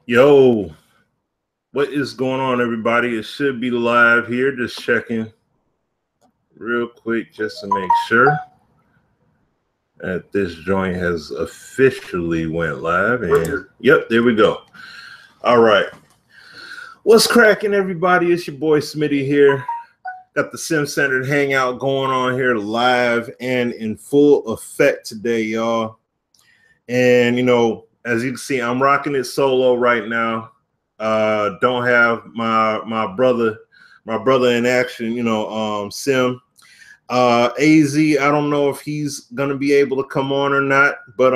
Yo, what is going on, everybody? It should be live here. Just checking real quick just to make sure that this joint has officially went live. And yep, there we go. All right. What's cracking, everybody? It's your boy Smitty here. Got the Sim-centered hangout going on here live and in full effect today, y'all. And, you know, as you can see, I'm rocking it solo right now. Don't have my brother in action, you know, Sim. AZ, I don't know if he's gonna be able to come on or not, but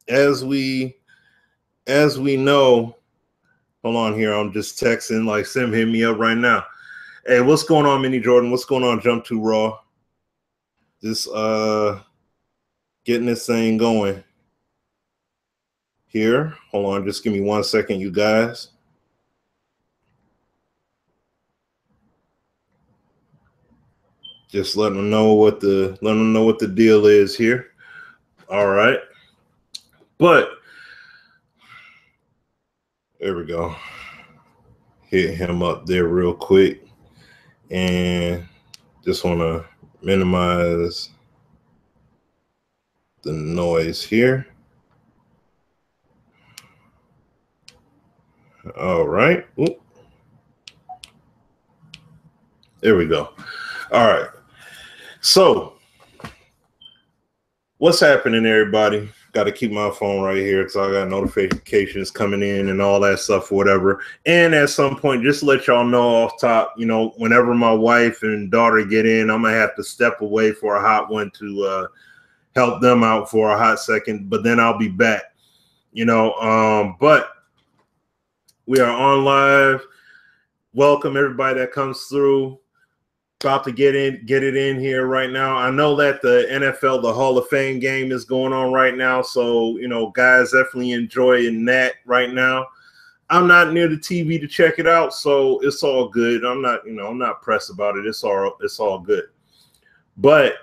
as we know, hold on here, I'm just texting, like, Sim hit me up right now. Hey, what's going on, Mini Jordan? What's going on, Jump to Raw? Just getting this thing going here. Hold on, just give me 1 second, you guys. Just letting them know what the deal is here. All right. But there we go. Hit him up there real quick. And just want to minimize the noise here. All right. Oop. There we go. All right. So what's happening, everybody? Got to keep my phone right here because I got notifications coming in and all that stuff or whatever. And at some point, just to let y'all know off top, you know, whenever my wife and daughter get in, I'm going to have to step away for a hot one to help them out for a hot second. But then I'll be back, you know. But we are on live. Welcome everybody that comes through. About to get it in here right now. I know that the NFL, the Hall of Fame game is going on right now. So, you know, guys definitely enjoying that right now. I'm not near the TV to check it out, so it's all good. I'm not pressed about it. It's all good. But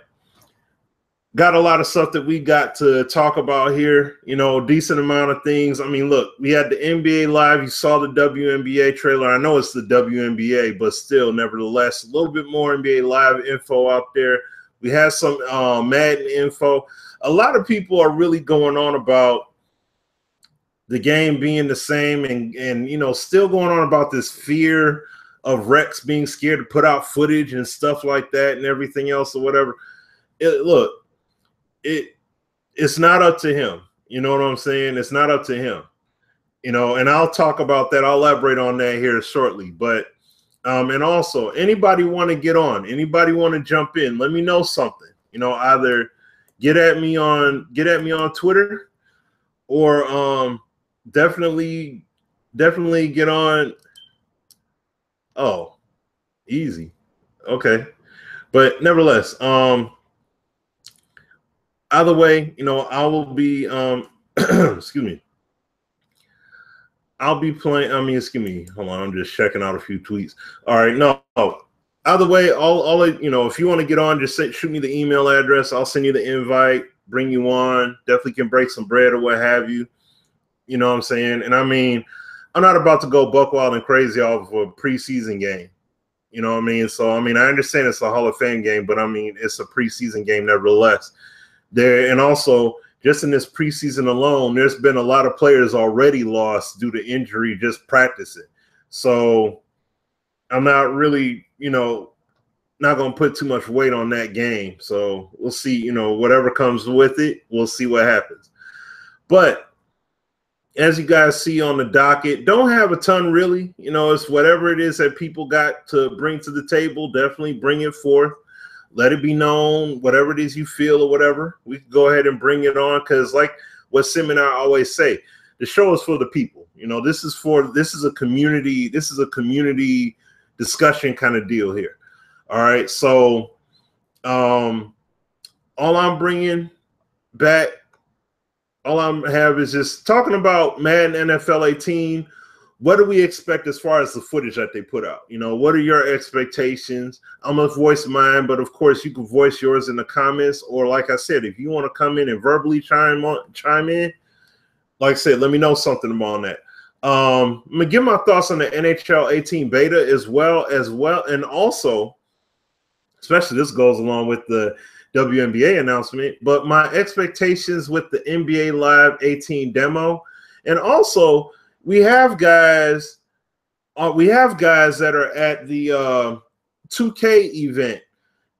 got a lot of stuff that we got to talk about here, you know, decent amount of things. I mean, look, we had the NBA live. You saw the WNBA trailer. I know it's the WNBA, but still, nevertheless, a little bit more NBA live info out there. We had some Madden info. A lot of people are really going on about the game being the same and you know, still going on about this fear of Rex being scared to put out footage and stuff like that and everything else or whatever. Look, it's not up to him. You know what I'm saying? It's not up to him. You know, and I'll talk about that. I'll elaborate on that here shortly. But and also, anybody want to get on? Anybody want to jump in? Let me know something. You know, either get at me on Twitter, or definitely get on. Oh, easy. Okay, but nevertheless, either way, you know, I will be excuse me. I'll be playing. I mean, excuse me. Hold on, I'm just checking out a few tweets. All right, no. Either way, I'll you know, if you want to get on, just shoot me the email address. I'll send you the invite, bring you on. Definitely can break some bread or what have you. You know what I'm saying? And I mean, I'm not about to go buck wild and crazy off of a preseason game. You know what I mean? So I mean, I understand it's a Hall of Fame game, but I mean, it's a preseason game nevertheless. There, and also just in this preseason alone, there's been a lot of players already lost due to injury just practicing. So I'm not really, you know, not going to put too much weight on that game. So we'll see, you know, whatever comes with it, we'll see what happens. But as you guys see on the docket, don't have a ton really. You know, it's whatever it is that people got to bring to the table, definitely bring it forth. Let it be known, whatever it is you feel or whatever, we can go ahead and bring it on. Because like what Sim and I always say, the show is for the people. You know, this is a community discussion kind of deal here. All right. So all I'm bringing back, all I have is just talking about Madden NFL 18. What do we expect as far as the footage that they put out? You know, what are your expectations? I'm going to voice mine, but of course you can voice yours in the comments. Or like I said, if you want to come in and verbally chime in, like I said, let me know something on that. I'm gonna give my thoughts on the NHL 18 beta as well, and also, especially this goes along with the WNBA announcement, but my expectations with the NBA Live 18 demo, and also we have guys that are at the 2K event,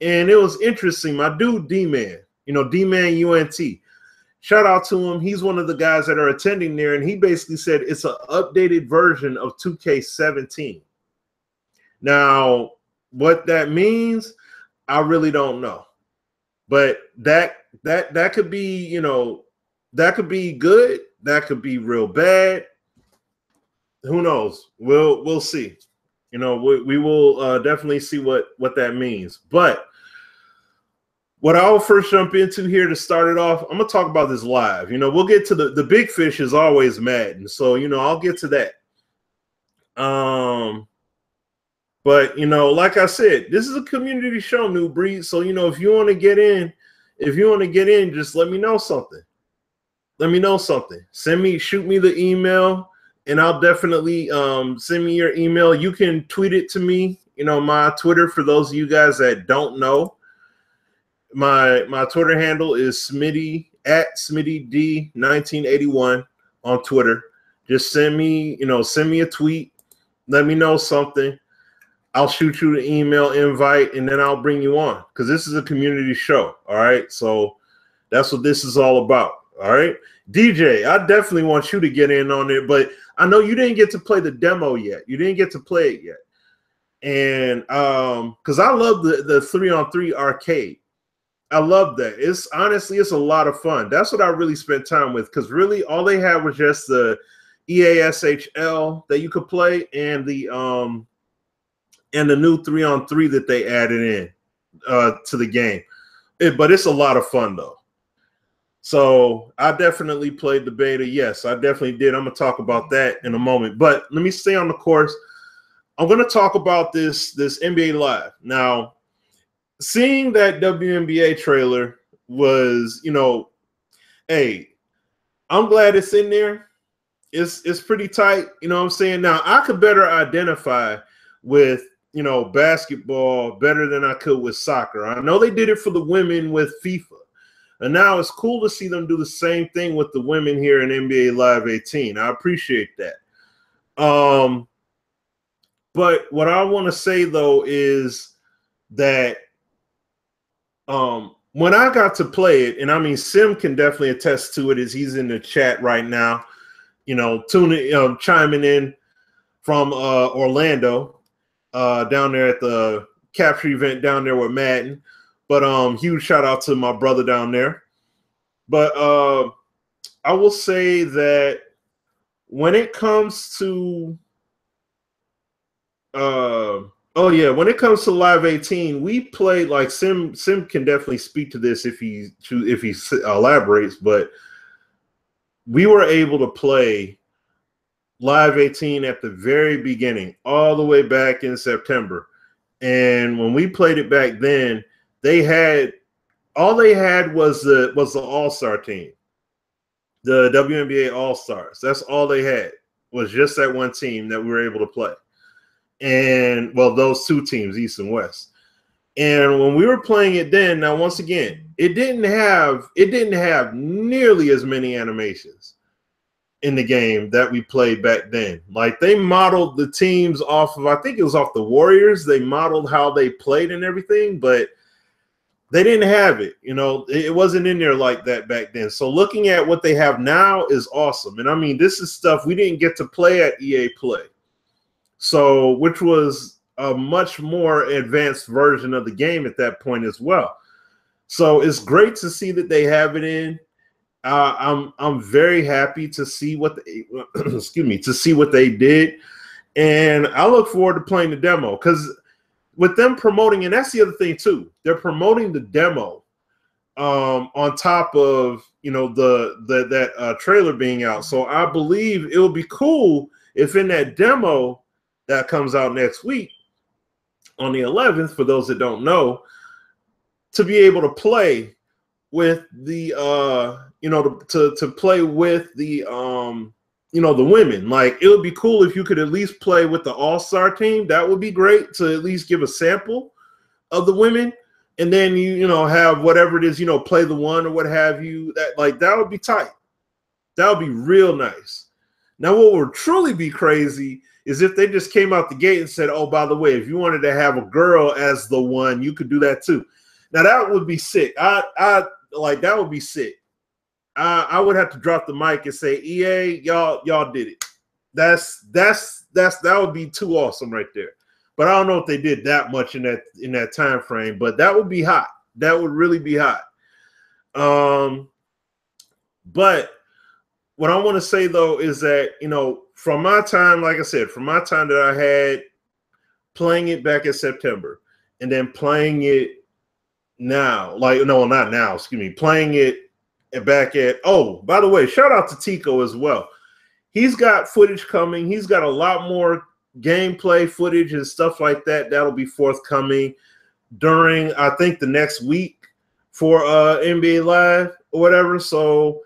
and it was interesting. My dude D-Man, D-Man UNT. Shout out to him. He's one of the guys that are attending there, and he basically said it's an updated version of 2K17. Now, what that means, I really don't know. But that could be, that could be good. That could be real bad. Who knows? We'll see. We will definitely see what that means. But what I'll first jump into here to start it off, I'm gonna talk about this live. We'll get to the big fish is always Madden, so I'll get to that. But like I said, this is a community show, New Breed. So if you want to get in, just let me know something. Shoot me the email, and I'll definitely send me your email. You can tweet it to me. My Twitter, for those of you guys that don't know. My Twitter handle is Smitty at SmittyD1981 on Twitter. Just send me a tweet. Let me know something. I'll shoot you the email invite, and then I'll bring you on, because this is a community show. All right, so that's what this is all about. All right, DJ, I definitely want you to get in on it, but I know you didn't get to play the demo yet. You didn't get to play it yet, and because I love the 3-on-3 arcade. I love that. It's a lot of fun. That's what I really spent time with, because really all they had was just the EASHL that you could play, and the new 3-on-3 that they added in to the game. But it's a lot of fun though. So I definitely played the beta. Yes, I definitely did. I'm gonna talk about that in a moment. But let me stay on the course. I'm gonna talk about this NBA Live now. Seeing that WNBA trailer was, hey, I'm glad it's in there. It's pretty tight, you know what I'm saying? Now, I could better identify with, basketball better than I could with soccer. I know they did it for the women with FIFA. And now it's cool to see them do the same thing with the women here in NBA Live 18. I appreciate that. But what I want to say, though, is that when I got to play it, and I mean, Sim can definitely attest to it, as he's in the chat right now, chiming in from Orlando, down there at the capture event down there with Madden. But huge shout out to my brother down there. But I will say that when it comes to when it comes to Live 18, we played, like, Sim can definitely speak to this if he elaborates, but we were able to play Live 18 at the very beginning, all the way back in September. And when we played it back then, all they had was the All-Star team, the WNBA All-Stars. That's all they had, was just that one team that we were able to play. And those two teams, East and West. And when we were playing it then, now once again, it didn't have nearly as many animations in the game that we played back then. Like, they modeled the teams off of, I think it was off the Warriors. They modeled how they played and everything, but they didn't have it. It wasn't in there like that back then. So looking at what they have now is awesome. And I mean, this is stuff we didn't get to play at EA Play. So, which was a much more advanced version of the game at that point as well. So it's great to see that they have it in. I'm very happy to see what they, to see what they did, and I look forward to playing the demo, because with them promoting, and that's the other thing too, they're promoting the demo on top of that trailer being out. So I believe it will be cool if in that demo that comes out next week on the 11th, for those that don't know, to be able to play with the to play with the the women. Like, it would be cool if you could at least play with the all-star team. That would be great to at least give a sample of the women, and then you have whatever it is, play the one or what have you. That would be tight. That would be real nice. Now, what would truly be crazy is if they just came out the gate and said, oh, by the way, if you wanted to have a girl as the one, you could do that too. Now, that would be sick. That would be sick. I would have to drop the mic and say, EA, y'all did it. That would be too awesome right there. But I don't know if they did that much in that time frame. But that would be hot. That would really be hot. But what I want to say though is that from my time, like I said, from my time that I had playing it back in September, and then playing it now, not now. Excuse me, playing it back at. Oh, by the way, shout out to Tico as well. He's got footage coming. He's got a lot more gameplay footage and stuff like that. That'll be forthcoming during, I think, the next week for NBA Live or whatever. So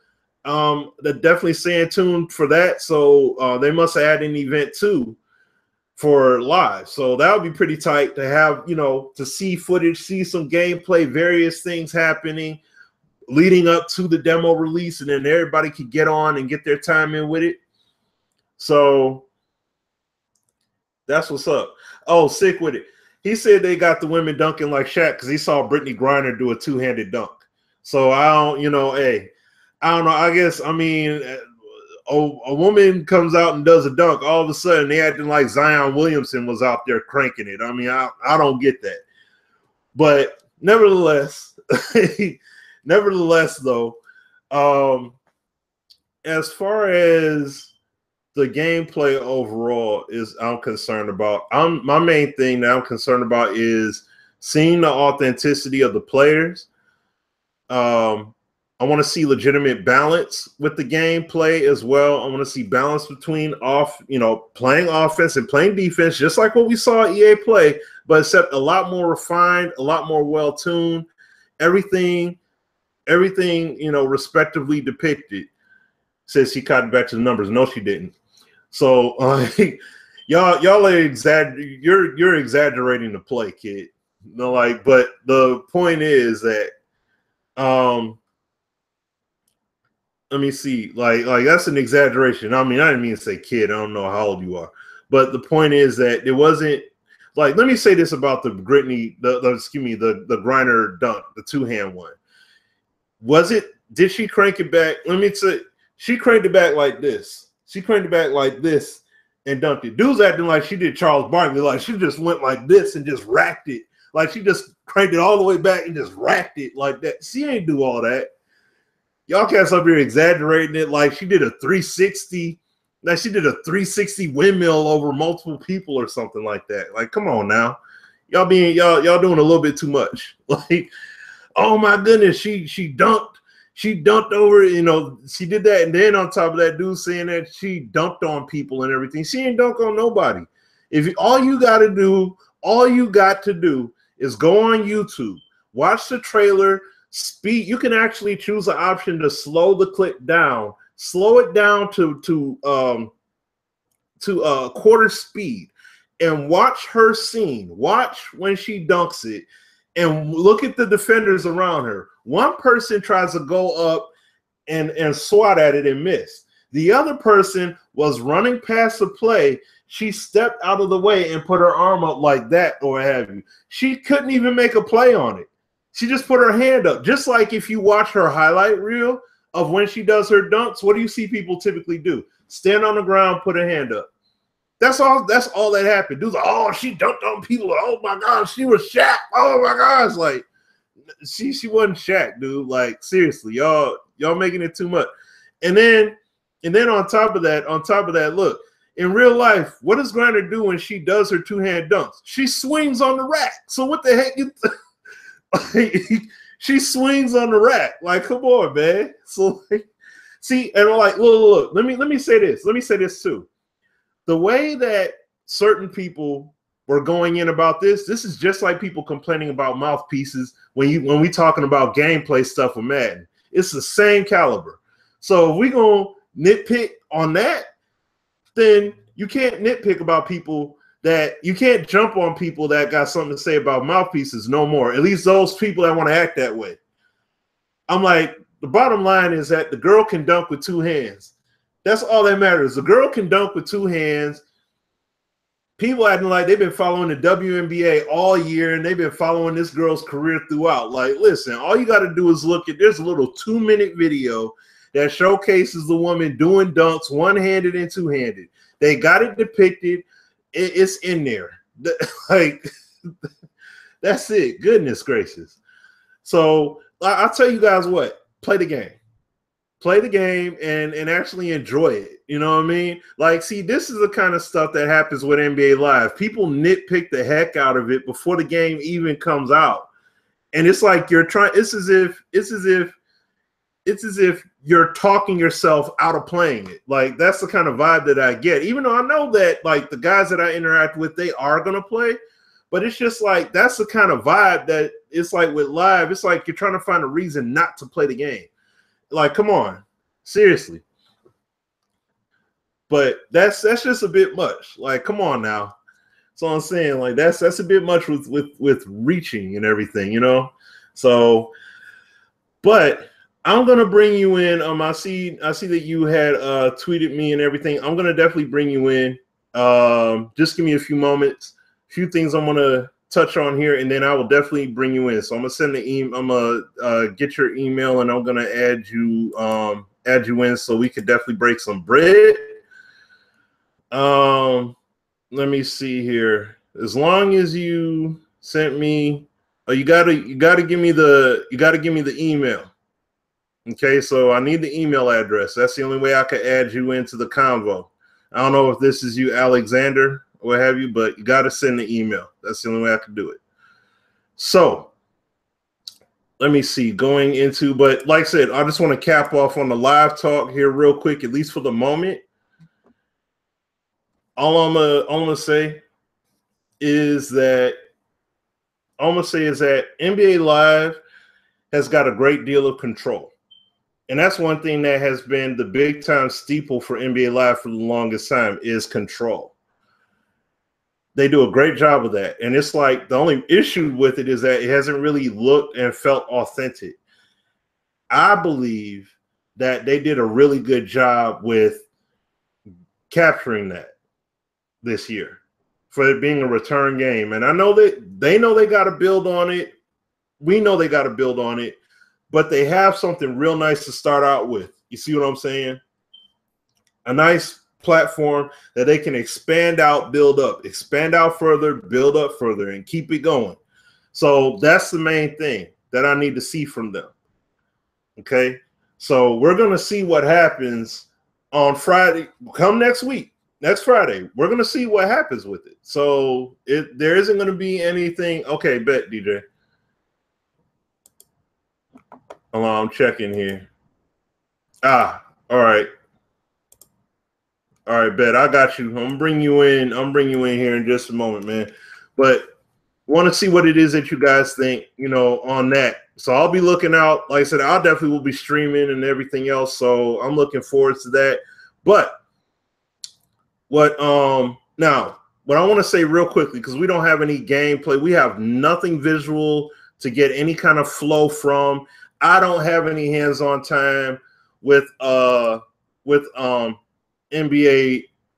they're definitely staying tuned for that. So they must add an event too for live. So that would be pretty tight to have, to see footage, see some gameplay, various things happening leading up to the demo release, and then everybody could get on and get their time in with it. So that's what's up. Oh, sick with it. He said they got the women dunking like Shaq because he saw Brittany Griner do a two-handed dunk. So I don't know. I guess, a woman comes out and does a dunk. All of a sudden, they acting like Zion Williamson was out there cranking it. I don't get that. But nevertheless, though, as far as the gameplay overall I'm concerned about, my main thing that I'm concerned about is seeing the authenticity of the players. I want to see legitimate balance with the gameplay as well. I want to see balance between playing offense and playing defense, just like what we saw EA play, but except a lot more refined, a lot more well-tuned, everything, respectively depicted. Says he caught back to the numbers. No, she didn't. So y'all are you're exaggerating the play, kid. But the point is that let me see, like that's an exaggeration. I didn't mean to say kid. I don't know how old you are, but the point is that it wasn't let me say this about the Brittany, the Griner dunk, the two-hand one. Did she crank it back? Let me say, she cranked it back like this. She cranked it back like this and dunked it. Dude's acting like she did Charles Barkley, like she just went like this and just racked it. Like she just cranked it all the way back and just racked it like that. She ain't do all that. Y'all cats up here exaggerating it like she did a 360. Like she did a 360 windmill over multiple people or something like that. Like, come on now. Y'all doing a little bit too much. Like, oh my goodness, she dunked. She dunked over, she did that. And then on top of that, dude saying that she dunked on people and everything. She ain't dunk on nobody. All you got to do is go on YouTube, watch the trailer, speed. You can actually choose an option to slow the clip down, slow it down to quarter speed, and watch her scene. Watch when she dunks it, and look at the defenders around her. One person tries to go up and swat at it and miss. The other person was running past the play. She stepped out of the way and put her arm up like that or what have you. She couldn't even make a play on it. She just put her hand up. Just like if you watch her highlight reel of when she does her dunks, what do you see people typically do? Stand on the ground, put her hand up. That's all that happened. Dude's like, oh, she dunked on people. Oh my gosh, she was Shaq. Oh my gosh, like she wasn't Shaq, dude. Like seriously, y'all making it too much. And then on top of that, look, in real life, what does Griner do when she does her two-hand dunks? She swings on the rack. So what the heck? She swings on the rack. Like, come on, man. So see, and like, look. Let me say this. Let me say this too. The way that certain people were going in about this is just like people complaining about mouthpieces when we talking about gameplay stuff with Madden. It's the same caliber. So if we gonna nitpick on that, then you can't nitpick about people that you can't jump on people that got something to say about mouthpieces no more. At least those people that want to act that way. I'm like, the bottom line is that the girl can dunk with 2 hands. That's all that matters. The girl can dunk with 2 hands. People acting like they've been following the WNBA all year and they've been following this girl's career throughout. Like, listen, all you got to do is look at, there's a little 2-minute video that showcases the woman doing dunks one-handed and two-handed. They got it depicted. It's in there. Like, that's it. Goodness gracious. So I'll tell you guys what, play the game. Play the game and actually enjoy it. You know what I mean? Like, see, this is the kind of stuff that happens with NBA Live. People nitpick the heck out of it before the game even comes out. And it's like you're trying, it's as if you're talking yourself out of playing it. Like, that's the kind of vibe that I get. Even though I know that, like, the guys that I interact with, they are going to play. But it's just like, that's the kind of vibe that it's like with Live. It's like you're trying to find a reason not to play the game. Like, come on, seriously. But that's just a bit much. Like, come on now. That's all I'm saying. Like, that's a bit much with reaching and everything, you know. So, but I'm gonna bring you in. I see that you had tweeted me and everything. I'm gonna definitely bring you in. Just give me a few moments. A few things I'm gonna touch on here, and then I will definitely bring you in. So I'm gonna send the email. I'm gonna get your email, and I'm gonna add you in so we could definitely break some bread. Let me see here. As long as you sent me, you gotta give me the email. Okay, so I need the email address. That's the only way I could add you into the convo. I don't know if this is you, Alexander, or what have you, but you got to send the email. That's the only way I can do it. So let me see, going into, but like I said, I just want to cap off on the live talk here real quick, at least for the moment. All I'm gonna say is that NBA Live has got a great deal of control. And that's one thing that has been the big time steeple for NBA Live for the longest time is control. They do a great job of that. And it's like the only issue with it is that it hasn't really looked and felt authentic. I believe that they did a really good job with capturing that this year for it being a return game. And I know that they know they got to build on it. We know they got to build on it. But they have something real nice to start out with. You see what I'm saying? A nice platform that they can expand out, build up, expand out further, build up further, and keep it going. So that's the main thing that I need to see from them. Okay? So we're going to see what happens on Friday. Come next week, next Friday, we're going to see what happens with it. So there isn't going to be anything. Okay, bet, DJ. Hold on, I'm checking here. All right. All right, bet. I got you. I'm gonna bring you in. Here in just a moment, man. But want to see what it is that you guys think, you know, on that. So I'll be looking out. Like I said, I definitely will be streaming and everything else. So I'm looking forward to that. But what now what I want to say real quickly, because we don't have any gameplay, we have nothing visual to get any kind of flow from. I don't have any hands-on time with NBA with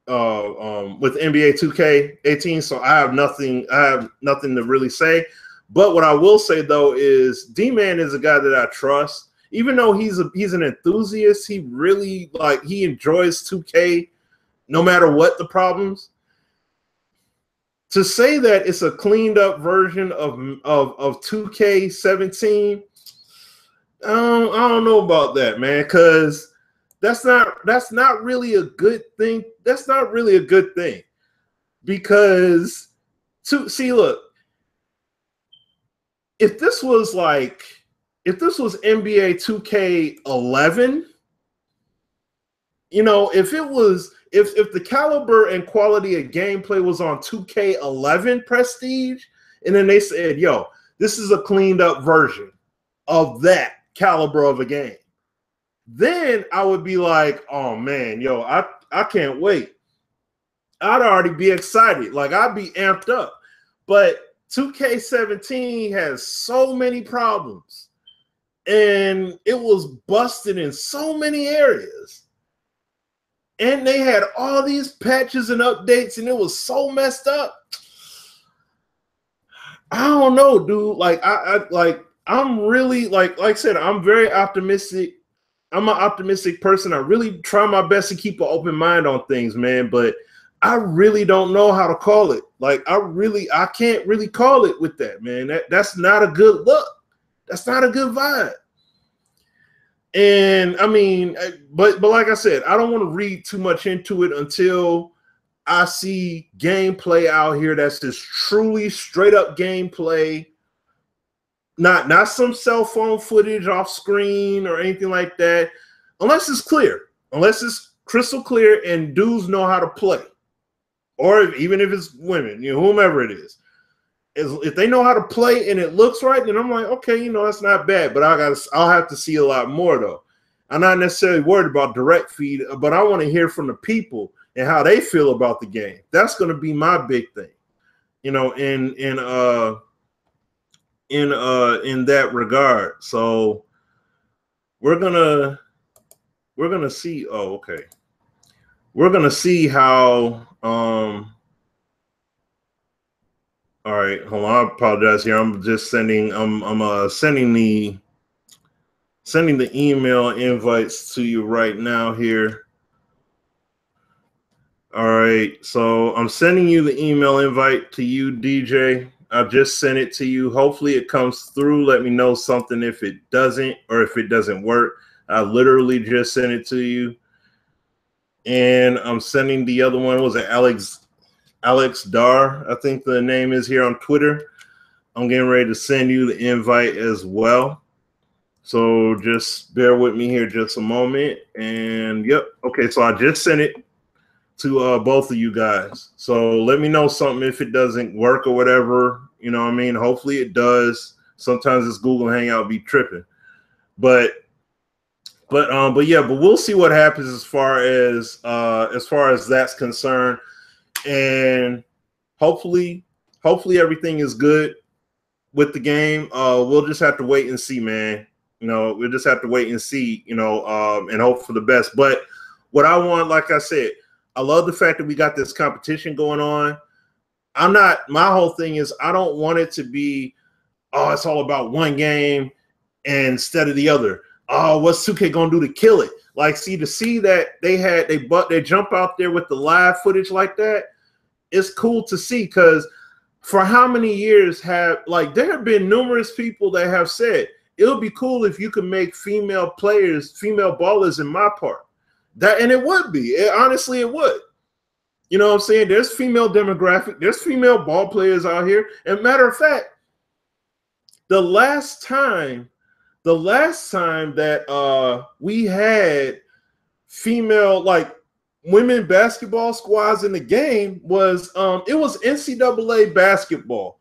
NBA 2K18, so I have nothing to really say. But what I will say though is D-Man is a guy that I trust. Even though he's an enthusiast, he really he enjoys 2K no matter what the problems. To say that it's a cleaned up version of 2K17, I don't know about that, man, because that's not really a good thing. That's not really a good thing, because look, if this was NBA 2K11, you know, if the caliber and quality of gameplay was on 2K11 Prestige, and then they said, yo, this is a cleaned up version of that caliber of a game, then I would be like, oh man, yo, I can't wait. I'd already be excited. Like, I'd be amped up. But 2K17 has so many problems. And it was busted in so many areas. And they had all these patches and updates, and it was so messed up. I don't know, dude. Like, I'm really like I said, I'm very optimistic. I'm an optimistic person. I really try my best to keep an open mind on things, man. But I really don't know how to call it. Like, I can't really call it with that, man. That's not a good look. That's not a good vibe. And I mean, but like I said, I don't want to read too much into it until I see gameplay out here that's just truly straight up gameplay. Not some cell phone footage off screen or anything like that. Unless it's clear. Unless it's crystal clear and dudes know how to play. Or even if it's women, you know, whomever it is. If they know how to play and it looks right, then I'm like, okay, you know, that's not bad. But I'll have to see a lot more though. I'm not necessarily worried about direct feed, but I want to hear from the people and how they feel about the game. That's going to be my big thing, you know, in that regard. So we're gonna see. Oh, okay. We're gonna see how. All right, hold on. I apologize here. I'm just sending. I'm sending the email invites to you right now here. All right, so I'm sending you the email invite to you, DJ. I've just sent it to you. Hopefully it comes through. Let me know something if it doesn't or if it doesn't work. I literally just sent it to you. And I'm sending the other one. Was it Alex Dar, I think the name is here on Twitter. I'm getting ready to send you the invite as well. So just bear with me here just a moment. And yep, okay, so I just sent it to both of you guys. So let me know something if it doesn't work or whatever. You know what I mean? Hopefully it does. Sometimes this Google Hangout be tripping. But yeah, but we'll see what happens as far as that's concerned. And hopefully everything is good with the game. We'll just have to wait and see, man. You know, we'll just have to wait and see, you know, and hope for the best. But what I want, like I said, I love the fact that we got this competition going on. My whole thing is I don't want it to be, oh, it's all about one game instead of the other. Oh, what's 2K gonna do to kill it? Like, to see that they jump out there with the live footage like that, it's cool to see, because for how many years there have been numerous people that have said it would be cool if you could make female ballers in my part. And it would be. Honestly, it would. You know what I'm saying? There's female demographic. There's female ball players out here. And matter of fact, the last time that we had female, like, women basketball squads in the game was it was NCAA basketball.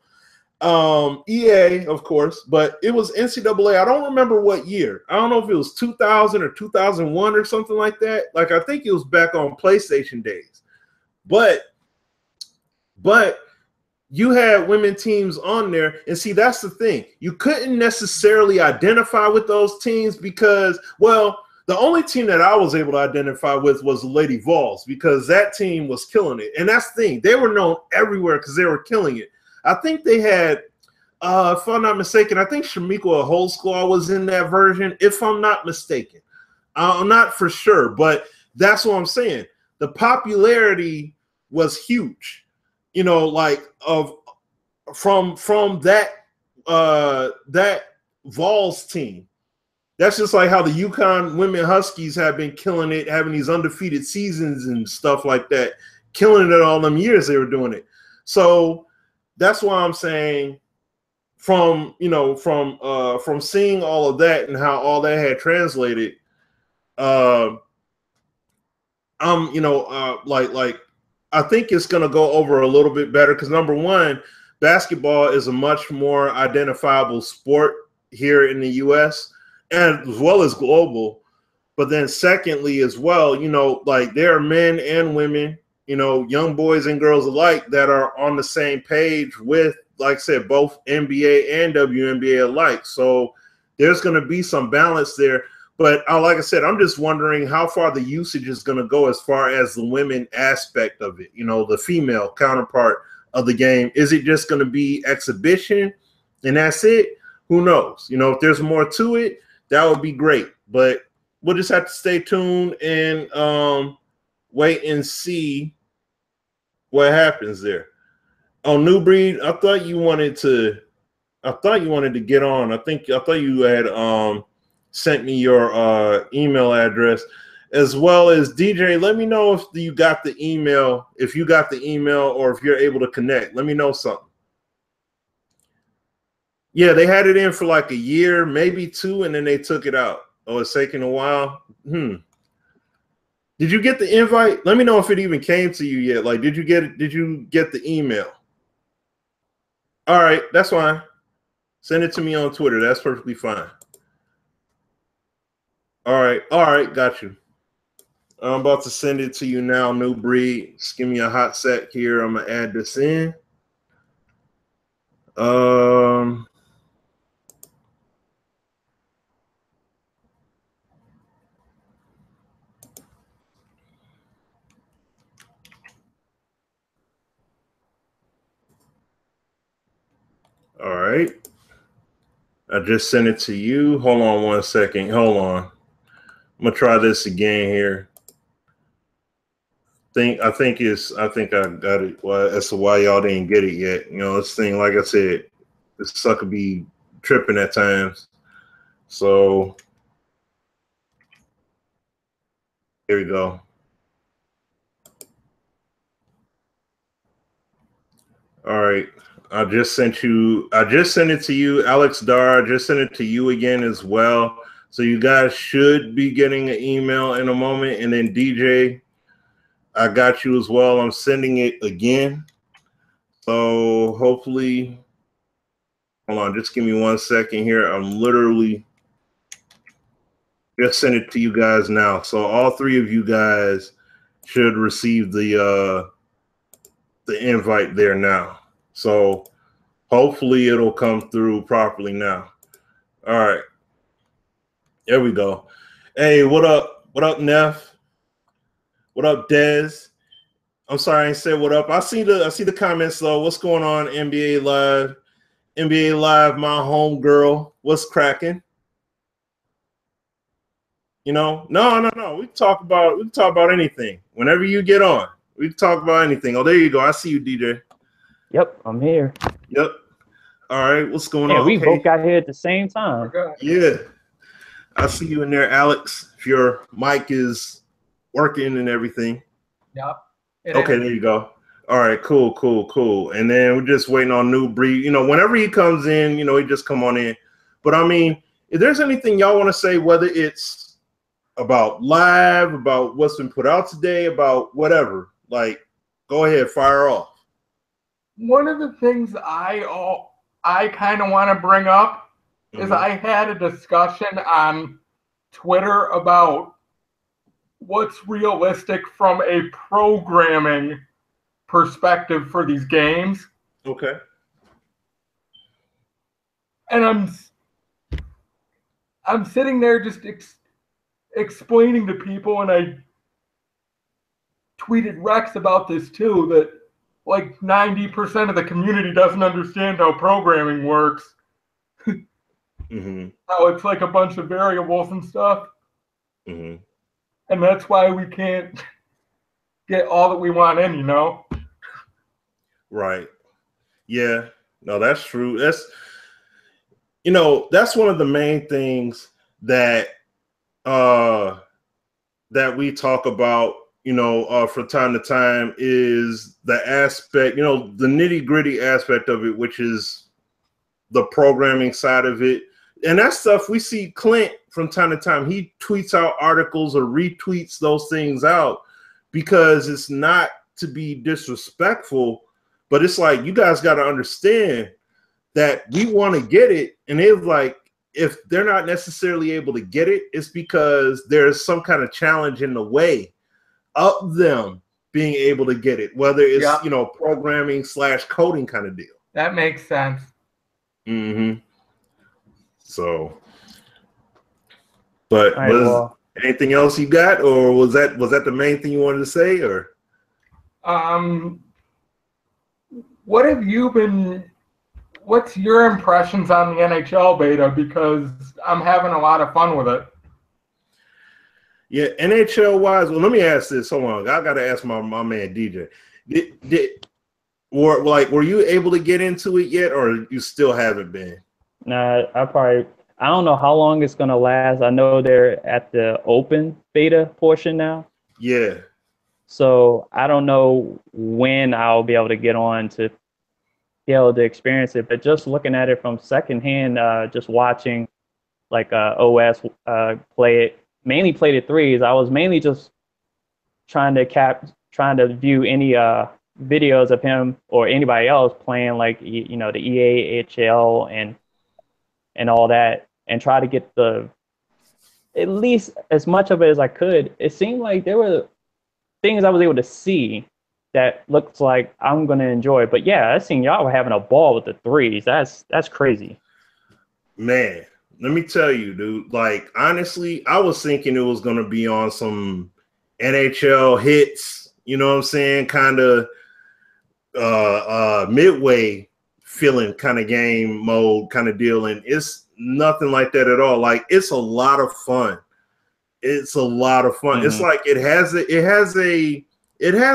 EA, of course, but it was NCAA. I don't remember what year. I don't know if it was 2000 or 2001 or something like that. Like, I think it was back on PlayStation days. But you had women teams on there, and see, that's the thing. You couldn't necessarily identify with those teams because, well, the only team that I was able to identify with was the Lady Vols, because that team was killing it. And that's the thing. They were known everywhere because they were killing it. I think they had, if I'm not mistaken, I think Shamika Holdsclaw was in that version, if I'm not mistaken. I'm not for sure, but that's what I'm saying. The popularity was huge, you know, like from that Vols team. That's just like how the UConn women Huskies have been killing it, having these undefeated seasons and stuff like that, killing it all them years they were doing it. So that's why I'm saying, from seeing all of that and how all that had translated, like I think it's gonna go over a little bit better because, number one, basketball is a much more identifiable sport here in the US and as well as global. But then secondly as well, you know, like there are men and women, you know, young boys and girls alike that are on the same page with, like I said, both NBA and WNBA alike. So there's going to be some balance there. But like I said, I'm just wondering how far the usage is going to go as far as the women aspect of it, you know, the female counterpart of the game. Is it just going to be exhibition and that's it? Who knows? You know, if there's more to it, that would be great. But we'll just have to stay tuned and wait and see what happens there. Oh, New Breed, I thought you wanted to get on. I thought you had sent me your email address, as well as DJ. Let me know if you got the email, or if you're able to connect. Let me know something. Yeah, they had it in for like a year, maybe 2, and then they took it out. Oh, it's taking a while. Did you get the invite? Let me know if it even came to you yet. Like, did you get the email? All right, that's fine. Send it to me on Twitter. That's perfectly fine. All right, got you. I'm about to send it to you now, New Breed. Just give me a hot sec here. I'm gonna add this in. All right. I just sent it to you. Hold on one second. Hold on. I'm gonna try this again here. I think I got it. Well, as to why y'all didn't get it yet. You know, this thing, like I said, this sucker be tripping at times. So here we go. All right. I just sent it to you, Alex Dar. I just sent it to you again as well. So you guys should be getting an email in a moment. And then DJ, I got you as well. I'm sending it again. So hopefully, hold on, just give me 1 second here. I'm literally just sent it to you guys now. So all 3 of you guys should receive the invite there now. So hopefully it'll come through properly now. All right. There we go. Hey, what up? What up, Neff? What up, Dez? I'm sorry I ain't said what up. I see the comments though. What's going on? NBA Live. NBA Live, my home girl. What's cracking? You know, no. We can talk about anything. Whenever you get on, we can talk about anything. Oh, there you go. I see you, DJ. Yep, I'm here. Yep. All right, what's going on? We both got here at the same time. Yeah. I see you in there, Alex. If your mic is working and everything. Yep. Okay, there you go. All right, cool. And then we're just waiting on New Breed. You know, whenever he comes in, you know, he just come on in. But I mean, if there's anything y'all want to say, whether it's about live, about what's been put out today, about whatever, like, go ahead, fire off. One of the things I kind of want to bring up is I had a discussion on Twitter about what's realistic from a programming perspective for these games. Okay. And I'm sitting there just explaining to people, and I tweeted Rex about this too, that like 90% of the community doesn't understand how programming works. How it's like a bunch of variables and stuff. And that's why we can't get all that we want in, you know? Right. Yeah. No, that's true. That's, you know, that's one of the main things that that we talk about, you know, from time to time, is the aspect, you know, the nitty-gritty aspect of it, which is the programming side of it. And that stuff we see Clint from time to time. He tweets out articles or retweets those things out because it's not to be disrespectful, but it's like, you guys got to understand that we want to get it. And it's like, if they're not necessarily able to get it, it's because there's some kind of challenge in the way of them being able to get it, whether it's programming / coding kind of deal. That makes sense. Mm-hmm. So, but anything else you got, or was that the main thing you wanted to say, or? What have you been? What's your impressions on the NHL beta? Because I'm having a lot of fun with it. Yeah, NHL wise. Well, let me ask this. Hold on, I got to ask my man DJ. Were you able to get into it yet, or you still haven't been? Nah, I don't know how long it's gonna last. I know they're at the open beta portion now. Yeah. So I don't know when I'll be able to get on to be able to experience it. But just looking at it from secondhand, just watching like OS play it, mainly played it threes. I was mainly just trying to view any videos of him or anybody else playing like the EAHL and all that, and try to get at least as much of it as I could. It seemed like there were things I was able to see that looks like I'm gonna enjoy. But yeah, I seen y'all were having a ball with the threes. That's crazy. Man, let me tell you, dude. Like, honestly, I was thinking it was gonna be on some NHL hits, you know what I'm saying, kind of midway feeling kind of game mode kind of deal, and it's nothing like that at all. Like, it's a lot of fun. It's a lot of fun. Mm-hmm. It's like it has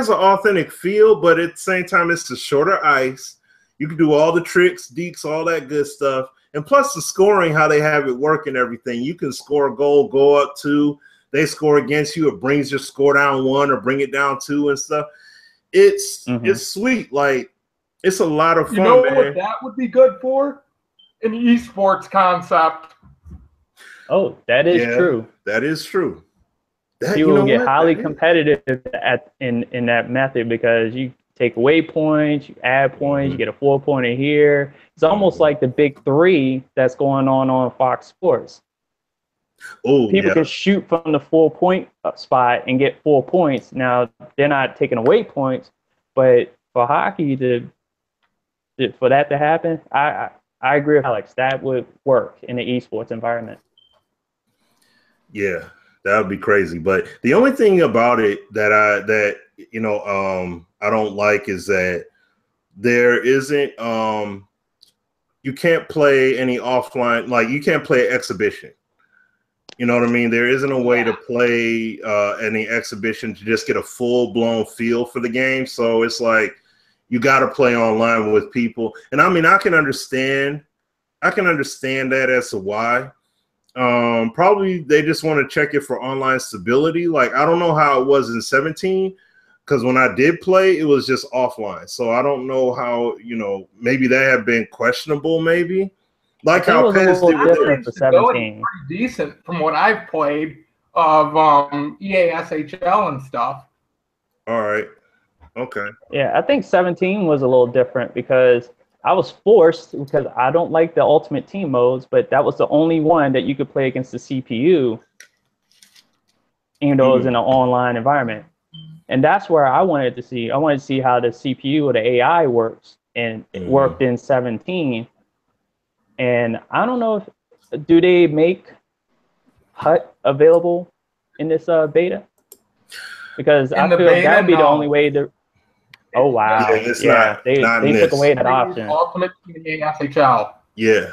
an authentic feel, but at the same time, it's a shorter ice. You can do all the tricks, deeks, all that good stuff. And plus the scoring, how they have it work and everything. You can score a goal, go up 2. They score against you. It brings your score down 1 or bring it down 2 and stuff. It's sweet. Like, it's a lot of fun, you know man. What that would be good for? An esports concept. Oh, that is true. That is true. People get highly competitive in that method because you take away points, you add points, you get a 4-pointer here. It's almost like the big 3 that's going on Fox Sports. People can shoot from the 4-point spot and get 4 points. Now, they're not taking away points, but for hockey for that to happen, I agree with Alex. That would work in the esports environment. Yeah, that would be crazy. But the only thing about it that I don't like is that there isn't you can't play any offline, like you can't play exhibition. You know what I mean? There isn't a way to play any exhibition to just get a full-blown feel for the game. So it's like you got to play online with people. And I mean, I can understand that as to why. Probably they just want to check it for online stability. Like, I don't know how it was in 17, because when I did play, it was just offline. So I don't know how, maybe that had been questionable, maybe. Like how Pez did with different for 17. Pretty decent from what I've played of EASHL and stuff. All right. Okay. Yeah, I think 17 was a little different because I was forced, because I don't like the Ultimate Team modes, but that was the only one that you could play against the CPU, even though it was in an online environment. And that's where I wanted to see. I wanted to see how the CPU or the AI works, and it worked in 17. And I don't know do they make HUT available in this beta? Because I feel that would be the only way to. Oh wow! Yeah, they took away that option. Ultimate Team ASHL. Yeah.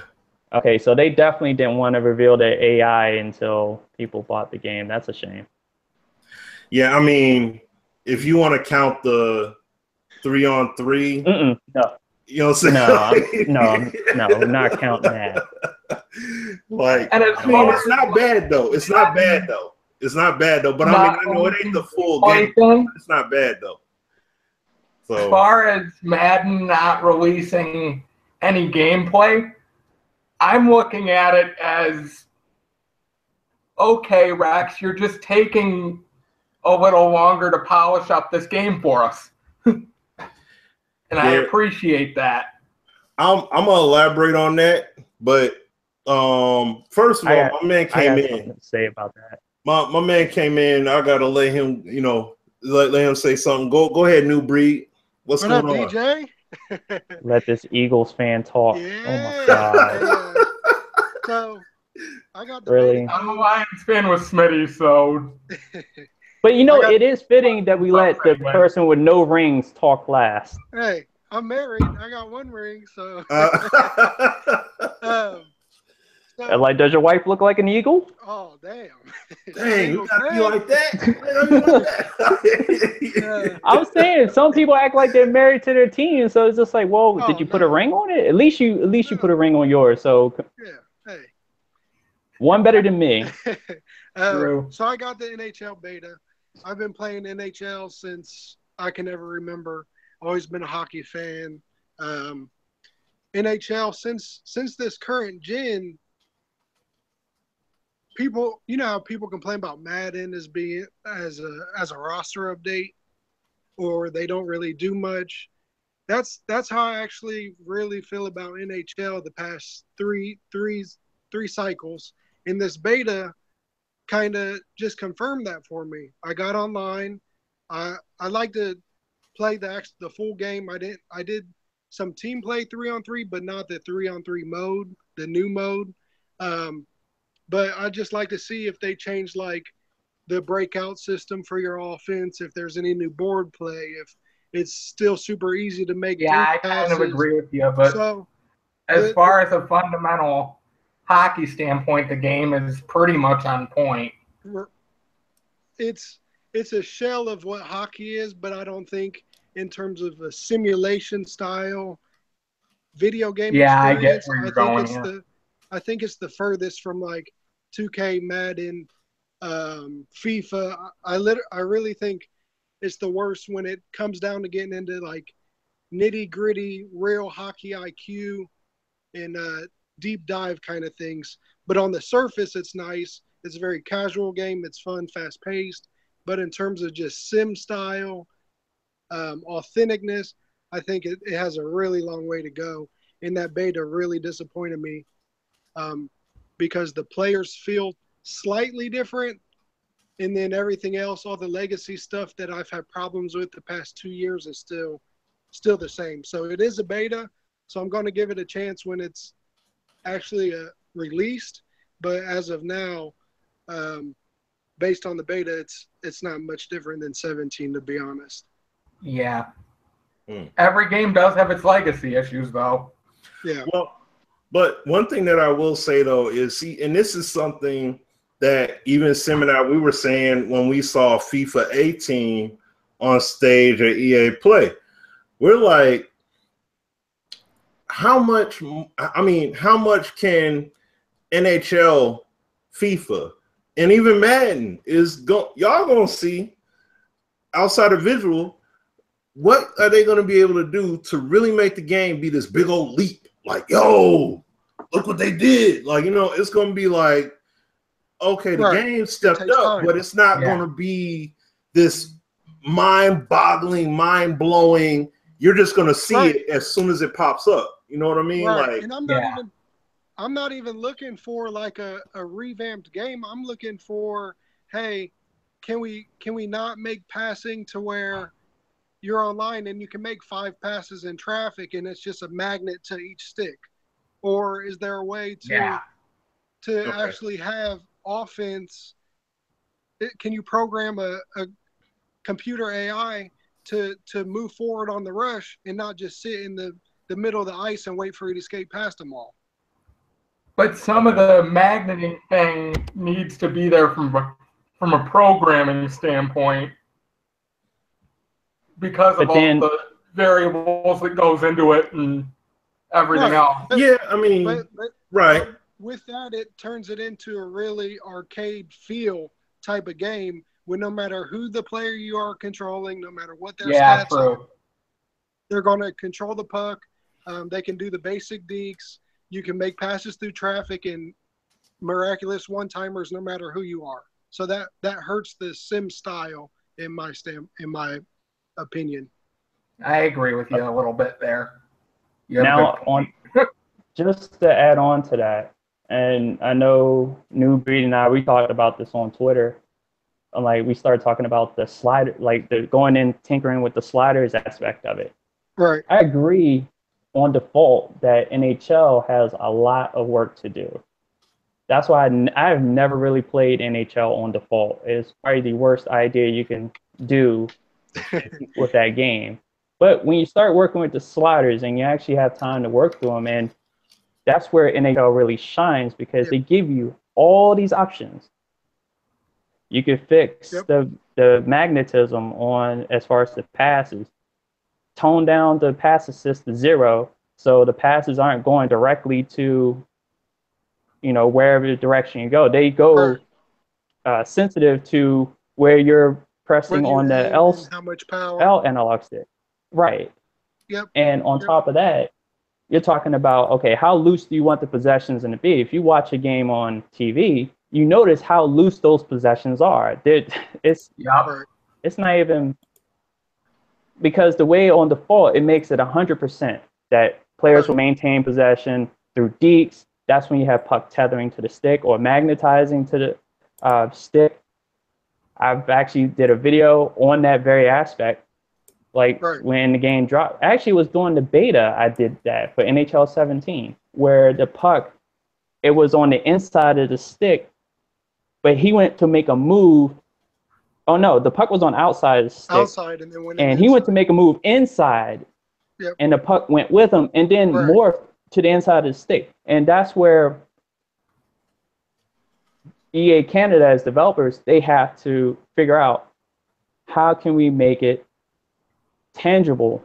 Okay, so they definitely didn't want to reveal the AI until people bought the game. That's a shame. Yeah, I mean, if you want to count the 3-on-3, no. You know what I'm saying? No, I'm not counting that. Like, and it's not bad though. It's not bad though. But I mean, I know it ain't the full game. It's not bad though. So, as far as Madden not releasing any gameplay, I'm looking at it as, okay, Rex, you're just taking a little longer to polish up this game for us. And I appreciate that. I'm gonna elaborate on that, but First of all, my man came I got in. something to say about that. My man came in. I gotta let him, let him say something. Go ahead, New Breed. What's What going up, on? DJ? Let this Eagles fan talk. Yeah. Oh my god. So I got the Really? beta I'm a code. Lions fan with Smitty, so But I got- it is fitting that we let the person with no rings talk last. Hey, I'm married. I got one ring, so. So Like, does your wife look like an eagle? oh damn! Dang, you gotta be like that. I'm saying some people act like they're married to their team, so it's just like, well, did you put a ring on it? At least you put a ring on yours. So yeah, hey, one better than me. True. So I got the NHL beta. I've been playing NHL since I can ever remember. Always been a hockey fan. NHL since this current gen. People, you know how people complain about Madden as being as a roster update, or they don't really do much. That's how I actually really feel about NHL the past three cycles. And this beta kind of just confirmed that for me. I got online. I like to play the full game. I did some team play 3-on-3, but not the 3-on-3 mode, the new mode. But I just like to see if they change like the breakout system for your offense, if there's any new board play, if it's still super easy to make. Yeah, I kind of agree with you. But as far as a fundamental hockey standpoint, the game is pretty much on point. It's a shell of what hockey is, but I don't think in terms of a simulation style video game experience. I get where you're going. I think it's the furthest from like 2K, Madden, FIFA. I really think it's the worst when it comes down to getting into like nitty gritty, real hockey IQ and deep dive kind of things. But on the surface, it's nice. It's a very casual game. It's fun, fast paced. But in terms of just sim style, authenticness, I think it has a really long way to go. And that beta really disappointed me. Because the players feel slightly different, and then everything else, all the legacy stuff that I've had problems with the past 2 years is still the same. So it is a beta, so I'm going to give it a chance when it's actually released. But as of now, based on the beta, it's not much different than 17, to be honest. Yeah. Every game does have its legacy issues, though. Yeah. Well, but one thing that I will say, though, is, and this is something that even Sim and I, we were saying when we saw FIFA 18 on stage at EA Play. We're like, how much can NHL, FIFA, and even Madden y'all going to see outside of visual, what are they going to be able to do to really make the game be this big old leap? Like, yo, look what they did. Like, it's going to be like, okay, the game stepped up, but it's not going to be this mind-boggling, mind-blowing. You're just going to see it as soon as it pops up. You know what I mean? Right. Like, and I'm not even looking for like a revamped game. I'm looking for, hey, can we not make passing to where you're online and you can make 5 passes in traffic and it's just a magnet to each stick? Or is there a way to actually have offense? Can you program a computer AI to move forward on the rush and not just sit in the middle of the ice and wait for you to skate past them all? But some of the magneting thing needs to be there from a programming standpoint, because of all the variables that goes into it and everything else. Yeah, I mean, right. With that, it turns it into a really arcade feel type of game where no matter who the player you are controlling, no matter what their stats are, they're going to control the puck. They can do the basic dekes. You can make passes through traffic and miraculous one-timers no matter who you are. So that hurts the sim style in my opinion. I agree with you a little bit there. Now, just to add on to that, And I know New Breed and I, we talked about this on Twitter. Like we started talking about the slider, like the going in tinkering with the sliders aspect of it. Right. I agree on default that NHL has a lot of work to do. That's why I've never really played NHL on default. It's probably the worst idea you can do with that game. But when you start working with the sliders and you actually have time to work through them, and that's where NHL really shines because they give you all these options. You can fix the magnetism on as far as the passes, tone down the pass assist to 0, so the passes aren't going directly to, you know, wherever direction you go. They go sensitive to where you're pressing on the how much power. L analog stick. Right. Yep. And on top of that, you're talking about, okay, how loose do you want the possessions to be? If you watch a game on TV, you notice how loose those possessions are. It's not even, because the way on default, it makes it 100% that players will maintain possession through deeks. That's when you have puck tethering to the stick or magnetizing to the stick. I've actually did a video on that very aspect. Like when the game dropped, actually it was during the beta I did that for NHL 17, where the puck, it was on the inside of the stick, but he went to make a move. Oh no, the puck was on outside of the stick. Outside, and then and he went to make a move inside, and the puck went with him, and then morphed to the inside of the stick. And that's where EA Canada, as developers, they have to figure out how can we make it tangible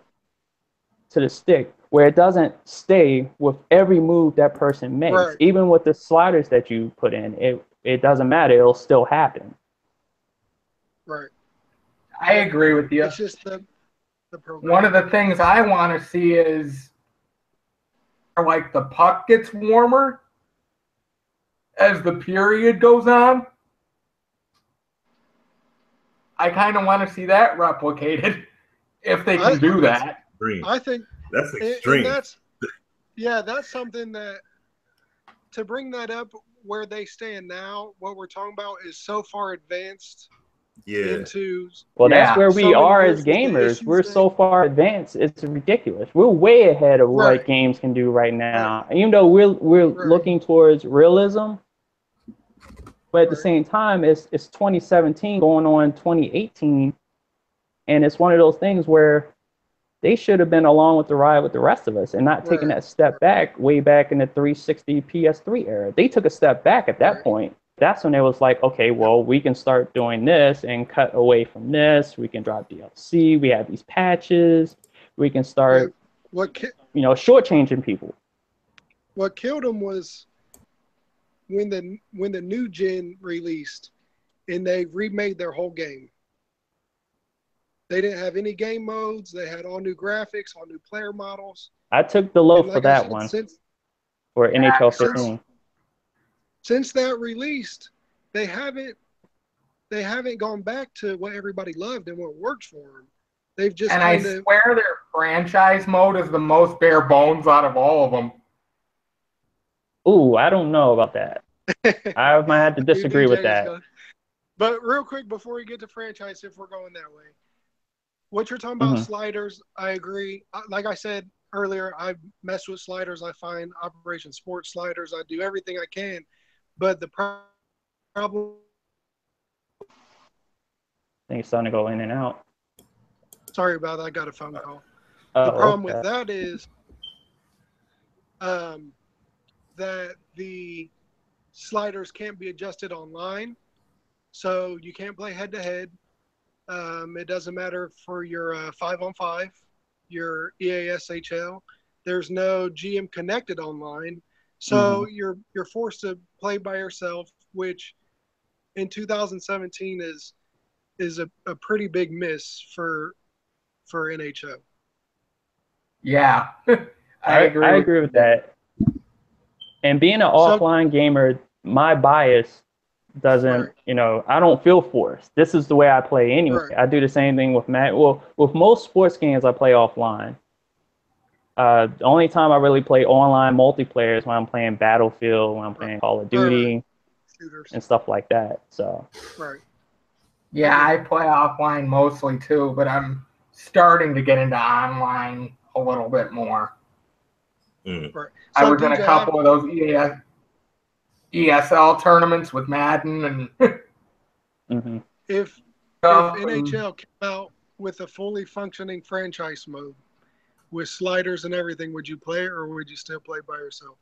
to the stick where it doesn't stay with every move that person makes. Even with the sliders that you put in, it doesn't matter, it'll still happen. Right. I agree with you. It's just the program. One of the things I want to see is like the puck gets warmer as the period goes on. I kind of want to see that replicated if they can do that. I think that's extreme. That's something that, to bring that up where they stand now, what we're talking about is so far advanced into. Well, that's where we are as gamers. We're so far advanced, it's ridiculous. We're way ahead of what games can do right now. Even though we're looking towards realism, but at the same time, it's 2017 going on 2018, and it's one of those things where they should have been along with the ride with the rest of us and not taking that step back way back in the 360 PS3 era. They took a step back at that point. That's when it was like, okay, well, we can start doing this and cut away from this. We can drop DLC. We have these patches. We can start, shortchanging people. What killed them was when the new gen released and they remade their whole game. They didn't have any game modes. They had all new graphics, all new player models. I took the low for that one. For NHL 15. Since that released, they haven't gone back to what everybody loved and what works for them. They've just I swear their franchise mode is the most bare bones out of all of them. Ooh, I don't know about that. I might have to disagree with that. But real quick, before we get to franchise, if we're going that way, what you're talking about, sliders, I agree. Like I said earlier, I mess with sliders. I find Operation Sports sliders. I do everything I can. But the problem... I think it's starting to go in and out. Sorry about that. I got a phone call. The problem with that is that the sliders can't be adjusted online. So you can't play head-to-head. It doesn't matter for your 5-on-5, your EASHL. There's no GM connected online, so you're forced to play by yourself, which in 2017 is a pretty big miss for NHL. Yeah, I agree. I agree with that. And being an offline gamer, my bias doesn't, I don't feel forced. This is the way I play anyway. I do the same thing with Madden. Well, with most sports games, I play offline. The only time I really play online multiplayer is when I'm playing Battlefield, when I'm playing Call of Duty, and stuff like that. So. Right. Yeah, I play offline mostly too, but I'm starting to get into online a little bit more. Right. So I was in a couple of those ESL tournaments with Madden and if NHL came out with a fully functioning franchise mode with sliders and everything, would you play it or would you still play by yourself?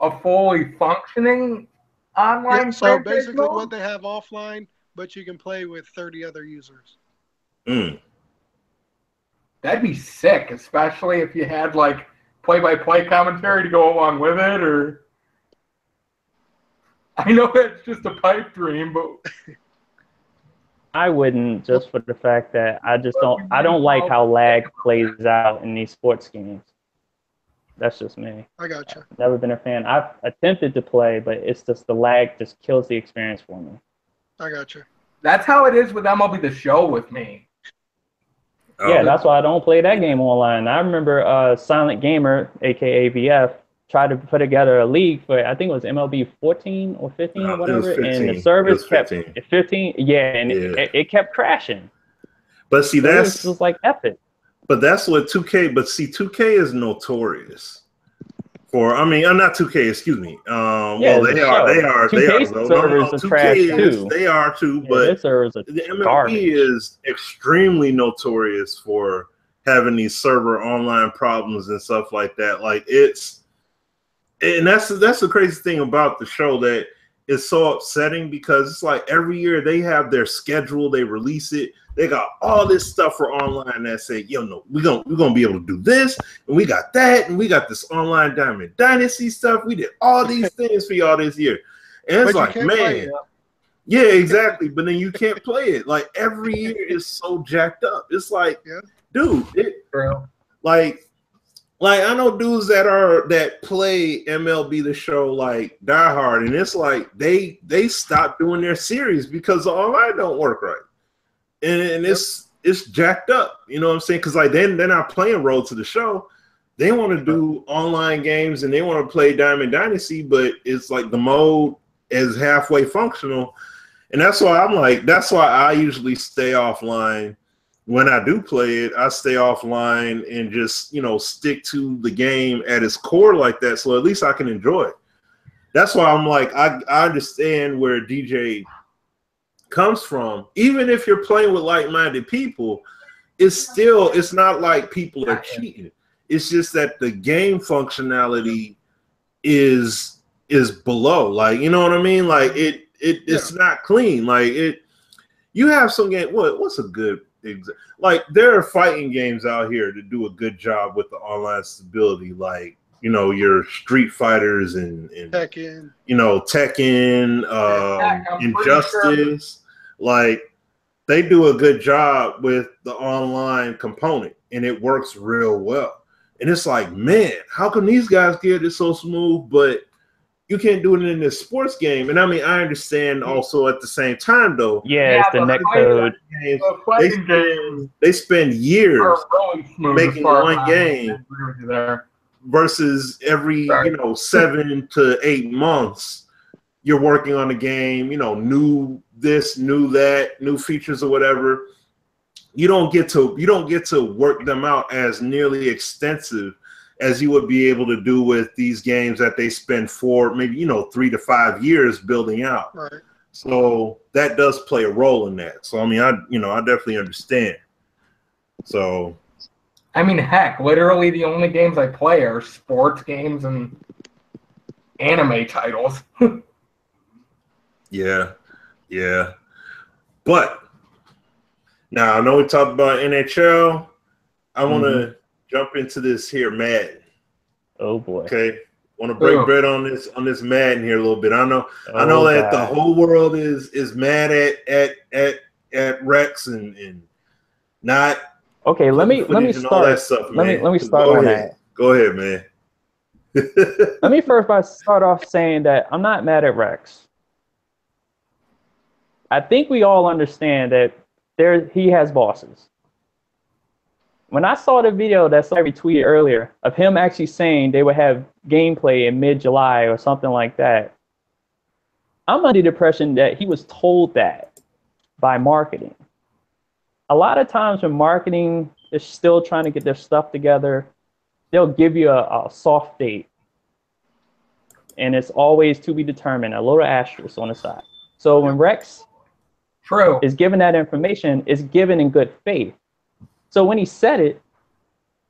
A fully functioning online so franchise basically mode? what they have offline, but you can play with 30 other users. That'd be sick, especially if you had like play-by-play commentary to go along with it, or I know that's just a pipe dream, but I wouldn't, just for the fact that I don't like how lag plays out in these sports games. That's just me. I gotcha. I've never been a fan. I've attempted to play, but it's just the lag just kills the experience for me. I gotcha. That's how it is with MLB The Show with me. Yeah, that's why I don't play that game online. I remember Silent Gamer, aka VF, tried to put together a league for, I think it was MLB 14 or 15 or whatever, and the servers kept 15. Yeah, and it kept crashing. But see, this was like epic. But that's what 2K. But see, 2K is notorious for. I mean, not 2K. Excuse me. Well, they are. 2K servers are trash too. They are too. But the MLB is extremely notorious for having these server online problems and stuff like that. Like and that's the crazy thing about the show, that it's so upsetting, because it's like every year they have their schedule, they release it. They got all this stuff for online that say, no, we're gonna be able to do this, and we got that, and we got this online Diamond Dynasty stuff. We did all these things for y'all this year. And it's like, man, yeah, exactly. But then you can't play it. Like every year is so jacked up. It's like, dude, like I know dudes that play MLB The Show like diehard, and it's like they stopped doing their series because the online don't work right. And it's jacked up, you know what I'm saying? Because like they're not playing Road to the Show. They want to do online games and they want to play Diamond Dynasty, but it's like the mode is halfway functional. And that's why I usually stay offline. When I do play it, I stay offline and just, stick to the game at its core like that, so at least I can enjoy it. That's why I'm like, I understand where DJ comes from. Even if you're playing with like-minded people, it's not like people are cheating. It's just that the game functionality is below. Like, you know what I mean? Like it's not clean. Like you have some game. What's a good example? Like there are fighting games out here that do a good job with the online stability. Like, your Street Fighters and Tekken, Injustice. Like they do a good job with the online component, and it works real well. And it's like, man, how come these guys get it so smooth, but you can't do it in this sports game? And I mean, I understand also at the same time, though. Yeah, it's the net code. They spend years making one game versus every 7 to 8 months you're working on a game. New this, new that, new features or whatever. You don't get to work them out as nearly extensive as you would be able to do with these games that they spend 3 to 5 years building out. Right. So that does play a role in that. So I mean, I definitely understand. So I mean, heck, literally the only games I play are sports games and anime titles. Yeah. But now I know we talked about NHL. I want to jump into this here Madden. Oh boy. Okay. Want to break bread on this Madden here a little bit. I know that the whole world is mad at Rex and not. Okay, let me start. Let me start on that. Go ahead, man. Let me start off saying that I'm not mad at Rex. I think we all understand that he has bosses. when I saw the video that somebody tweeted earlier of him actually saying they would have gameplay in mid-July or something like that, I'm under the impression that he was told that by marketing. A lot of times when marketing is still trying to get their stuff together, they'll give you a soft date. And it's always to be determined, a little asterisk on the side. So when Rex is given that information, it's given in good faith. So when he said it,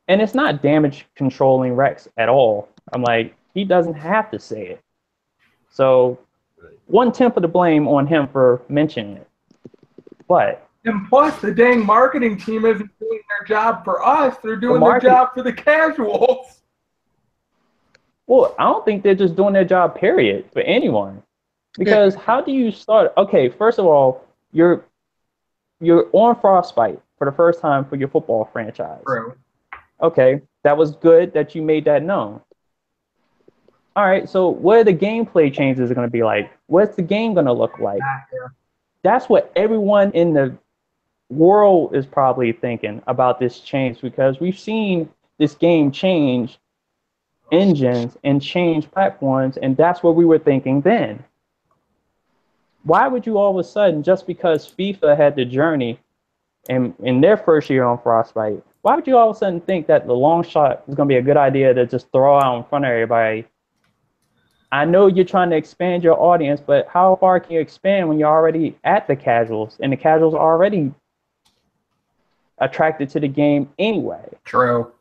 and it's not damage controlling Rex at all, I'm like, he doesn't have to say it. So 1/10 of the blame on him for mentioning it. But and plus, the dang marketing team isn't doing their job for us; they're doing their job for the casuals. Well, I don't think they're just doing their job, period, for anyone. Because how do you start? Okay, first of all, you're on Frostbite for the first time for your football franchise. True. Okay, that was good that you made that known. All right, so what are the gameplay changes going to be like? What's the game going to look like? That's what everyone in the world is probably thinking about this change, because we've seen this game change engines and change platforms, and that's what we were thinking then. Why would you all of a sudden, just because FIFA had the journey and in their first year on Frostbite, why would you all of a sudden think that the long shot is going to be a good idea to just throw out in front of everybody? I know you're trying to expand your audience, but how far can you expand when you're already at the casuals and the casuals are already attracted to the game anyway? True.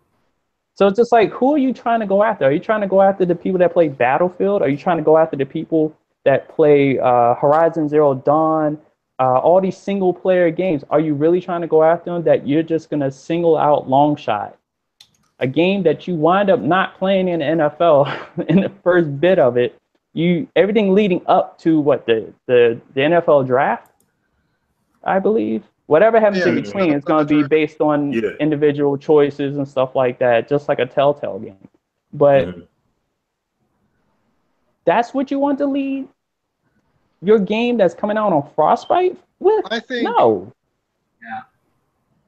So it's just like, who are you trying to go after? Are you trying to go after the people that play Battlefield? Are you trying to go after the people that play Horizon Zero Dawn, all these single player games? Are you really trying to go after them, that you're just going to single out Long Shot, a game that you wind up not playing in the NFL in the first bit of it? Everything leading up to what the NFL draft, I believe. Whatever happens in between is going to be based on individual choices and stuff like that, just like a Telltale game. But that's what you want to lead your game that's coming out on Frostbite with? I think no. Yeah.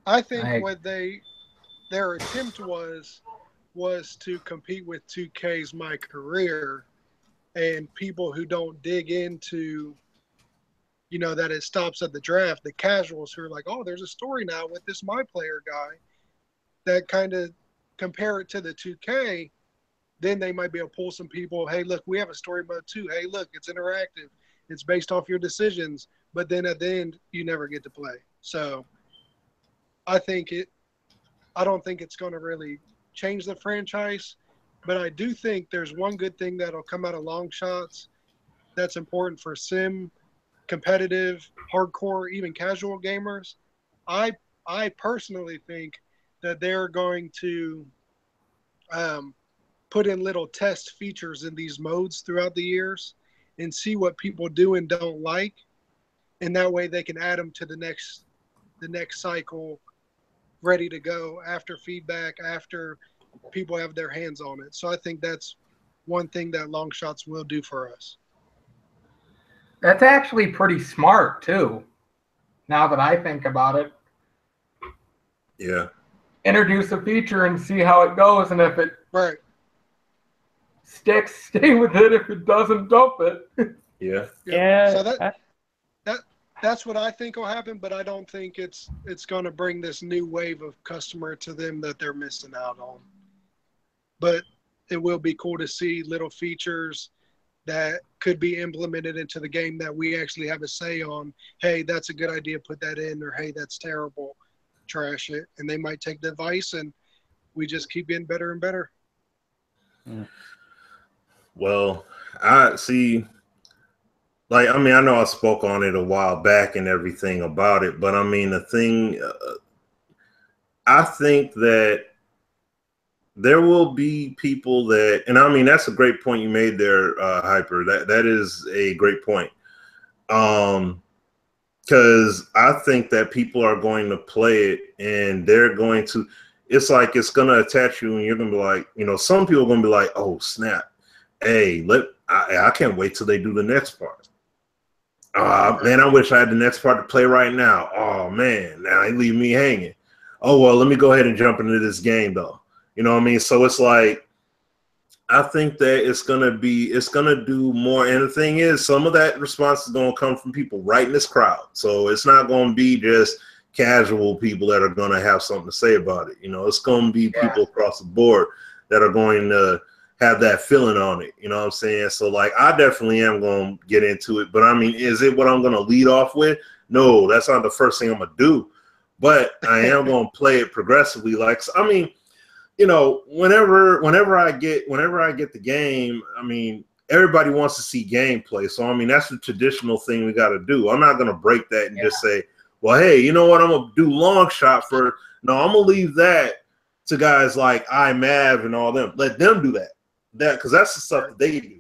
I think what their attempt was to compete with 2K's My Career, and people who don't dig into, that it stops at the draft, the casuals who are like, oh, there's a story now with this My Player guy, that kind of compare it to the 2K, then they might be able to pull some people, hey, look, we have a story mode too. Hey, look, it's interactive. It's based off your decisions. But then at the end, you never get to play. So I don't think it's going to really change the franchise. But I do think there's one good thing that'll come out of Long Shots that's important for sim, competitive, hardcore, even casual gamers. I personally think that they're going to put in little test features in these modes throughout the years and see what people do and don't like, and that way they can add them to the next cycle, ready to go after feedback, after people have their hands on it. So I think that's one thing that Long Shots will do for us. That's actually pretty smart too, now that I think about it. Yeah. Introduce a feature and see how it goes, and if it sticks, stay with it. If it doesn't, dump it. Yeah. So that's what I think will happen, but I don't think it's going to bring this new wave of customer to them that they're missing out on. But it will be cool to see little features that could be implemented into the game that we actually have a say on. Hey, that's a good idea, put that in, or hey, that's terrible, trash it. And they might take the advice, and we just keep getting better and better. Yeah. Well, I see. Like, I mean, I know I spoke on it a while back and everything about it, but I mean, the thing, I think that there will be people that, and I mean, that's a great point you made there, Hyper. That is a great point. Because I think that people are going to play it, and they're going to, it's like it's going to attach you, and you're going to be like, some people are going to be like, oh, snap. Hey, I can't wait till they do the next part. Man, I wish I had the next part to play right now. Oh, man, now they leave me hanging. oh well, let me go ahead and jump into this game though. You know what I mean? So it's like, I think that it's gonna do more. And the thing is, some of that response is gonna come from people right in this crowd. So it's not gonna be just casual people that are gonna have something to say about it. You know, it's gonna be people across the board that are going to have that feeling on it. You know what I'm saying? So like, I definitely am gonna get into it. But I mean, is it what I'm gonna lead off with? No, that's not the first thing I'm gonna do. But I am gonna play it progressively. Like, I mean, you know, whenever I get the game, I mean, everybody wants to see gameplay. So I mean, that's the traditional thing we got to do. I'm not gonna break that and just say, well, hey, you know what? I'm gonna do long shot for. No, I'm gonna leave that to guys like iMav and all them. Let them do that because that's the stuff that they do.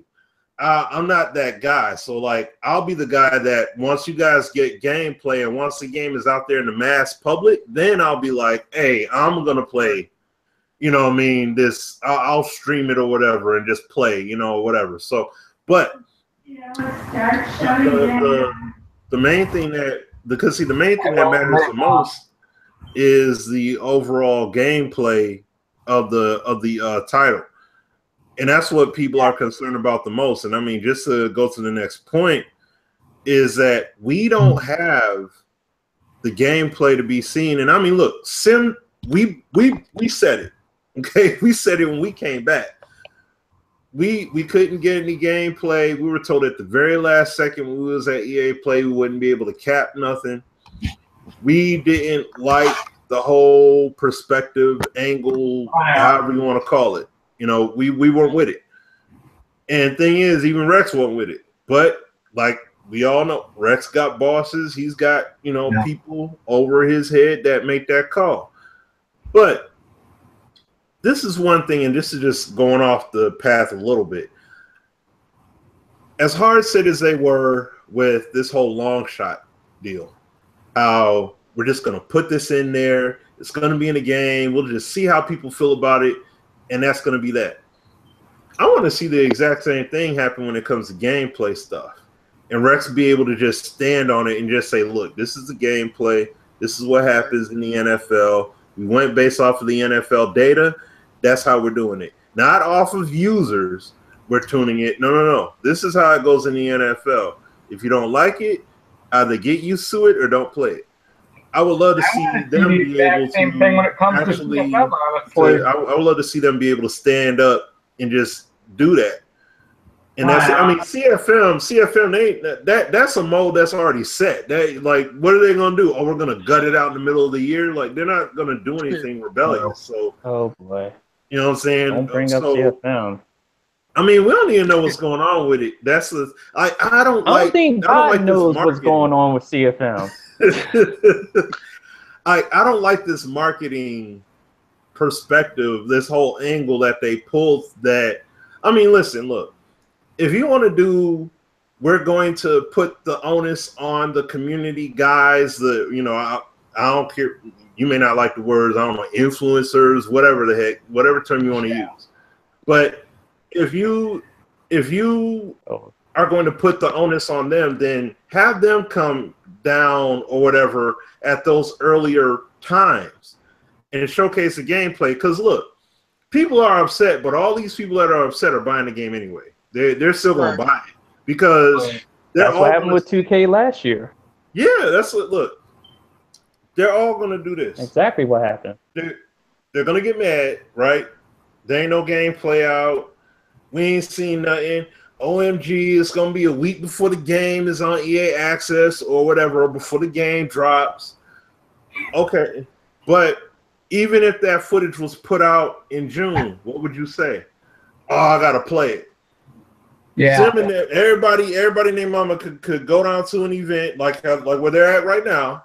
I'm not that guy. So like, I'll be the guy that once you guys get gameplay and once the game is out there in the mass public, then I'll be like, hey, I'm gonna play. You know what I mean? I'll stream it or whatever and just play, you know, whatever. So, but the main thing that matters the most is the overall gameplay of the title. And that's what people are concerned about the most. And I mean, just to go to the next point is that we don't have the gameplay to be seen. And I mean, look, we said it. Okay, we said it when we came back. We couldn't get any gameplay. We were told at the very last second when we was at EA Play we wouldn't be able to cap nothing. We didn't like the whole perspective angle, however you want to call it. You know, we weren't with it. And thing is, even Rex wasn't with it. But like we all know, Rex got bosses. He's got, you know, people over his head that make that call. But this is one thing, and this is just going off the path a little bit. As hard set as they were with this whole long shot deal, how we're just going to put this in there, it's going to be in the game, we'll just see how people feel about it, and that's going to be that. I want to see the exact same thing happen when it comes to gameplay stuff. And Rex be able to just stand on it and just say, look, this is the gameplay, this is what happens in the NFL. We went based off of the NFL data. That's how we're doing it. Not off of users, we're tuning it. No. This is how it goes in the NFL. If you don't like it, either get used to it or don't play it. I would love to see them be able to same thing when it comes actually, to CFM, honestly. I would love to see them be able to stand up and just do that. And that's I mean, CFM, that's a mode that's already set. That like, what are they gonna do? Oh, we're gonna gut it out in the middle of the year. Like, they're not gonna do anything rebellious. So, oh boy, you know what I'm saying? Don't bring up CFM. I mean, we don't even know what's going on with it. That's I don't think God knows what's going on with CFM. I don't like this marketing perspective, this whole angle that they pulled. That I mean, listen, look. If you want to do, we're going to put the onus on the community guys. I don't care. You may not like the words. I don't know, influencers, whatever the heck, whatever term you want to use. But if you are going to put the onus on them, then have them come down or whatever at those earlier times and showcase the gameplay. Because look, people are upset, but all these people that are upset are buying the game anyway. They're still going to buy it because that's what happened with 2K last year. Yeah, that's what. Look, they're all going to do this. Exactly what happened. They're going to get mad, right? There ain't no gameplay out. We ain't seen nothing. OMG, it's going to be a week before the game is on EA Access or whatever, before the game drops. Okay, but even if that footage was put out in June, what would you say? Oh, I got to play it. Yeah, everybody and their mama could go down to an event like where they're at right now,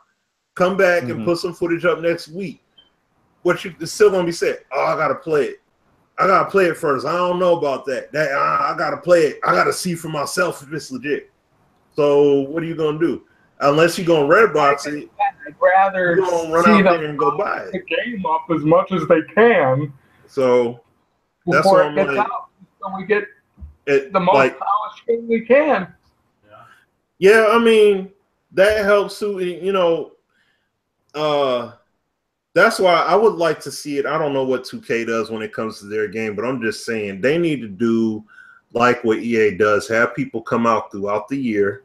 come back and put some footage up next week. It's still gonna be said, oh, I gotta play it. I gotta play it first. I don't know about that. I gotta play it. I gotta see for myself if it's legit. So what are you gonna do? Unless you're gonna Redbox it, I'd rather run out there and go buy it. The game up as much as they can. So that's what I'm like. So we get the most polished game we can. Yeah, I mean that helps too. You know, That's why I would like to see it. I don't know what 2K does when it comes to their game, but I'm just saying they need to do like what EA does. Have people come out throughout the year.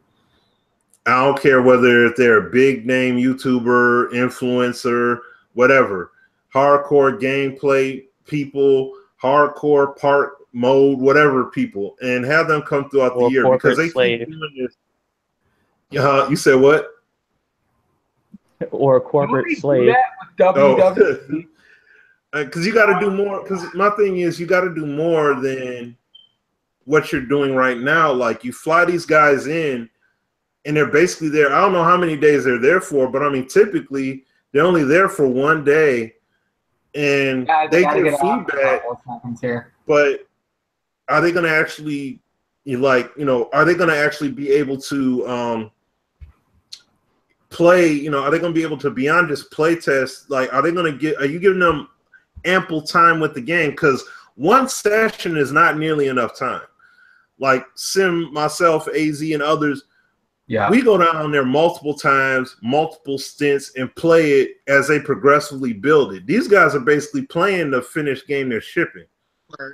I don't care whether they're a big name YouTuber, influencer, whatever. Hardcore gameplay people, hardcore part mode, whatever people, and have them come throughout the year because they keep doing this. You said what? Or a corporate slave. WWE. Because you got to do more. Because my thing is, you got to do more than what you're doing right now. Like you fly these guys in, and they're basically there. I don't know how many days they're there for, but I mean, typically they're only there for one day, and they get feedback. But are they going to actually, are they going to actually be able to play? Are they going to be able to beyond just play test? Like, are you giving them ample time with the game? Because one session is not nearly enough time. Like myself, AZ, and others, we go down there multiple times, multiple stints, and play it as they progressively build it. These guys are basically playing the finished game they're shipping. Right.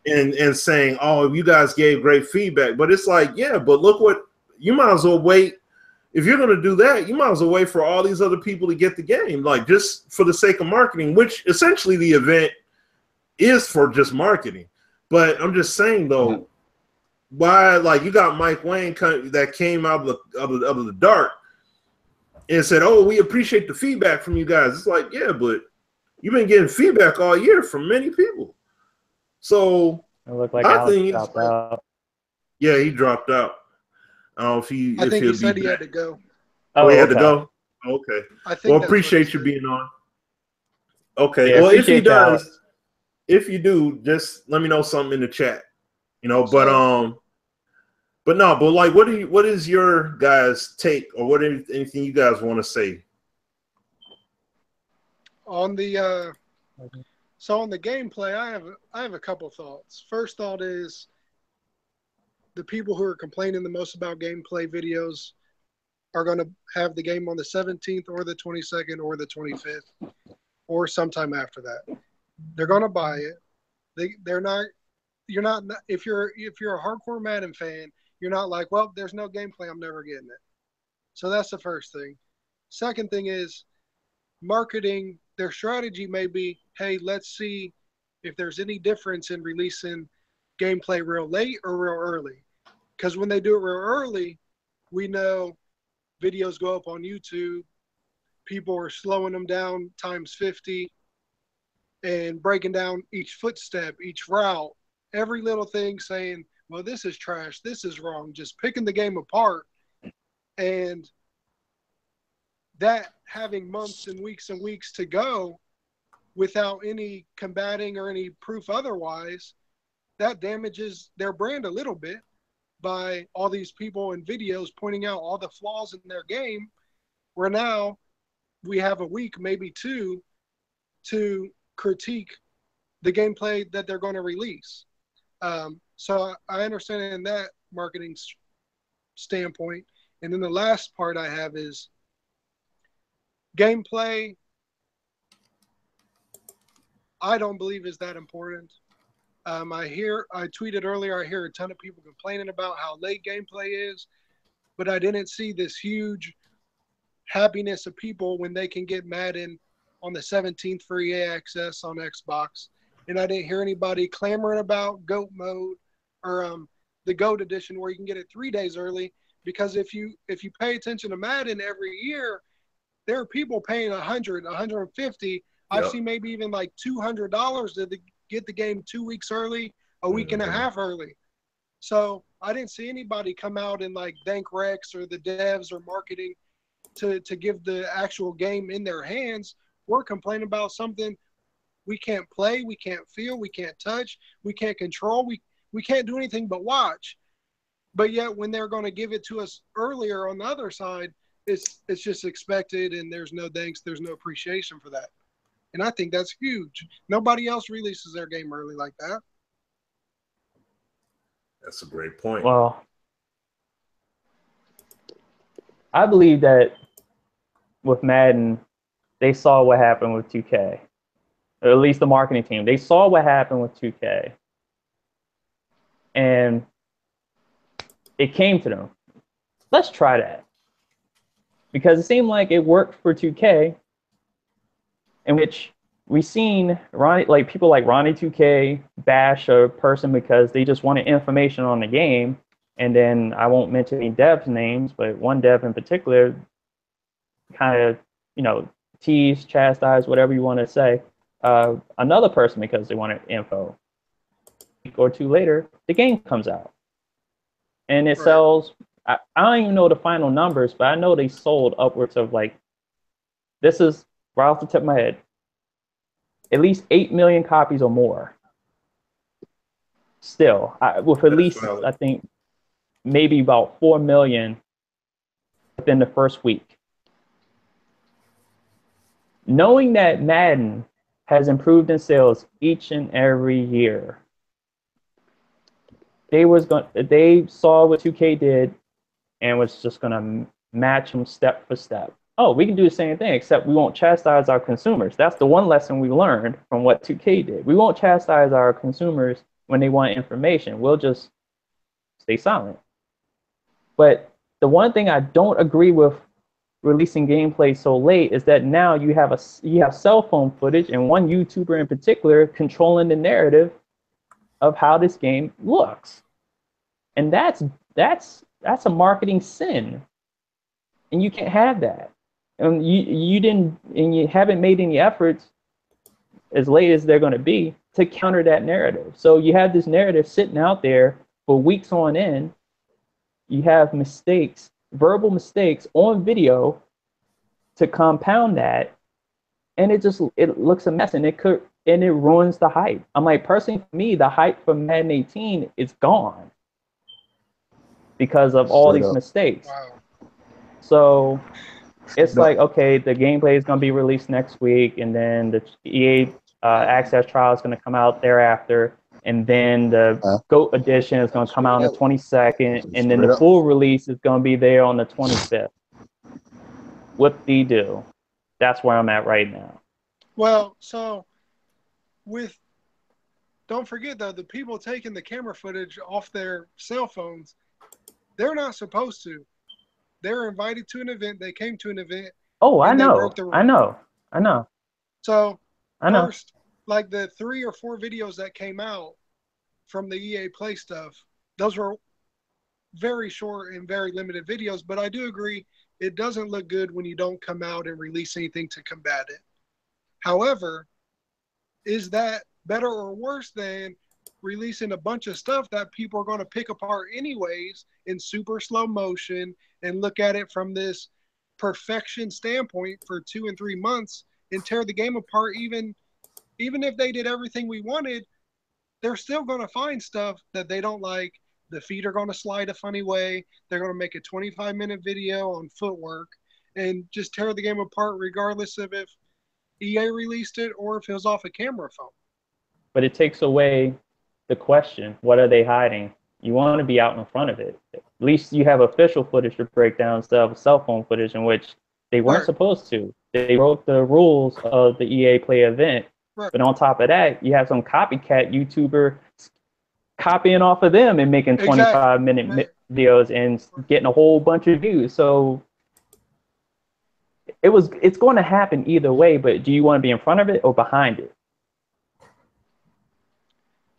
And saying, oh, you guys gave great feedback. But it's like, yeah, but look what you might as well wait. If you're going to do that, you might as well wait for all these other people to get the game, like just for the sake of marketing, which essentially the event is for just marketing. But I'm just saying, though, why, like, you got Mike Wayne that came out of the dark and said, oh, we appreciate the feedback from you guys. It's like, yeah, but you've been getting feedback all year from many people. So it looked like Alex dropped out. Yeah, he dropped out. I think he said he had to go. Oh, he had to go? Okay. I think appreciate you being on. Okay. Yeah, well, if you do, just let me know something in the chat. But like, what is your guys' take, or anything you guys want to say on the so on the gameplay? I have a couple thoughts. First thought is the people who are complaining the most about gameplay videos are going to have the game on the 17th or the 22nd or the 25th or sometime after that. They're going to buy it. They're not. You're not. If you're a hardcore Madden fan, you're not like, well, there's no gameplay, I'm never getting it. So that's the first thing. Second thing is marketing. Their strategy may be, hey, let's see if there's any difference in releasing gameplay real late or real early. Because when they do it real early, we know videos go up on YouTube, people are slowing them down times 50 and breaking down each footstep, each route, every little thing, saying, well, this is trash, this is wrong, just picking the game apart. And that having months and weeks to go without any combating or any proof otherwise, that damages their brand a little bit by all these people in videos pointing out all the flaws in their game, where now we have a week, maybe two, to critique the gameplay that they're going to release. So I understand in that marketing standpoint. And then the last part I have is gameplay, I don't believe is that important. I tweeted earlier, I hear a ton of people complaining about how late gameplay is, but I didn't see this huge happiness of people when they can get Madden on the 17th for EA access on Xbox. And I didn't hear anybody clamoring about GOAT mode or the GOAT edition where you can get it 3 days early. Because if you pay attention to Madden every year, there are people paying $100, $150. I've seen maybe even like $200 to get the game 2 weeks early, a week and a half early. So I didn't see anybody come out and like thank Rex or the devs or marketing to give the actual game in their hands. We're complaining about something we can't play, we can't feel, we can't touch, we can't control, we can't do anything but watch. But yet when they're going to give it to us earlier on the other side, it's just expected, and there's no thanks, there's no appreciation for that. And I think that's huge. Nobody else releases their game early like that. That's a great point. Well, I believe that with Madden, they saw what happened with 2K, or at least the marketing team. They saw what happened with 2K, and it came to them. Let's try that, because it seemed like it worked for 2K, in which we seen Ronnie, like people like Ronnie 2K bash a person because they just wanted information on the game, and then I won't mention any devs' names, but one dev in particular kind of, tease, chastise, whatever you want to say, another person because they wanted info. A week or two later, the game comes out, and it sells. I don't even know the final numbers, but I know they sold upwards of, like, this is right off the tip of my head, at least 8 million copies or more. Still, with at least, I think, maybe about 4 million within the first week. Knowing that Madden has improved in sales each and every year, they saw what 2K did and was just gonna match them step for step. Oh, we can do the same thing, except we won't chastise our consumers. That's the one lesson we learned from what 2K did. We won't chastise our consumers when they want information. We'll just stay silent. But the one thing I don't agree with releasing gameplay so late is that now you have cell phone footage, and one YouTuber in particular controlling the narrative of how this game looks, and that's a marketing sin, and you can't have that. And you haven't made any efforts, as late as they're going to be, to counter that narrative. So you have this narrative sitting out there for weeks on end. You have mistakes, verbal mistakes on video to compound that, and it looks a mess, and it ruins the hype. I'm like, personally, for me, the hype for Madden 18 is gone because of all these mistakes. Wow. So it's like, okay, the gameplay is going to be released next week, and then the EA Access trial is going to come out thereafter, and then the GOAT edition is going to come out on the 22nd, and then the full release is going to be there on the 25th. What do you do? That's where I'm at right now. Well, so don't forget though, the people taking the camera footage off their cell phones, they're not supposed to. They're invited to an event. They came to an event. Oh, I know. I know. So first, like the 3 or 4 videos that came out from the EA Play stuff, those were very short and very limited videos, but I do agree it doesn't look good when you don't come out and release anything to combat it. However, is that better or worse than releasing a bunch of stuff that people are going to pick apart anyways in super slow motion and look at it from this perfection standpoint for 2 and 3 months and tear the game apart? Even if they did everything we wanted, they're still going to find stuff that they don't like. The feet are going to slide a funny way. They're going to make a 25-minute video on footwork and just tear the game apart regardless of if EA released it or if it was off a camera phone. But it takes away the question, what are they hiding? You want to be out in front of it. At least you have official footage to break down instead of cell phone footage, in which they weren't supposed to. They broke the rules of the EA Play event. Right. But on top of that, you have some copycat YouTuber copying off of them and making 25-minute videos and getting a whole bunch of views. So it's going to happen either way, but do you want to be in front of it or behind it?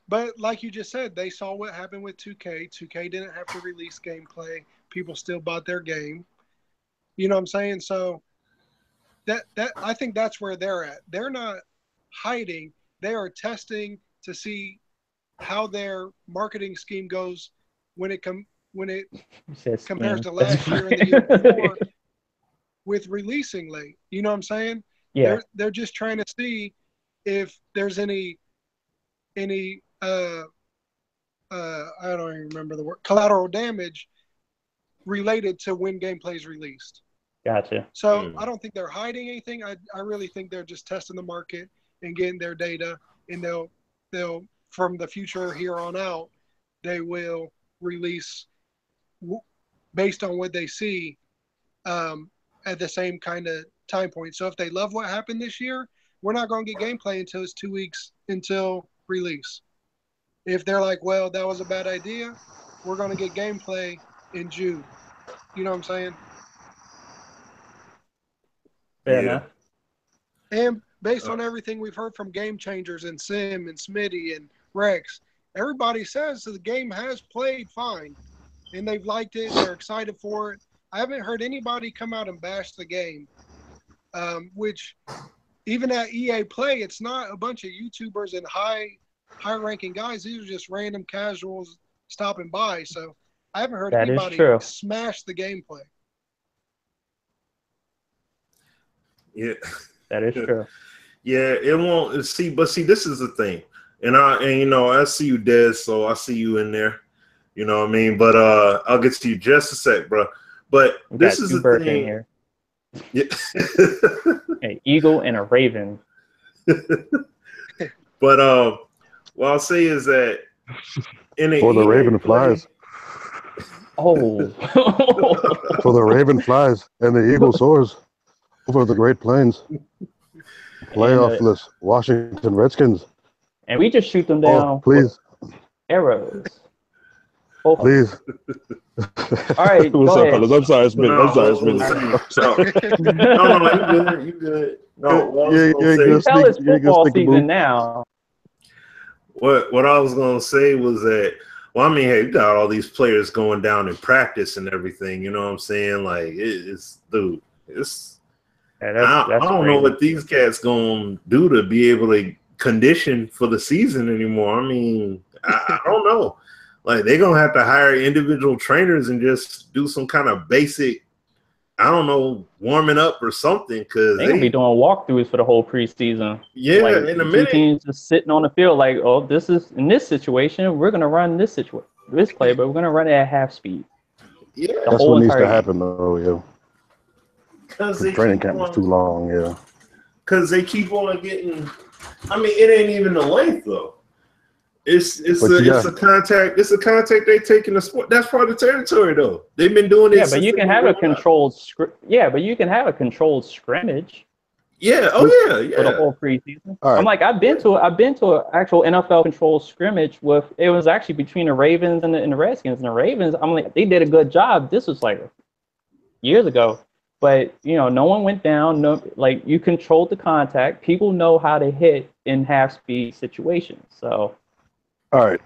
But like you just said, they saw what happened with 2K. 2K didn't have to release gameplay. People still bought their game. You know what I'm saying? So that I think that's where they're at. They're not hiding. They are testing to see how their marketing scheme goes when it compares to last year and the year before with releasing late. You know what I'm saying? Yeah. They're just trying to see if there's any I don't even remember the word, collateral damage related to when gameplay is released. Gotcha. So I don't think they're hiding anything. I really think they're just testing the market and getting their data, and they'll from the future here on out, they will release based on what they see at the same kind of time point. So if they love what happened this year, we're not going to get gameplay until it's 2 weeks until release. If they're like, well, that was a bad idea, we're going to get gameplay in June. You know what I'm saying? Fair enough. And based on everything we've heard from Game Changers and Sim and Smitty and Rex, everybody says that the game has played fine and they've liked it. They're excited for it. I haven't heard anybody come out and bash the game, which even at EA Play, it's not a bunch of YouTubers and high-ranking guys. These are just random casuals stopping by. So I haven't heard anybody smash the gameplay. Yeah, that is true. Yeah, it won't see, but see, this is the thing, and I see you, Des, so I see you in there. You know what I mean? But I'll get to you just a sec, bro. But this is the thing here. Yeah. An eagle and a raven. But what I'll say is that for the raven flies. Oh. For the raven flies and the eagle soars over the Great Plains. Playoffless Washington Redskins. And we just shoot them down. Please. Arrows. Please. All right. What's up, fellas? I'm sorry, Smitty. No, you good. No, it's football season now. What I was gonna say was that, well, I mean, hey, you got all these players going down in practice and everything. You know what I'm saying? Like, it's dude, it's. I don't know what these cats gonna do to be able to condition for the season anymore. I mean, I don't know. Like, they're going to have to hire individual trainers and just do some kind of basic, I don't know, warming up or something. Because they're going to be doing walkthroughs for the whole preseason. Yeah, like, in a minute. Teams just sitting on the field like, oh, this is, in this situation, we're going to run this play, but we're going to run it at half speed. Yeah. That's what needs to happen, though, yeah. Because training camp was too long, yeah. Because they keep on getting, I mean, it ain't even the length, though. It's a contact. It's a contact they take in the sport. That's part of the territory, though. They've been doing it. Yeah, but you can have a controlled scrimmage. Yeah. Oh yeah. For the whole preseason. Right. I'm like, I've been to an actual NFL controlled scrimmage with. It was actually between the Ravens and the Redskins. And the Ravens, I'm like, they did a good job. This was like years ago, but no one went down. No, like, you controlled the contact. People know how to hit in half speed situations. So. All right.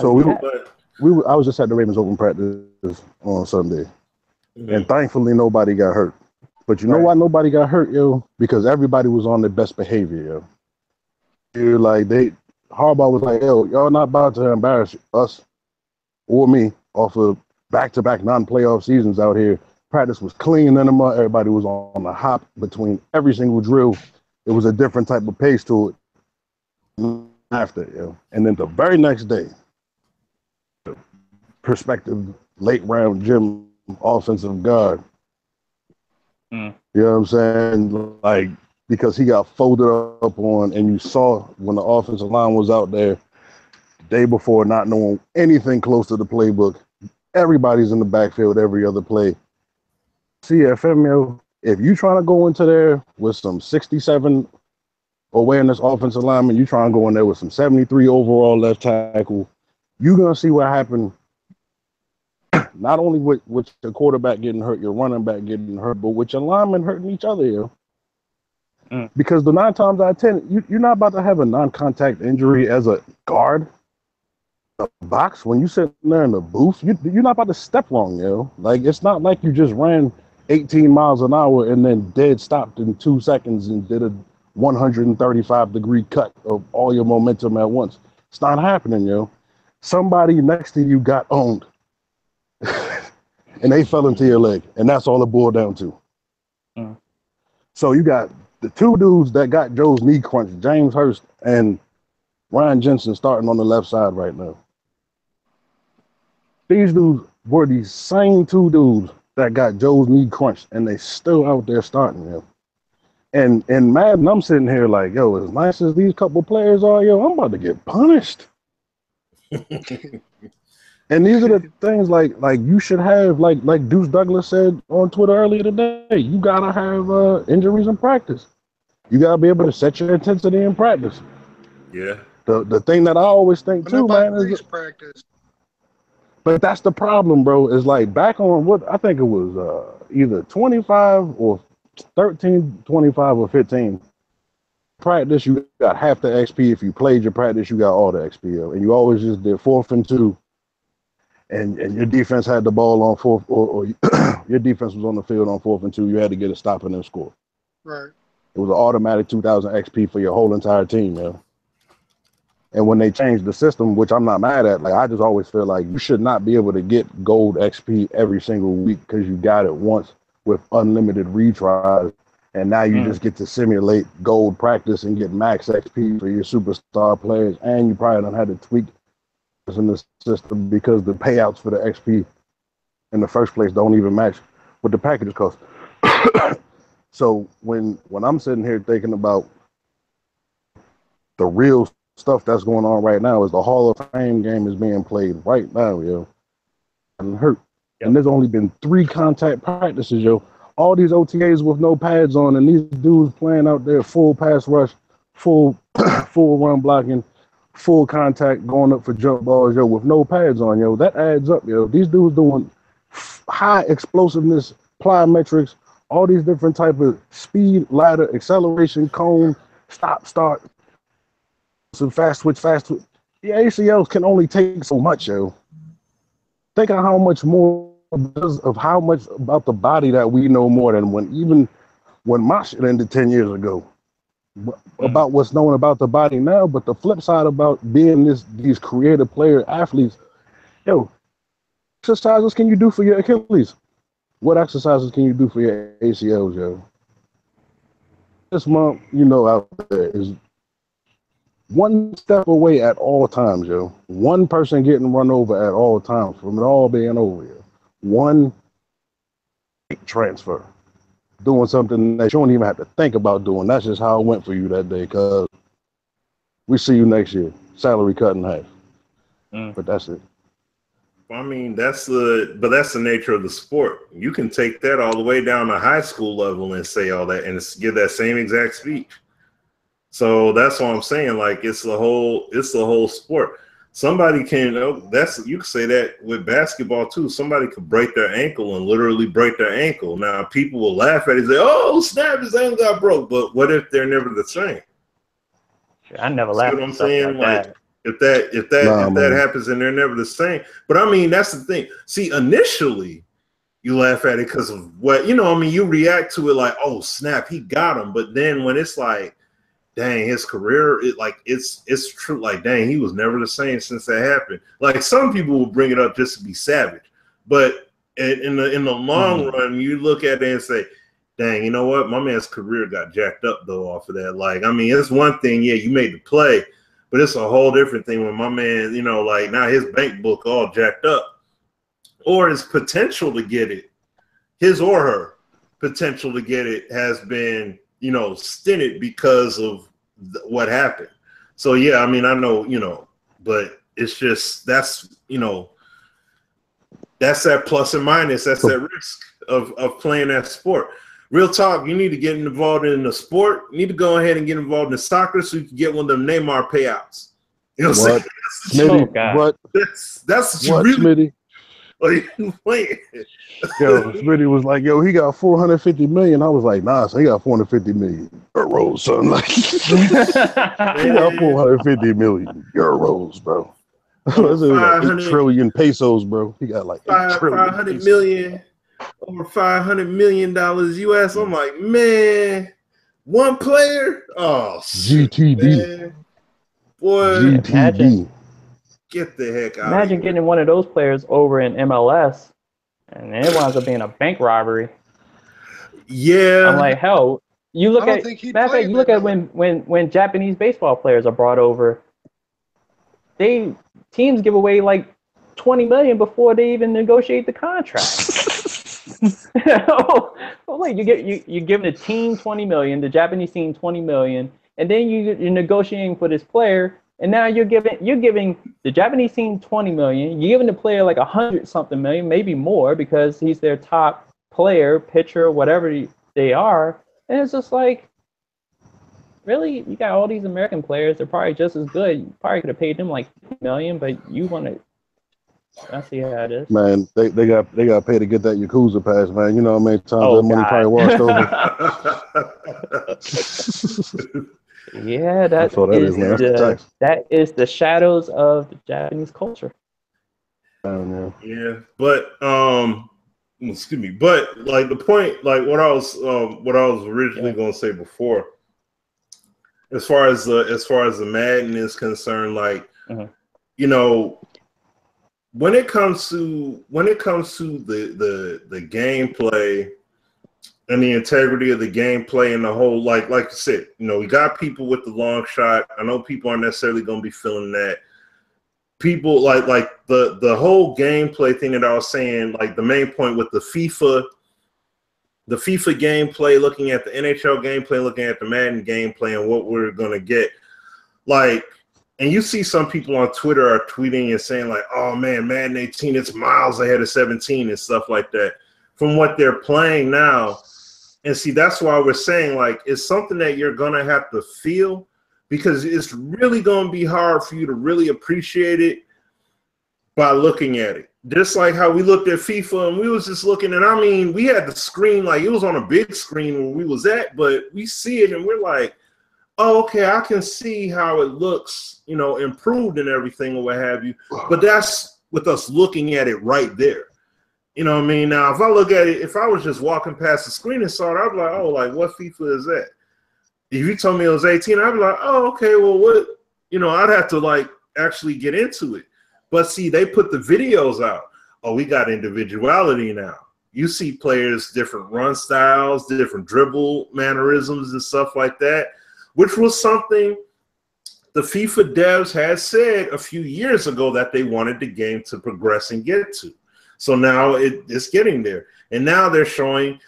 So I was just at the Ravens open practice on Sunday, and thankfully nobody got hurt. But you know why nobody got hurt, yo? Because everybody was on their best behavior, yo. You're like, Harbaugh was like, yo, y'all not about to embarrass us or me off of back-to-back non-playoff seasons out here. Practice was clean in the mud. Everybody was on the hop between every single drill. It was a different type of pace to it. After, and then the very next day, the prospective late round gym offensive guard. You know what I'm saying? Like, because he got folded up on, and you saw when the offensive line was out there the day before, not knowing anything close to the playbook. Everybody's in the backfield every other play. CFM, if you trying to go into there with some 67 awareness offensive lineman, you try and go in there with some 73 overall left tackle, you're going to see what happened, not only with the quarterback getting hurt, your running back getting hurt, but with your linemen hurting each other, yo. Because the 9 times out of 10, you're not about to have a non-contact injury as a guard. A box, when you sit there in the booth, you're not about to step wrong, yo. Like, it's not like you just ran 18 miles an hour and then dead stopped in 2 seconds and did a 135-degree cut of all your momentum at once. It's not happening, yo. Somebody next to you got owned. And they fell into your leg. And that's all it boiled down to. So you got the 2 dudes that got Joe's knee crunched, James Hurst and Ryan Jensen, starting on the left side right now. These dudes were the same 2 dudes that got Joe's knee crunched, and they still out there starting, yo. And in Madden, I'm sitting here like, yo, as nice as these couple players are, yo, I'm about to get punished. And these are the things like you should have like Deuce Douglas said on Twitter earlier today. You gotta have injuries in practice. You gotta be able to set your intensity in practice. Yeah. The thing that I always think too, man, is practice. But that's the problem, bro. Is like back on what I think it was either 25 or 13, 25 or 15. Practice, you got half the XP. If you played your practice, you got all the XP. And you always just did 4th and 2. And your defense had the ball on 4th, or your defense was on the field on 4th and 2. You had to get a stop and then score. Right. It was an automatic 2,000 XP for your whole entire team, man. And when they changed the system, which I'm not mad at, like I just always feel like you should not be able to get gold XP every single week because you got it once with unlimited retries. And now you just get to simulate gold practice and get max XP for your superstar players. And you probably don't have to tweak in the system because the payouts for the XP in the first place don't even match what the packages cost. So when I'm sitting here thinking about the real stuff that's going on right now is the Hall of Fame game is being played right now, yo. I'm hurt. Yep. And there's only been 3 contact practices, yo. All these OTAs with no pads on, and these dudes playing out there full pass rush, full run blocking, full contact, going up for jump balls, yo, with no pads on, yo. That adds up, yo. These dudes doing high explosiveness, plyometrics, all these different type of speed, ladder, acceleration, cone, stop, start, some fast switch. The ACLs can only take so much, yo. Think of how much more of how much about the body that we know more than when my shit ended 10 years ago. About what's known about the body now, but the flip side about being these creative player athletes, yo, exercises can you do for your Achilles? What exercises can you do for your ACLs, yo? This month, out there is one step away at all times, yo. One person getting run over at all times from it all being over, yo. One transfer. Doing something that you don't even have to think about doing. That's just how it went for you that day, cuz we see you next year. Salary cut in half. But that's it. I mean, that's the nature of the sport. You can take that all the way down to high school level and say all that and give that same exact speech. So that's what I'm saying. Like it's the whole sport. Somebody can you can say that with basketball too. Somebody could break their ankle and literally break their ankle. Now people will laugh at it and say, "Oh, snap! His ankle got broke." But what if they're never the same? I never laugh. See what I'm saying? Like if that happens and they're never the same. But I mean, that's the thing. See, initially you laugh at it because of what you react to it like, "Oh, snap! He got him." But then when it's like, dang, his career, it's true. Like, dang, he was never the same since that happened. Like, some people will bring it up just to be savage, but in the long run, you look at it and say, dang, you know what? My man's career got jacked up though off of that. Like, I mean, it's one thing, yeah, you made the play, but it's a whole different thing when my man, like now his bank book all jacked up, or his potential to get it, his or her potential to get it has been stinted because of what happened. So yeah, I mean, I know, but it's just that's that plus and minus. That's that risk of playing that sport. Real talk, you need to get involved in the sport. You need to go ahead and get involved in soccer so you can get one of them Neymar payouts. You know what I'm saying? That's what you really. Smitty. Yo, Smitty was like, yo, he got 450 million. I was like, nah, so he got 450 million euros, son. Like, he got 450 million euros, bro. That's like 8 trillion pesos, bro. He got like 500 million, over $500 million US. I'm like, man, one player? Oh, GTD. Man. Boy, GTD. Get the heck out. Imagine getting one of those players over in MLS, and it winds up being a bank robbery. Yeah, I'm like, hell. You look at when Japanese baseball players are brought over, teams give away like $20 million before they even negotiate the contract. Wait, you give the team $20 million, the Japanese team $20 million, and then you're negotiating for this player And now you're giving the Japanese team 20 million. You're giving the player like 100-something million, maybe more, because he's their top player, pitcher, whatever they are. And it's just like, really, you got all these American players. They're probably just as good. You probably could have paid them like $50 million, but you want to. I see how it is. Man, they got paid to get that Yakuza pass, man. You know how many times that money probably washed over. Yeah, that is the shadows of the Japanese culture. Yeah, but excuse me, but like the point, like what I was originally going to say before, as far as the Madden is concerned, like you know, when it comes to the gameplay and the integrity of the gameplay and the whole, like you said, you know, we got people with the long shot. I know people aren't necessarily going to be feeling that. People like the whole gameplay thing that I was saying, like the main point with the FIFA gameplay, looking at the NHL gameplay, looking at the Madden gameplay, and what we're going to get, like. And you see some people on Twitter are tweeting and saying like, oh, man, Madden 18, it's miles ahead of 17 and stuff like that from what they're playing now. And see, that's why we're saying, like, it's something that you're going to have to feel, because it's really going to be hard for you to really appreciate it by looking at it. Just like how we looked at FIFA and we was just looking, and I mean, we had the screen, like it was on a big screen where we was at, but we see it and we're like, oh, okay, I can see how it looks, you know, improved and everything or what have you. But that's with us looking at it right there. You know what I mean? Now, if I look at it, if I was just walking past the screen and saw it, I'd be like, oh, like, what FIFA is that? If you told me it was 18, I'd be like, oh, okay, well, what? You know, I'd have to, like, actually get into it. But, see, they put the videos out. Oh, we got individuality now. You see players, different run styles, different dribble mannerisms and stuff like that, which was something the FIFA devs had said a few years ago that they wanted the game to progress and get to. So now it's getting there. And now they're showing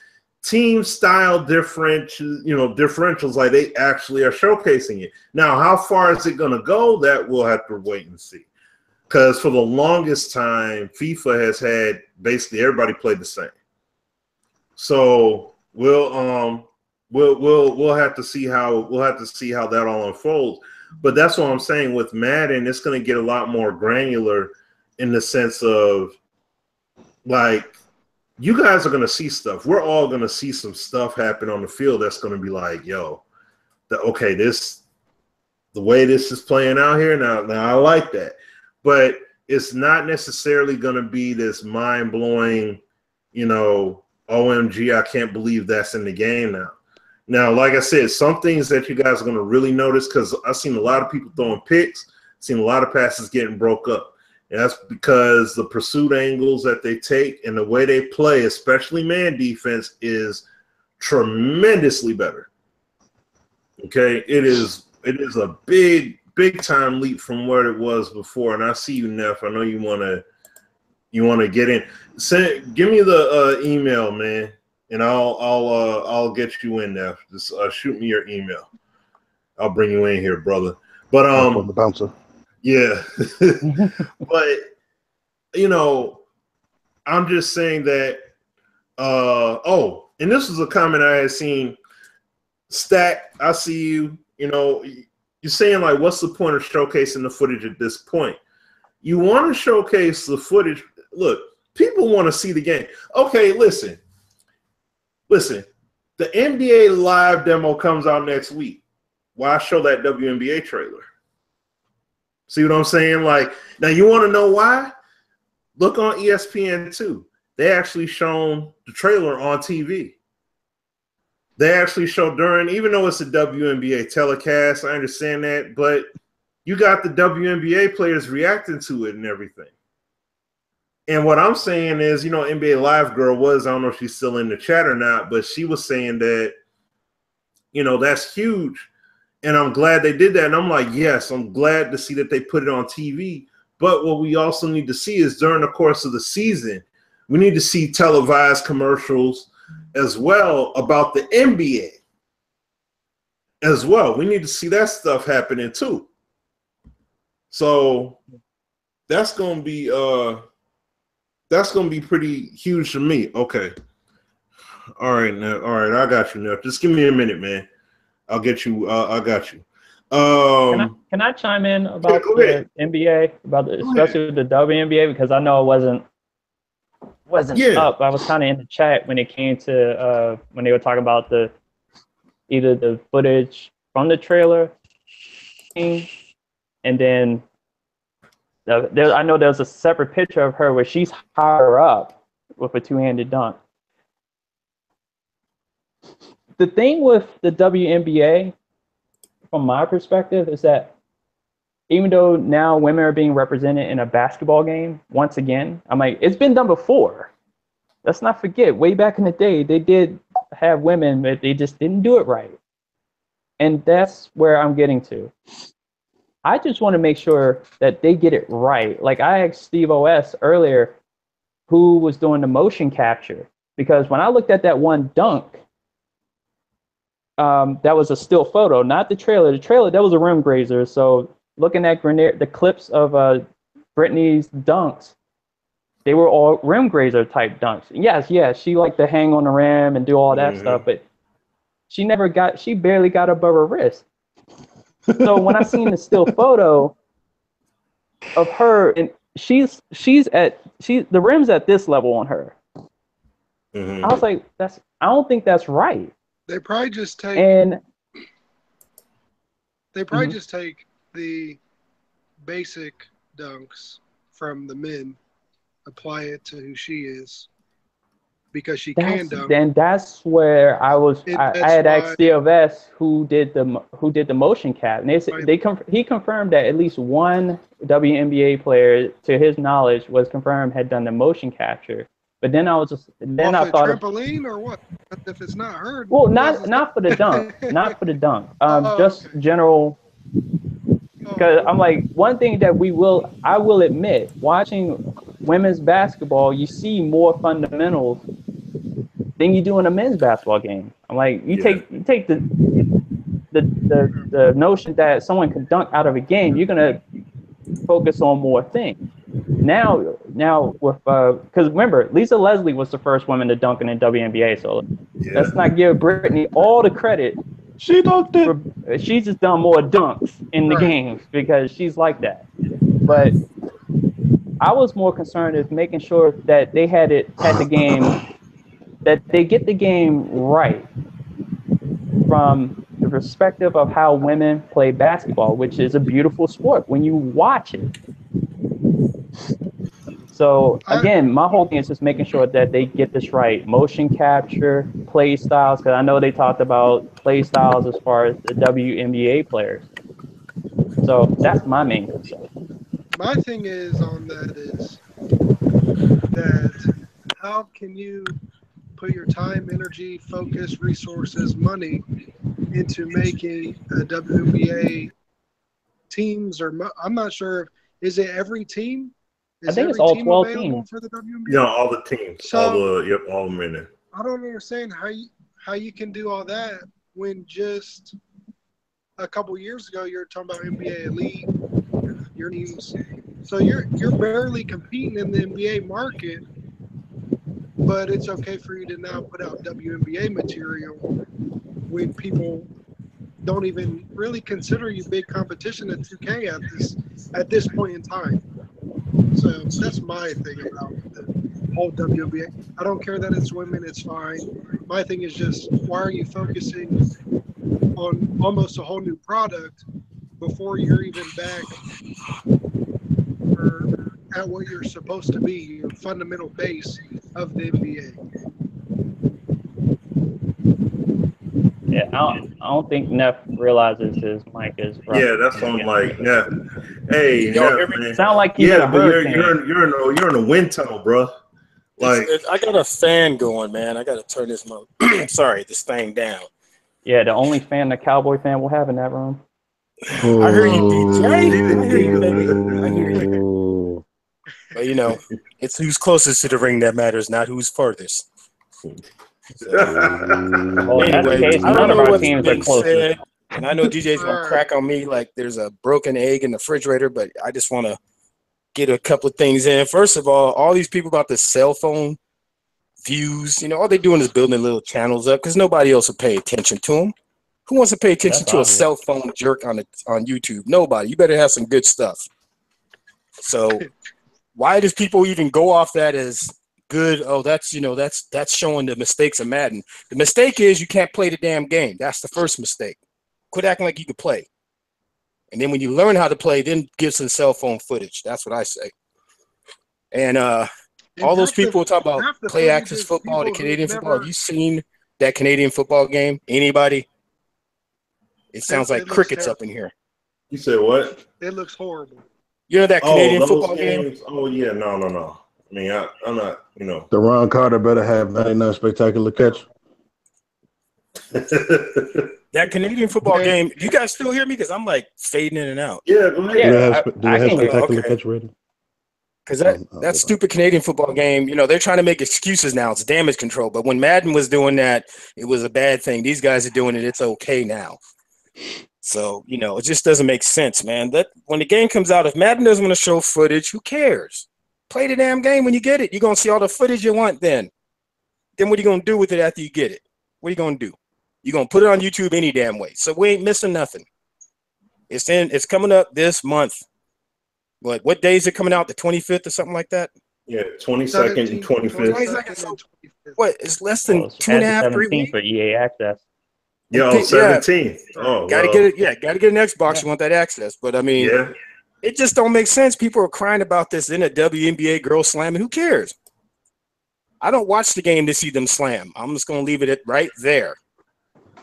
team style differentials, like they actually are showcasing it. Now, how far is it going to go? That we'll have to wait and see. Because for the longest time, FIFA has had basically everybody played the same. So we'll have to see how that all unfolds. But that's what I'm saying with Madden. It's going to get a lot more granular in the sense of, like, you guys are going to see stuff. We're all going to see some stuff happen on the field that's going to be like, yo, okay, the way this is playing out here now I like that. But it's not necessarily going to be this mind-blowing, you know, OMG, I can't believe that's in the game now. Now, like I said, some things that you guys are going to really notice, because I've seen a lot of people throwing picks, seen a lot of passes getting broke up. And that's because the pursuit angles that they take and the way they play, especially man defense, is tremendously better. Okay, it is a big time leap from where it was before. And I see you, Neff. I know you want to get in. Give me the email, man. And I'll get you in there. Just shoot me your email. I'll bring you in here, brother. But the bouncer. Yeah. But you know, I'm just saying that. And this was a comment I had seen. Stack, I see you. You know, you're saying like, what's the point of showcasing the footage at this point? You want to showcase the footage. Look, people want to see the game. Okay, listen. The NBA live demo comes out next week. Why show that WNBA trailer? See what I'm saying? Like, now you want to know why? Look on ESPN2. They actually shown the trailer on TV. They actually show during, even though it's a WNBA telecast, I understand that, but you got the WNBA players reacting to it and everything. And what I'm saying is, you know, NBA Live girl was, I don't know if she's still in the chat or not, but she was saying that, you know, that's huge. And I'm glad they did that. And I'm like, yes, I'm glad to see that they put it on TV. But what we also need to see is during the course of the season, we need to see televised commercials as well about the NBA as well. We need to see that stuff happening too. So that's gonna be pretty huge for me. Okay. All right, now. All right, I got you now. Just give me a minute, man. I'll get you. I got you. Can I chime in about the NBA, especially with the WNBA, because I know it wasn't up. I was kind of in the chat when it came to when they were talking about either the footage from the trailer, and then I know there's a separate picture of her where she's higher up with a two-handed dunk. The thing with the WNBA, from my perspective, is that even though now women are being represented in a basketball game, once again, I'm like, it's been done before. Let's not forget, way back in the day, they did have women, but they just didn't do it right. And that's where I'm getting to. I just want to make sure that they get it right. Like I asked Steve OS earlier, who was doing the motion capture, because when I looked at that one dunk, that was a still photo, not the trailer. The trailer, that was a rim grazer. So looking at the clips of Brittany's dunks, they were all rim grazer type dunks. Yes, she liked to hang on the rim and do all that stuff, but she barely got above her wrist. So when I seen the still photo of her, and the rim's at this level on her. I was like, I don't think that's right. They probably just take just take the basic dunks from the men, apply it to who she is, because she can dunk. And that's where I had asked Steve S who did the motion cap, and he confirmed that at least one WNBA player, to his knowledge, had done the motion capture. But then I was just I thought trampoline or what? If it's not heard. Well, not for the dunk, not for the dunk. Just general. Because I'm like, one thing that I will admit, watching women's basketball, you see more fundamentals than you do in a men's basketball game. I'm like, you take the notion that someone can dunk out of a game, you're gonna focus on more things. Now with because remember, Lisa Leslie was the first woman to dunk in the WNBA, so let's not give Brittany all the credit. She dunked it. She's just done more dunks in the games because she's like that. But I was more concerned with making sure that they had the game, that they get the game right from the perspective of how women play basketball, which is a beautiful sport when you watch it. So again, my whole thing is just making sure that they get this right. Motion capture, play styles, because I know they talked about play styles as far as the WNBA players. So that's my main concern. My thing is on that is that how can you put your time, energy, focus, resources, money into making a WNBA teams, or I'm not sure, is it every team? I think it's all 12 teams. For the WNBA? Yeah, all the teams. So, all the men. I don't understand how you can do all that when just a couple years ago you were talking about NBA Elite, your teams. So you're barely competing in the NBA market, but it's okay for you to now put out WNBA material when people don't even really consider you big competition at 2K at this point in time. So that's my thing about the whole WNBA. I don't care that it's women, it's fine. My thing is just, why are you focusing on almost a whole new product before you're even back at what you're supposed to be, your fundamental base of the NBA? Yeah, I don't think Neff realizes his mic is rough. Yeah, that's what I'm like. Yeah, hey, Neff, man. Sound like he's but you're in a wind tunnel, bro. Like I got a fan going, man. I got to turn this this thing down. Yeah, the only fan the Cowboy fan will have in that room. I hear you, DJ. I hear you, baby. I hear you. But you know, it's who's closest to the ring that matters, not who's farthest. Well, in that case, none of our teams are close. And I know DJ's gonna crack on me like there's a broken egg in the refrigerator, but I just want to get a couple of things in. First of all these people about the cell phone views, all they're doing is building little channels up because nobody else will pay attention to them. Who wants to pay attention to a cell phone jerk on YouTube? Nobody. You better have some good stuff. So why does people even go off that as good? Oh, that's showing the mistakes of Madden. The mistake is you can't play the damn game. That's the first mistake. Quit acting like you can play. And then when you learn how to play, then give some cell phone footage. That's what I say. And all those people talk about play access football, the Canadian football. Have you seen that Canadian football game? Anybody? It sounds like crickets up in here. You said what? It looks horrible. You know that Canadian football game? Oh, yeah. No. I mean, I'm not, The Ron Carter better have 99 spectacular catch. That Canadian football game, you guys still hear me? Because I'm like fading in and out. Yeah, go ahead. Do they have spectacular catch rating? Because that stupid Canadian football game, they're trying to make excuses now. It's damage control. But when Madden was doing that, it was a bad thing. These guys are doing it. It's okay now. So, it just doesn't make sense, man. That when the game comes out, if Madden doesn't want to show footage, who cares? Play the damn game when you get it. You're going to see all the footage you want then. Then what are you going to do with it after you get it? What are you going to do? You're going to put it on YouTube any damn way. So we ain't missing nothing. It's coming up this month. What day is it coming out? The 25th or something like that? Yeah, 22nd and 25th. 22nd. So, what? It's less than 2.5, 3 weeks for EA access. Yeah, 17. Oh, gotta get it. Yeah, gotta get an Xbox. Yeah. You want that access, but I mean, it just don't make sense. People are crying about this in a WNBA girl slamming. Who cares? I don't watch the game to see them slam. I'm just gonna leave it right there.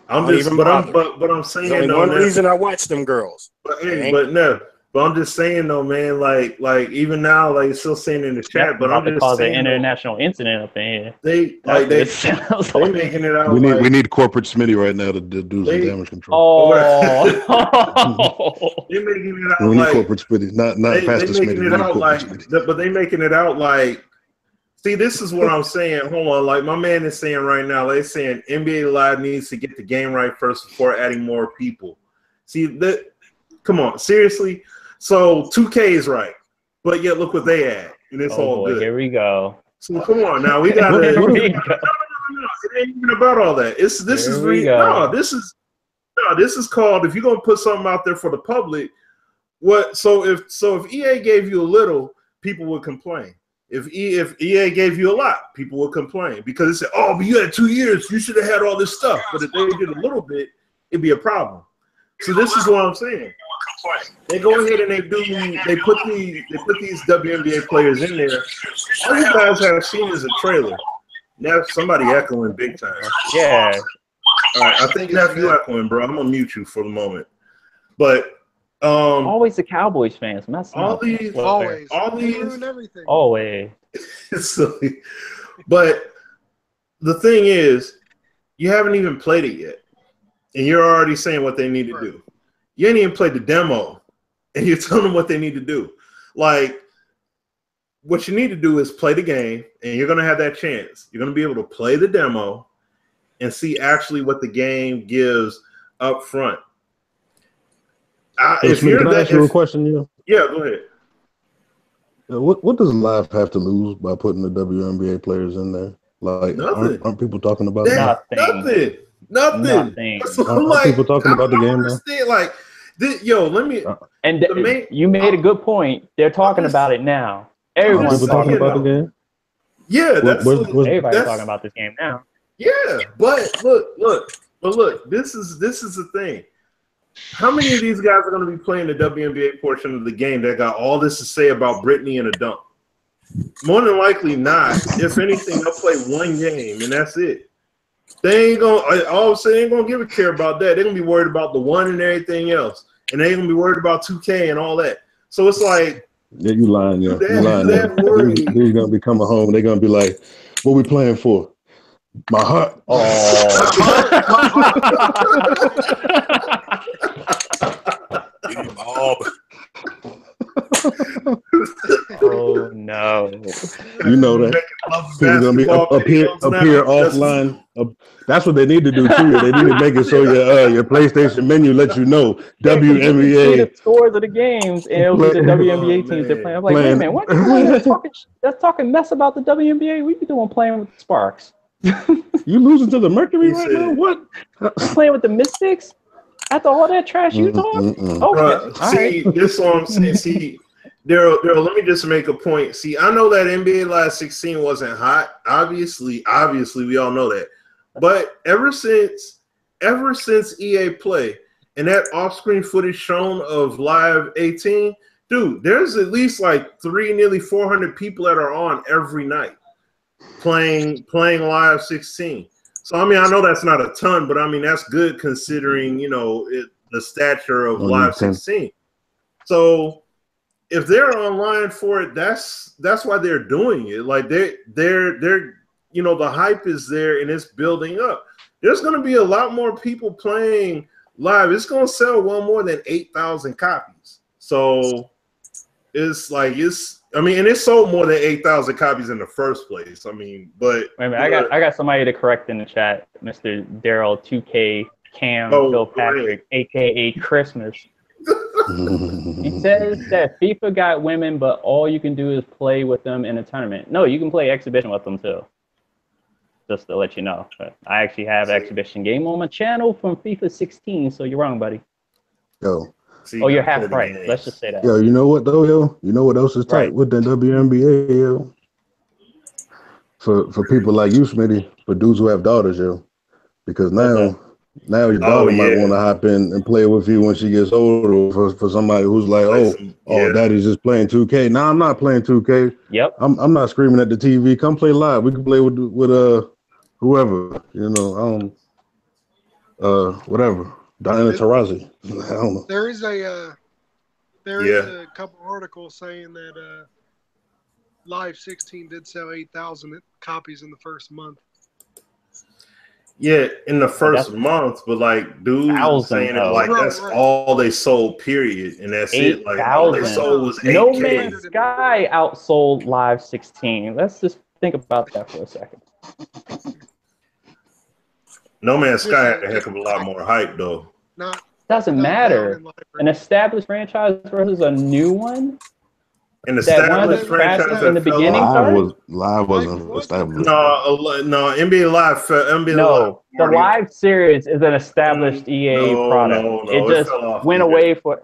I'm saying there's only one reason I watch them girls. But I'm just saying though, man. Like even now, like it's still saying in the chat. But I'm just cause saying, an international incident up in here. They making it out. We need corporate Smitty right now to do some damage control. Oh, they're making it out. We need corporate Smitty, not faster Smitty. But they making it out like. See, this is what I'm saying. Hold on, like my man is saying right now. They're saying NBA Live needs to get the game right first before adding more people. See that? Come on, seriously. So 2K is right, but yet look what they add, and it's all good. Here we go. So come on, now we got to. No, it ain't even about all that. This is called. If you're gonna put something out there for the public, what? So if EA gave you a little, people would complain. If EA gave you a lot, people would complain because they said, "Oh, but you had 2 years. You should have had all this stuff." But if they did a little bit, it'd be a problem. So this is what I'm saying. They go ahead and they put these WNBA players in there. All you guys have seen is a trailer. Now somebody echoing big time. Yeah. All right, I think that's you echoing, bro. I'm gonna mute you for the moment. But always the Cowboys fans. Always. It's silly. But the thing is, you haven't even played it yet, and you're already saying what they need to do. You ain't even played the demo, and you're telling them what they need to do. Like, what you need to do is play the game, and you're going to have that chance. You're going to be able to play the demo and see actually what the game gives up front. Can I ask you a question? Yeah, go ahead. What does Live have to lose by putting the WNBA players in there? Like, aren't people talking about that? Nothing. Are people talking about the game now? Like, let me. You made a good point. They're talking about it now. Everyone's talking about the game. Yeah, everybody's talking about this game now. Yeah, but look. This is the thing. How many of these guys are going to be playing the WNBA portion of the game that got all this to say about Brittany and a dunk? More than likely not. If anything, they'll play one game and that's it. They ain't gonna give a care about that. They're gonna be worried about the one and everything else, and they ain't gonna be worried about 2K and all that. So it's like, yeah, you lying, you lying. They're gonna be coming home. They're gonna be like, "What we playing for?" My heart. Oh no! You know that people gonna be up here offline. That's what they need to do too. They need to make it so your PlayStation menu lets you know WNBA. The scores of the games, and it'll be the WNBA teams they're playing. I'm like, wait a minute, what are you doing? That's talking mess about the WNBA. What are you doing playing with the Sparks? You losing to the Mercury right now? What? Playing with the Mystics? After all that trash you talk? Okay. This one I'm saying. See, Daryl, let me just make a point. See, I know that NBA Live 16 wasn't hot. Obviously, we all know that. But ever since EA Play and that off-screen footage shown of Live 18, dude, there's at least like nearly 400 people that are on every night playing Live 16. So, I mean, I know that's not a ton, but I mean, that's good considering, the stature of Live 16. So if they're online for it, that's why they're doing it. Like they're the hype is there and it's building up. There's going to be a lot more people playing Live. It's going to sell well more than 8,000 copies. So and it sold more than 8,000 copies in the first place. I mean, but wait a minute, I got somebody to correct in the chat, Mr. Daryl 2K Cam Phil Patrick, aka Christmas. He says that FIFA got women, but all you can do is play with them in a tournament. No, you can play exhibition with them too. Just to let you know. But I actually have an exhibition game on my channel from FIFA 16, so you're wrong, buddy. Yo. You're half right. Let's just say that. Yo, you know what though, yo? You know what else is tight with the WNBA, yo? For people like you, Smitty, for dudes who have daughters, yo. Because now your daughter might want to hop in and play with you when she gets older. For somebody who's like, daddy's just playing 2K. Nah, I'm not playing 2K. Yep. I'm not screaming at the TV. Come play live. We can play with whoever. Whatever. Diana Taurasi. I don't know. There is a couple articles saying that Live 16 did sell 8,000 copies in the first month. Yeah, in the first month, but like dudes saying that's all they sold, period, and that's 8, it. Like all they sold was 8K. No Man's Sky outsold Live 16. Let's just think about that for a second. No Man's Sky had a heck of a lot more hype, though. Doesn't matter. An established franchise versus a new one. An established franchise in the beginning. Live wasn't established. No, NBA Live. The Live series is an established EA product. It just went away for.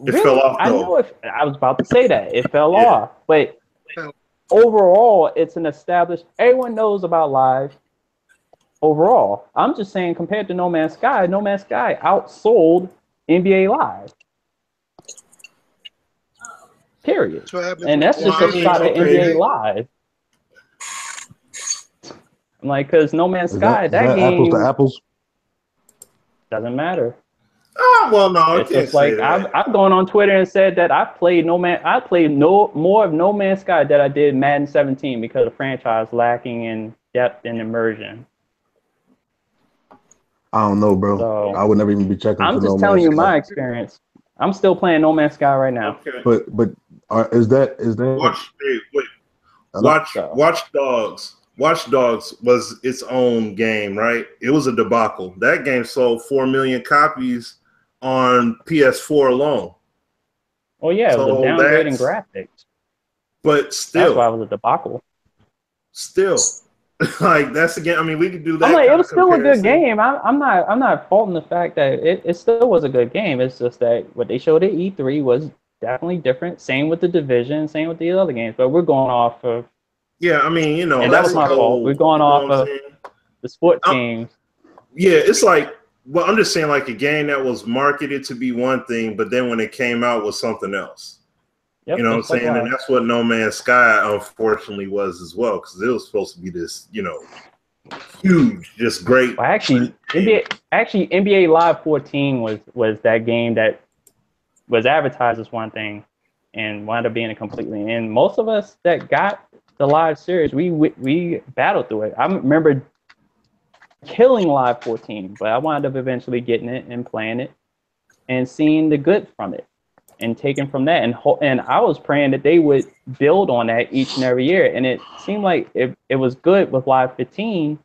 It fell off. I was about to say that it fell off, but overall, it's an established. Everyone knows about Live. Overall, I'm just saying compared to No Man's Sky outsold NBA Live. Period. And that's just a shot at NBA Live. I'm like, because No Man's Sky, that game apples to apples doesn't matter. Oh well, no, it's just like I've gone on Twitter and said that I played more of No Man's Sky than I did Madden 17 because the franchise lacking in depth and immersion. I don't know, bro. So, I would never even be checking. I'm just telling you my experience. I'm still playing No Man's Sky right now. Okay. But is that Watch Dogs? Watch Dogs was its own game, right? It was a debacle. That game sold 4 million copies on PS4 alone. Oh yeah, it was a downgrading graphics. But still, that's why it was a debacle. Still. Like that's again. I mean, we could do that. I'm like, it was still a good game. I'm not faulting the fact that it still was a good game. It's just that what they showed at E3 was definitely different. Same with the Division. Same with the other games. But we're going off of. Yeah, I mean, and that was my fault. We're going off of the sport teams. Yeah, it's like. Well, I'm just saying, like a game that was marketed to be one thing, but then when it came out was something else. Yep, you know what I'm saying? And that's what No Man's Sky, unfortunately, was as well, because it was supposed to be this, huge, just great. Well, actually, NBA Live 14 was that game that was advertised as one thing and wound up being a completely. And most of us that got the Live series, we battled through it. I remember killing Live 14, but I wound up eventually getting it and playing it and seeing the good from it. And taken from that, and I was praying that they would build on that each and every year, and it seemed like it was good with Live 15,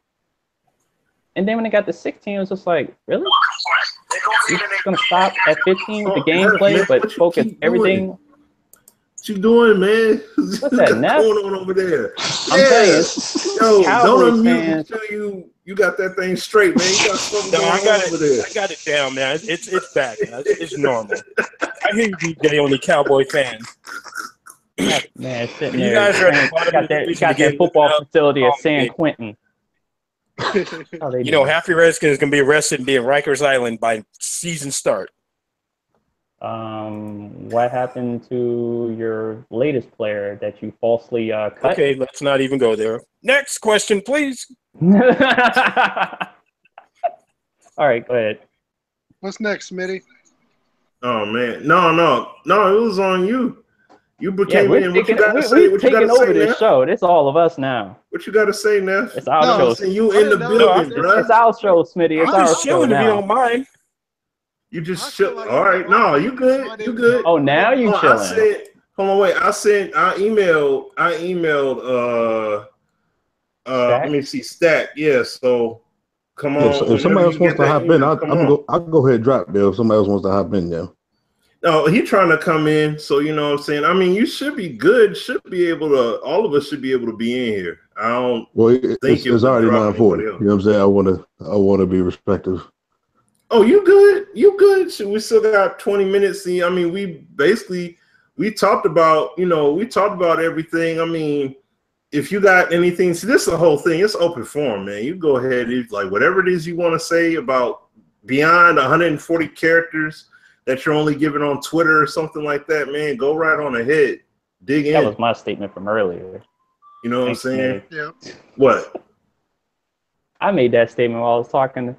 And then when they got to 16, it was just like, really? You're just gonna stop at 15 with the gameplay, but focus everything. What you doing, man? What's that, Neff? What's going on over there? I'm telling you, yo, Cowboys don't unmute fans. until you got that thing straight, man. You got something going on over there. I got it down, man. It's back, man. It's normal. I hear you, DJ, only Cowboy fans. Man, sitting You there. guys are got that football facility at San Quentin. You know, half your Redskins can be arrested and be in Rikers Island by season start. What happened to your latest player that you falsely cut? Okay, let's not even go there. Next question, please. All right, go ahead. What's next, Smitty? Oh man, no, it was on you. You became in. What you got to say? We're What you got taking to over say, this Neff? show. It's all of us now. What you got to say, Neff? It's our show. You in the building, bro. It's our show, Smitty. It's I'm our just show chilling if you now. don't mind. You just chill. Like all right, no, you good. You good. Oh, now you chilling. Hold on, wait. I emailed. Let me see. Stack. Yeah. So, come on. If somebody else wants to hop in, I'll go ahead and drop there. If somebody else wants to hop in, yeah. No, he trying to come in. So you know what I'm saying. I mean, you should be good. Should be able to. All of us should be able to be in here. I don't. Well, it's already 9:40. You know what I'm saying? I want to be respectful. Oh, you good? You good? So we still got 20 minutes. See, I mean, we talked about, everything. I mean, if you got anything, see, this is the whole thing. It's open forum, man. You go ahead, like whatever it is you want to say about beyond 140 characters that you're only giving on Twitter or something like that, man. Go right on ahead. Dig in. That was my statement from earlier. You know what I'm saying? Yeah. What? I made that statement while I was talking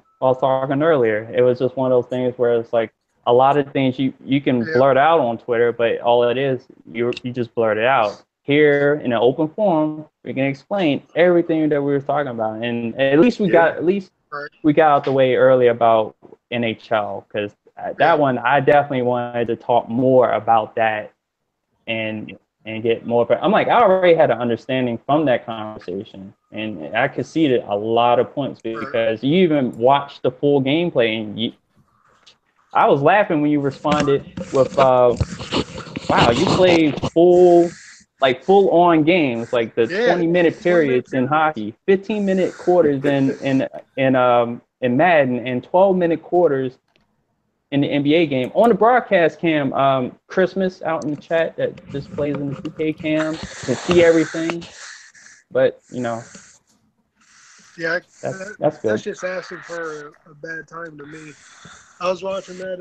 earlier. It was just one of those things where it's like a lot of things you can blurt out on Twitter, but all it is, you just blurt it out. Here in an open forum, we can explain everything that we were talking about, and at least we got out the way early about NHL, because that one I definitely wanted to talk more about that and get more. I'm like, I already had an understanding from that conversation, and I conceded a lot of points because you even watched the full gameplay, and I was laughing when you responded with, "Wow, you played full on games, like the 20-minute periods in hockey, 15-minute quarters in Madden, and 12-minute quarters in the NBA game." On the broadcast cam, Christmas out in the chat that just plays in the 2K cam can see everything, but yeah, that's good. That's just asking for a bad time to me. I was watching that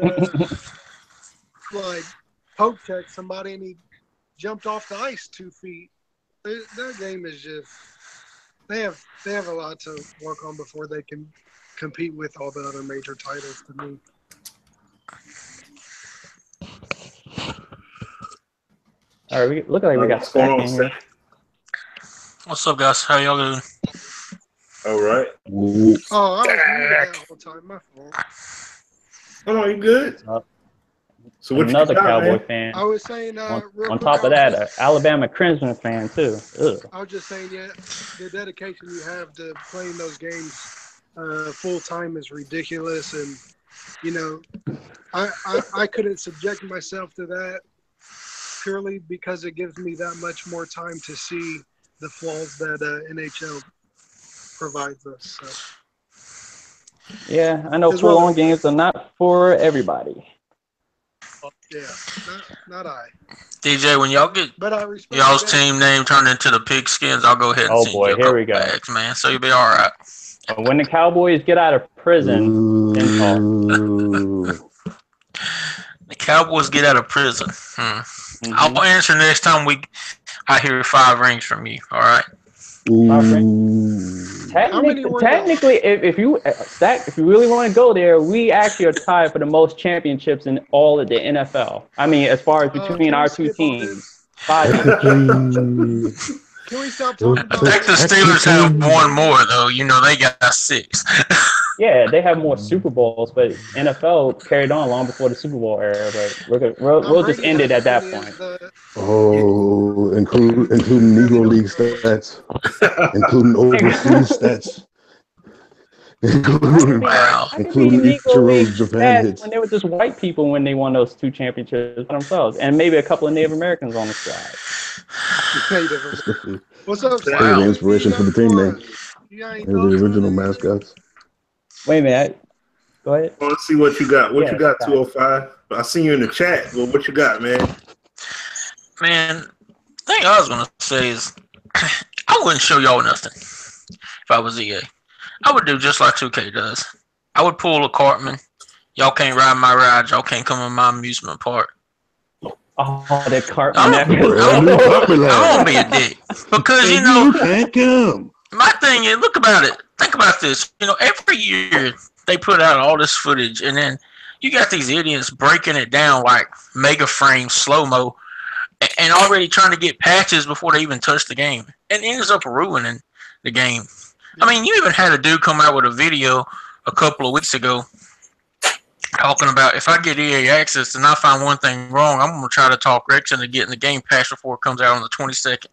poke check somebody and he jumped off the ice 2 feet. Their game is just they have a lot to work on before they can compete with all the other major titles to me. All right, look like we got Stack in here. What's up, guys? How y'all doing? All right. Oh, I was muted the whole time. My fault. Oh, you good? So what Another you got, Cowboy man? fan. I was saying, on top of that, an Alabama Crimson fan too. Ugh. I was just saying, the dedication you have to playing those games full time is ridiculous, and I couldn't subject myself to that purely because it gives me that much more time to see the flaws that NHL provides us. So. Yeah, I know full-on games are not for everybody. Yeah, not I. DJ, when y'all get y'all's team name turned into the Pigskins, I'll go ahead and send you a couple bags, man. So you'll be all right. When the Cowboys get out of prison, then talk. The Cowboys get out of prison. Mm-hmm. I'll answer next time I hear 5 rings from you. All right. Technically, if you really want to go there, we actually are tied for the most championships in all of the NFL. I mean, as far as between our two teams. 5. Can we stop talking about I think the Steelers have 1 more, though. They got 6. Yeah, they have more Super Bowls, but NFL carried on long before the Super Bowl era. But we'll just end it at that point. Oh, including Negro League stats, including overseas stats. Wow. Including Ichiro's Japan hits. When they were just white people when they won those 2 championships by themselves, and maybe a couple of Native Americans on the squad. What's up, They were the inspiration for the team name. They were the original mascots. Wait a minute. Go ahead. I want to see what you got. What you got, 205? I see you in the chat. Well, what you got, man? Man, the thing I was going to say is I wouldn't show y'all nothing if I was EA. I would do just like 2K does. I would pull a Cartman. Y'all can't ride my ride. Y'all can't come in my amusement park. Oh, that Cartman. I won't be a dick. Because, you know, can't come. My thing is, look about it. Think about this. You know, every year they put out all this footage, and then you got these idiots breaking it down like mega frame, slow-mo, and already trying to get patches before they even touch the game. And ends up ruining the game. I mean, you even had a dude come out with a video a couple of weeks ago talking about if I get EA access and I find one thing wrong, I'm going to try to talk Rex into getting the game patch before it comes out on the 22nd.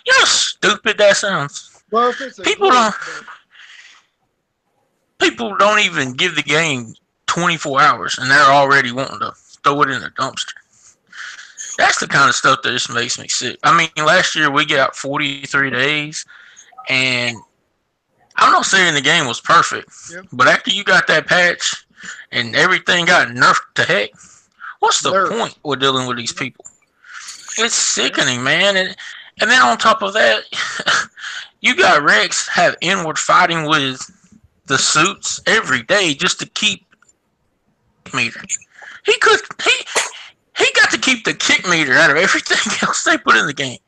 You know how stupid that sounds? Well, people don't even give the game 24 hours, and they're already wanting to throw it in the dumpster. That's the kind of stuff that just makes me sick. I mean, last year we got 43 days, and I'm not saying the game was perfect, but after you got that patch and everything got nerfed to heck, what's the point with dealing with these people? It's sickening, man. And then on top of that, you got Rex have inward fighting with the suits every day just to keep meter. He got to keep the kick meter out of everything else they put in the game.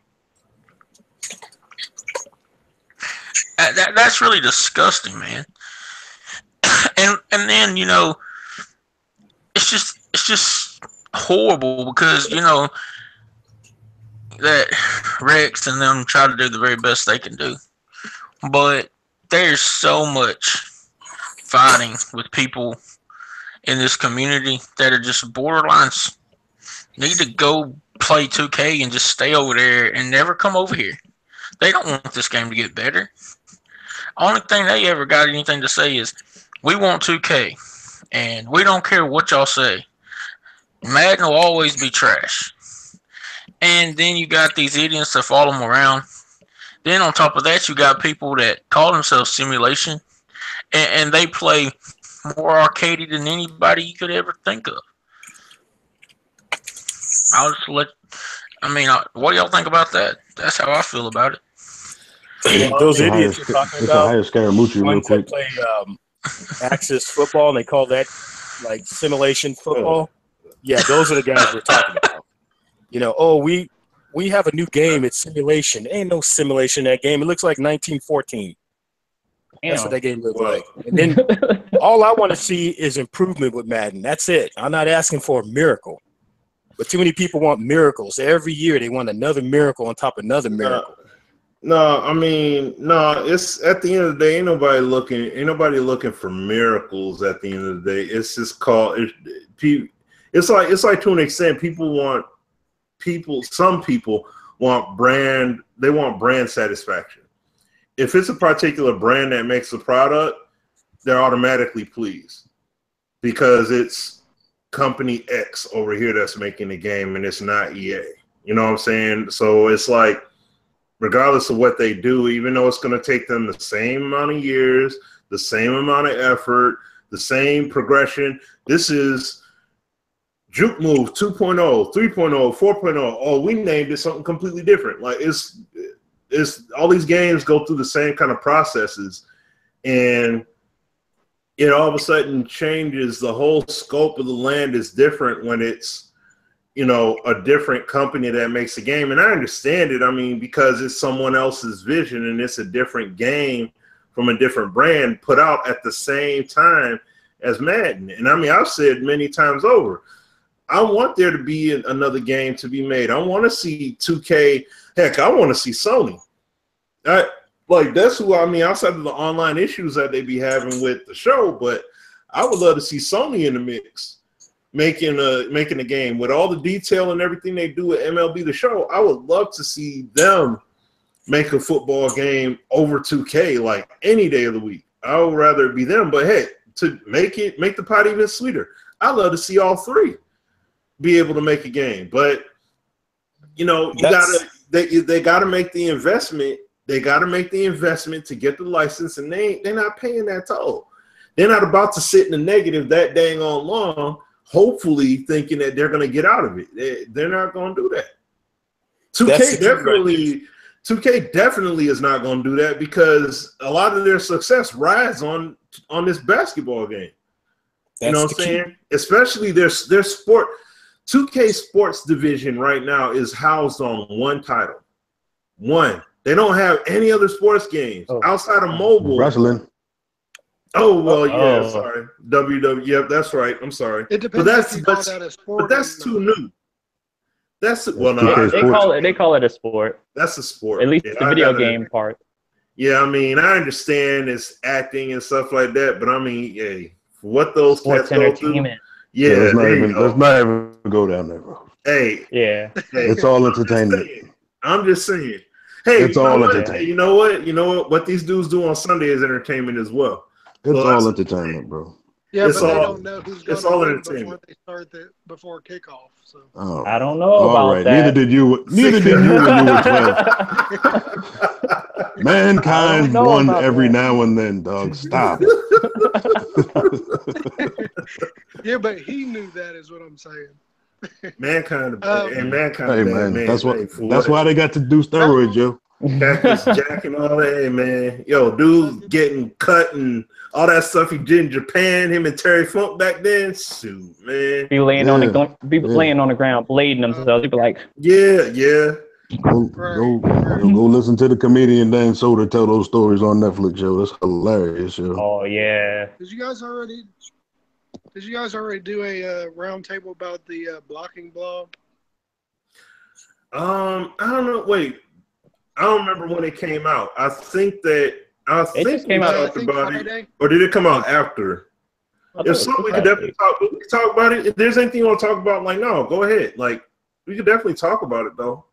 That's really disgusting, man. And then, you know, it's just horrible because, you know, that Rex and them try to do the very best they can do. But there's so much fighting with people in this community that are just borderlines need to go play 2K and just stay over there and never come over here. They don't want this game to get better. Only thing they ever got anything to say is, we want 2K, and we don't care what y'all say. Madden will always be trash. And then you got these idiots that follow them around. Then on top of that, you got people that call themselves simulation, and they play more arcadey than anybody you could ever think of. What do y'all think about that? That's how I feel about it. Those idiots you're talking about, ones that play Axis football, and they call that like simulation football. Yeah, those are the guys we're talking about. You know, we have a new game. It's simulation. There ain't no simulation in that game. It looks like 1914. That's what that game looks like. And then all I want to see is improvement with Madden. That's it. I'm not asking for a miracle. But too many people want miracles. Every year they want another miracle on top of another miracle. It's at the end of the day, ain't nobody looking for miracles at the end of the day. It's just it's like to an extent, some people want brand satisfaction. If it's a particular brand that makes a product, they're automatically pleased because it's company X over here that's making the game and it's not EA. You know what I'm saying? So it's like, regardless of what they do, even though it's going to take them the same amount of years, the same amount of effort, the same progression, this is Juke Move 2.0, 3.0, 4.0. Oh, we named it something completely different. Like it's all these games go through the same kind of processes, and it all of a sudden changes. The whole scope of the land is different when it's, you know, a different company that makes a game. And I understand it. I mean, because it's someone else's vision and it's a different game from a different brand put out at the same time as Madden. And I mean, I've said many times over, I want there to be another game to be made. I want to see 2K. Heck, I want to see Sony. That's who, I mean, outside of the online issues that they be having with the show, but I would love to see Sony in the mix, making a game with all the detail and everything they do with MLB The Show. I would love to see them make a football game over 2K like any day of the week. I would rather it be them. But hey, to make the pot even sweeter, I love to see all three be able to make a game. But they gotta make the investment. They gotta make the investment to get the license, and they're not paying that toll. They're not about to sit in the negative that dang on long, hopefully thinking that they're gonna get out of it. They're not gonna do that. 2K definitely is not going to do that because a lot of their success rides on this basketball game. You know what I'm saying? Especially their sport. 2K sports division right now is housed on one title. One. They don't have any other sports games outside of mobile. Wrestling. Oh, well, yeah, sorry. WWE. Yep, that's right. I'm sorry. It depends if you call that a sport. But that's too new. They call it a sport. That's a sport. At least the video game part. Yeah, I mean, I understand it's acting and stuff like that, but I mean, hey, for what those sports cats go through, let's not even go down there, bro. Hey, it's all entertainment. I'm just saying. Hey, it's all entertainment. Hey, you know what? What these dudes do on Sunday is entertainment as well. It's all entertainment, bro. Yeah, but they don't know who's going to win before they start before kickoff. So I don't know about that. Neither did you when you were 12. Mankind won every now and then, dog. Stop. Yeah, but he knew that is what I'm saying. Mankind, that's why they got to do steroids, yo. Cactus Jack and all that, hey, man. Yo, dude getting cut and all that stuff he did in Japan, him and Terry Funk back then. Shoot, man. Be laying on the ground, blading themselves. He'd be like, yeah. Go listen to the comedian Dan Soder tell those stories on Netflix, yo. That's hilarious, yo. Oh yeah. Did you guys already do a roundtable about the blocking blog? I don't know. Wait. I don't remember when it came out. I think we talked about it, or did it come out after? If something, we could definitely talk about it. If there's anything you want to talk about, like, no, go ahead. Like, we could definitely talk about it though.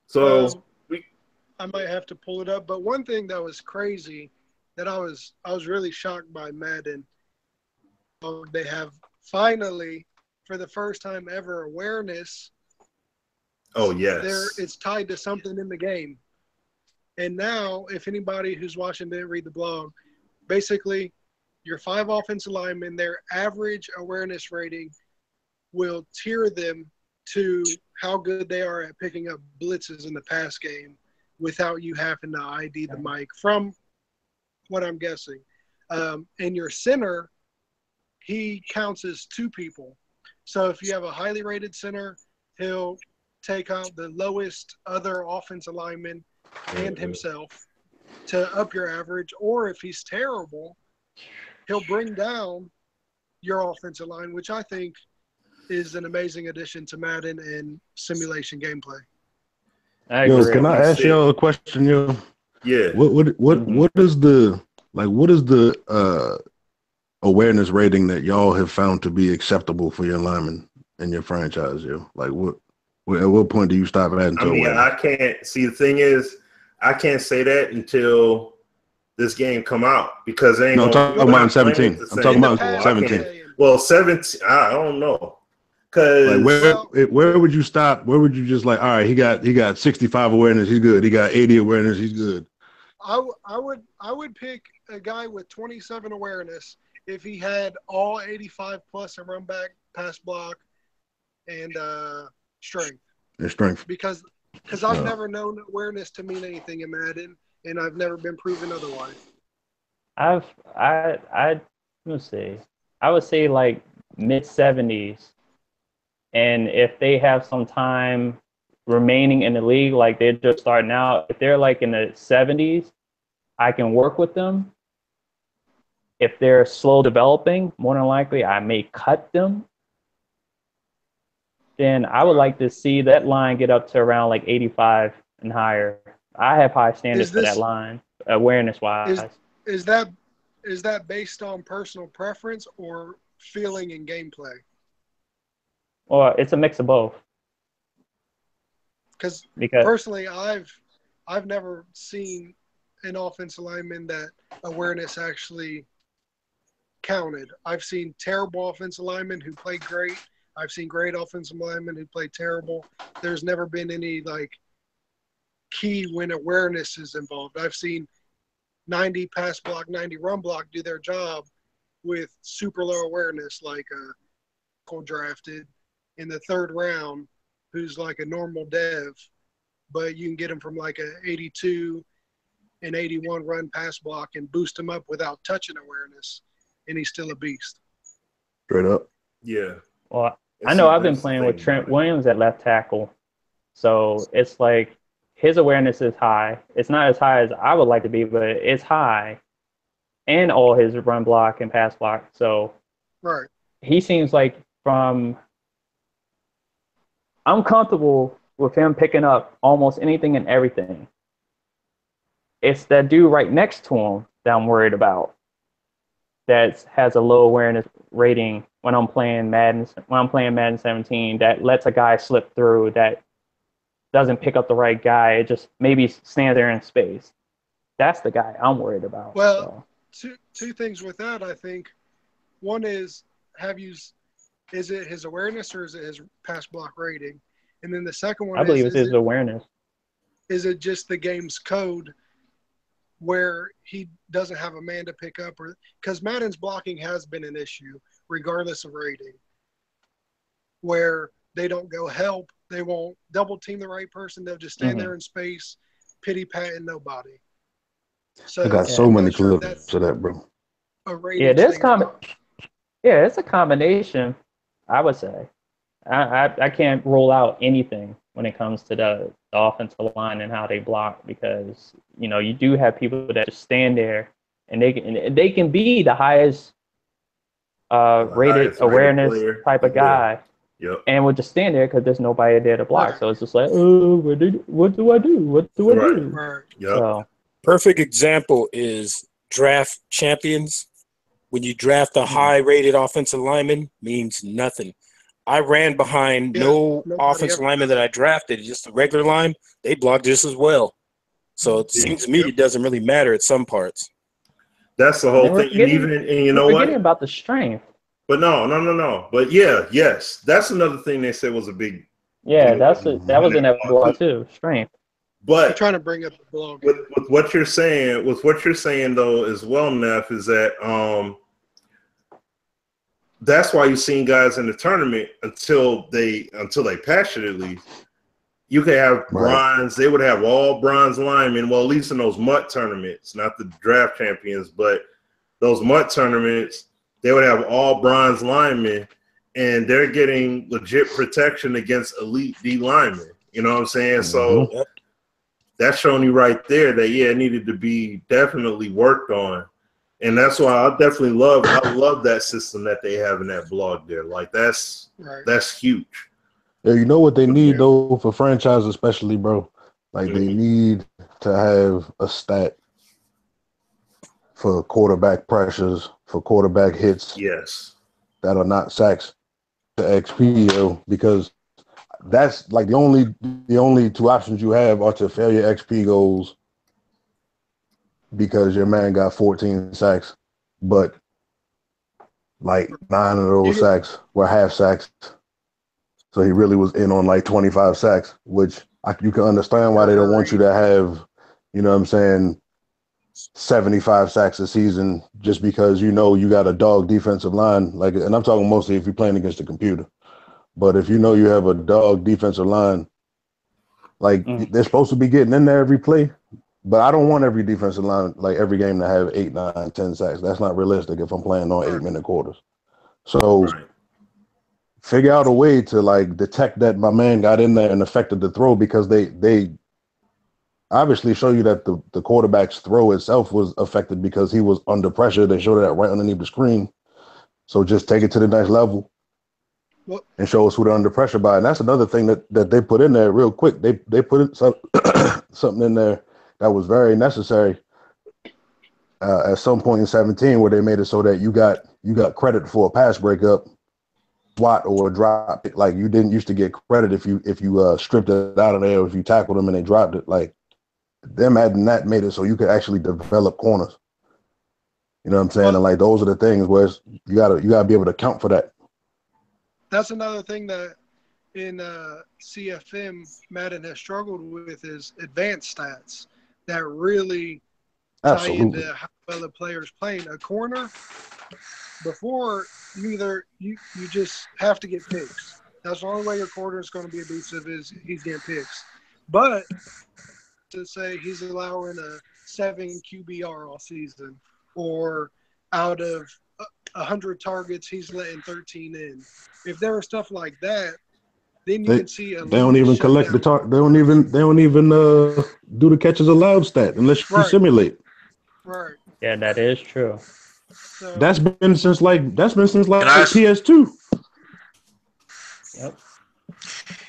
So I might have to pull it up. But one thing that was crazy that I was really shocked by Madden. They have finally, for the first time ever, awareness. Oh, yes. It's tied to something in the game. And now, if anybody who's watching didn't read the blog, basically, your 5 offensive linemen, their average awareness rating will tier them to how good they are at picking up blitzes in the pass game without you having to ID the mic, from what I'm guessing. And your center, he counts as 2 people. So if you have a highly rated center, he'll take out the lowest other offensive lineman and himself to up your average. Or if he's terrible, he'll bring down your offensive line, which I think is an amazing addition to Madden and simulation gameplay. Can I ask y'all a question, yo? Yeah. What is the awareness rating that y'all have found to be acceptable for your linemen in your franchise, yo? Like at what point do you stop adding to awareness? I can't see. The thing is, I can't say that until this game come out because they ain't. No, I'm talking about 17. I'm talking about 17. Well, 17. I don't know. Cause where would you stop? Where would you just like? All right, he got 65 awareness. He's good. He got 80 awareness. He's good. I would pick a guy with 27 awareness if he had all 85 plus and run back, pass block, and strength. And strength. Because I've never known awareness to mean anything in Madden, and I've never been proven otherwise. Let's see. I would say like mid-70s, and if they have some time remaining in the league, like they're just starting out, if they're like in the 70s, I can work with them. If they're slow developing, more than likely I may cut them. Then I would like to see that line get up to around like 85 and higher. I have high standards for that line, awareness-wise. Is that based on personal preference or feeling and gameplay? Or it's a mix of both. Because personally, I've never seen an offensive lineman that awareness actually counted. I've seen terrible offensive linemen who played great. I've seen great offensive linemen who played terrible. There's never been any like key when awareness is involved. I've seen 90 pass block, 90 run block do their job with super low awareness, like drafted in the third round, who's like a normal dev, but you can get him from like a 82 and 81 run pass block and boost him up without touching awareness, and he's still a beast. Straight up. Yeah. Well, I know I've been playing with Trent Williams at left tackle, so it's like his awareness is high. It's not as high as I would like to be, but it's high, and all his run block and pass block. So right, he seems like I'm comfortable with him picking up almost anything and everything. It's that dude right next to him that I'm worried about, that has a low awareness rating when I'm playing Madden 17, that lets a guy slip through, that doesn't pick up the right guy, it just maybe stand there in space. That's the guy I'm worried about. Well, two things with that, I think. One is, is it his awareness or is it his pass block rating? And then the second one I believe it's his awareness. Is it just the game's code where he doesn't have a man to pick up? Or because Madden's blocking has been an issue regardless of rating, where they don't go help, they won't double team the right person, they'll just stand there in space, pity patting nobody. So I got so many clips of that, bro. Yeah, it's a combination, I would say. I can't rule out anything when it comes to the offensive line and how they block, because you do have people that just stand there and they can be the highest rated awareness type of guy, and would just stand there because there's nobody there to block. So it's just like, oh, what do I do? What do I do? Right. So perfect example is draft champions. When you draft a high-rated offensive lineman, means nothing. I ran behind no offensive lineman that I drafted, just a regular line. They blocked just as well. So it seems to me it doesn't really matter at some parts. That's the whole thing. And you know what? Forgetting about the strength. But no. But yes. That's another thing they said was a big. Yeah, that was in that blog too. Strength. But I'm trying to bring up the blog. With what you're saying, though, as well, Neff, is that that's why you've seen guys in the tournament until they patch it, at least. You could have bronze. They would have all bronze linemen. Well, at least in those MUT tournaments, not the draft champions, but those MUT tournaments, they would have all bronze linemen, and they're getting legit protection against elite D linemen. You know what I'm saying? So that's showing you right there that it needed to be definitely worked on. And that's why I love that system that they have in that blog there. Like that's huge. Yeah, you know what they need though for franchise, especially, bro. Like they need to have a stat for quarterback pressures, for quarterback hits. Yes, that are not sacks to XP, because that's like the only two options you have are to fail your XP goals because your man got 14 sacks, but like 9 of those sacks were half sacks. So he really was in on like 25 sacks, which you can understand why they don't want you to have, 75 sacks a season, just because you got a dog defensive line. Like, and I'm talking mostly if you're playing against the computer. But if you have a dog defensive line, like they're supposed to be getting in there every play. But I don't want every defensive line, like every game, to have 8, 9, 10 sacks. That's not realistic if I'm playing on 8-minute quarters. So figure out a way to like detect that my man got in there and affected the throw, because they obviously show you that the quarterback's throw itself was affected because he was under pressure. They showed that right underneath the screen. So just take it to the next level and show us who they're under pressure by. And that's another thing that they put in there real quick. They put something in there that was very necessary at some point in 17, where they made it so that you got credit for a pass breakup, swat, or a drop. Like you didn't used to get credit if you stripped it out of there, or if you tackled them and they dropped it. Like them adding that made it so you could actually develop corners. You know what I'm saying? And like those are the things where you gotta be able to account for that. That's another thing that in CFM Madden has struggled with is advanced stats that really tie into how well the player's playing. A corner, before you just have to get picks. That's the only way your corner is going to be elusive is he's getting picks. But to say he's allowing a 7 QBR all season, or out of 100 targets he's letting 13 in. If there was stuff like that, then you can see they don't even collect the target. They don't even do the catches allowed stat unless you simulate. Right. Yeah, that is true. So, that's been since PS2. Yep.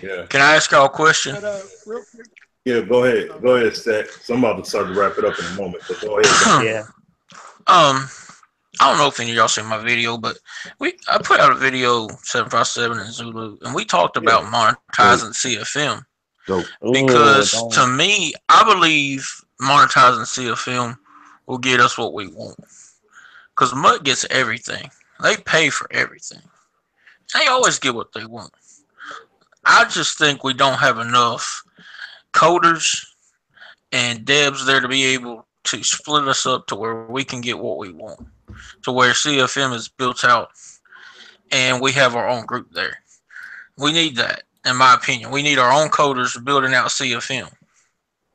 Yeah. Can I ask y'all a question? But, real quick. Yeah, go ahead, Stat. So I'm about to start to wrap it up in a moment, but go ahead. Yeah. I don't know if any of y'all seen my video, but I put out a video 757 in Zulu, and we talked about monetizing CFM. Because to me, I believe monetizing CFM will get us what we want. Because Mutt gets everything. They pay for everything. They always get what they want. I just think we don't have enough coders and devs there to be able to split us up to where we can get what we want. To where CFM is built out and we have our own group there. We need that, in my opinion. We need our own coders building out CFM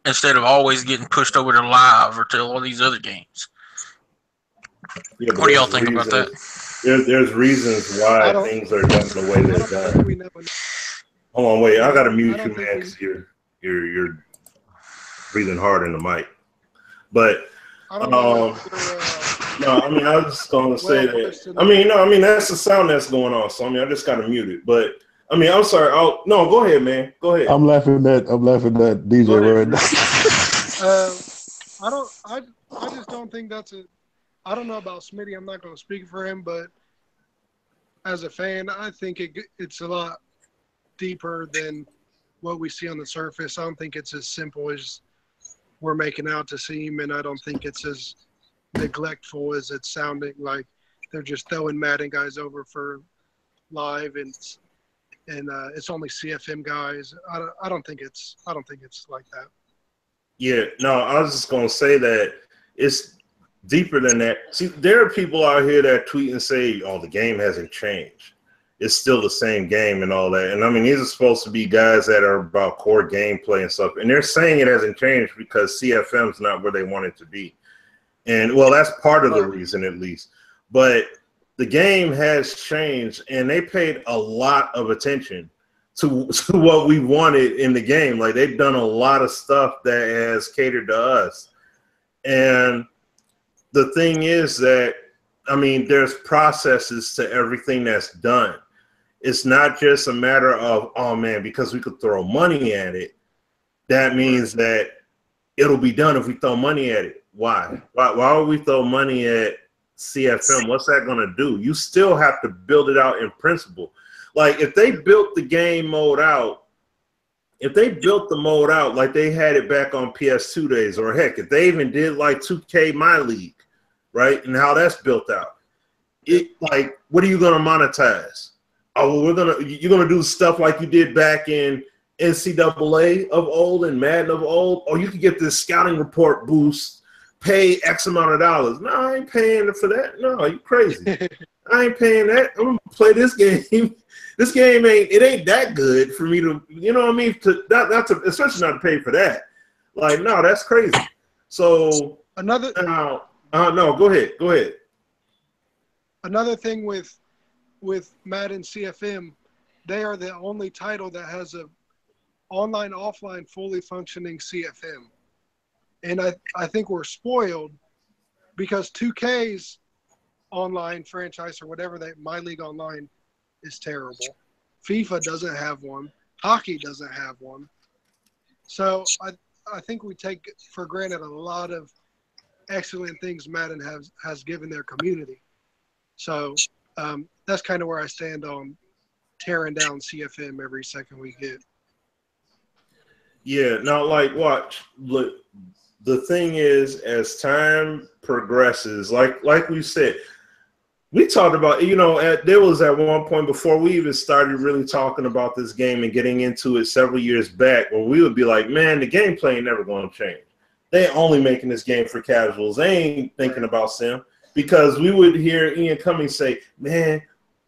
instead of always getting pushed over to live or to all these other games. Yeah, what do y'all think about that? There's reasons why things are done the way they're done. Hold on, wait. I gotta mute you, man, because you're breathing hard in the mic. But no, I mean, I was just gonna say that. I mean, that's the sound that's going on. So I mean, I just gotta mute it. But I mean, I'm sorry. No, go ahead, man. Go ahead. I'm laughing at DJ right now. I just don't think that's I don't know about Smitty. I'm not going to speak for him, but as a fan, I think it's a lot deeper than what we see on the surface. I don't think it's as simple as we're making out to seem, and I don't think it's as neglectful as it's sounding like they're just throwing Madden guys over for live and it's only CFM guys. I don't think it's like that. Yeah, no, I was just gonna say that it's deeper than that. See, there are people out here that tweet and say, "Oh, the game hasn't changed. It's still the same game and all that." And I mean, these are supposed to be guys that are about core gameplay and stuff, and they're saying it hasn't changed because CFM's not where they want it to be. And well, that's part of the reason, at least. But the game has changed, and they paid a lot of attention to what we wanted in the game. Like, they've done a lot of stuff that has catered to us. And the thing is that, I mean, there's processes to everything that's done. It's not just a matter of, oh, man, because we could throw money at it, that means that it'll be done if we throw money at it. Why? Why would we throw money at CFM? What's that going to do? You still have to build it out in principle. Like, if they built the game mode out, if they built the mode out like they had it back on PS2 days, or heck, if they even did like 2K My League, right, and how that's built out, like, what are you going to monetize? Oh, well, you're gonna do stuff like you did back in NCAA of old and Madden of old. Or you could get this scouting report boost, pay X amount of dollars. No, I ain't paying for that. No, you crazy. I ain't paying that. I'm gonna play this game. This game ain't that good for me to, you know what I mean? Especially not to pay for that. Like, no, that's crazy. So no, go ahead. Another thing with Madden CFM, they are the only title that has a online offline fully functioning CFM. And I think we're spoiled because 2K's online franchise or whatever My League Online is terrible. FIFA doesn't have one. Hockey doesn't have one. So I think we take for granted a lot of excellent things Madden has given their community. So that's kind of where I stand on tearing down CFM every second we get. Yeah, now like watch. Look, the thing is, as time progresses, like we said, we talked about, there was at one point before we even started really talking about this game and getting into it several years back, where we would be like, man, the gameplay ain't never going to change. They only making this game for casuals. They ain't thinking about sim, because we would hear Ian Cummings say, man,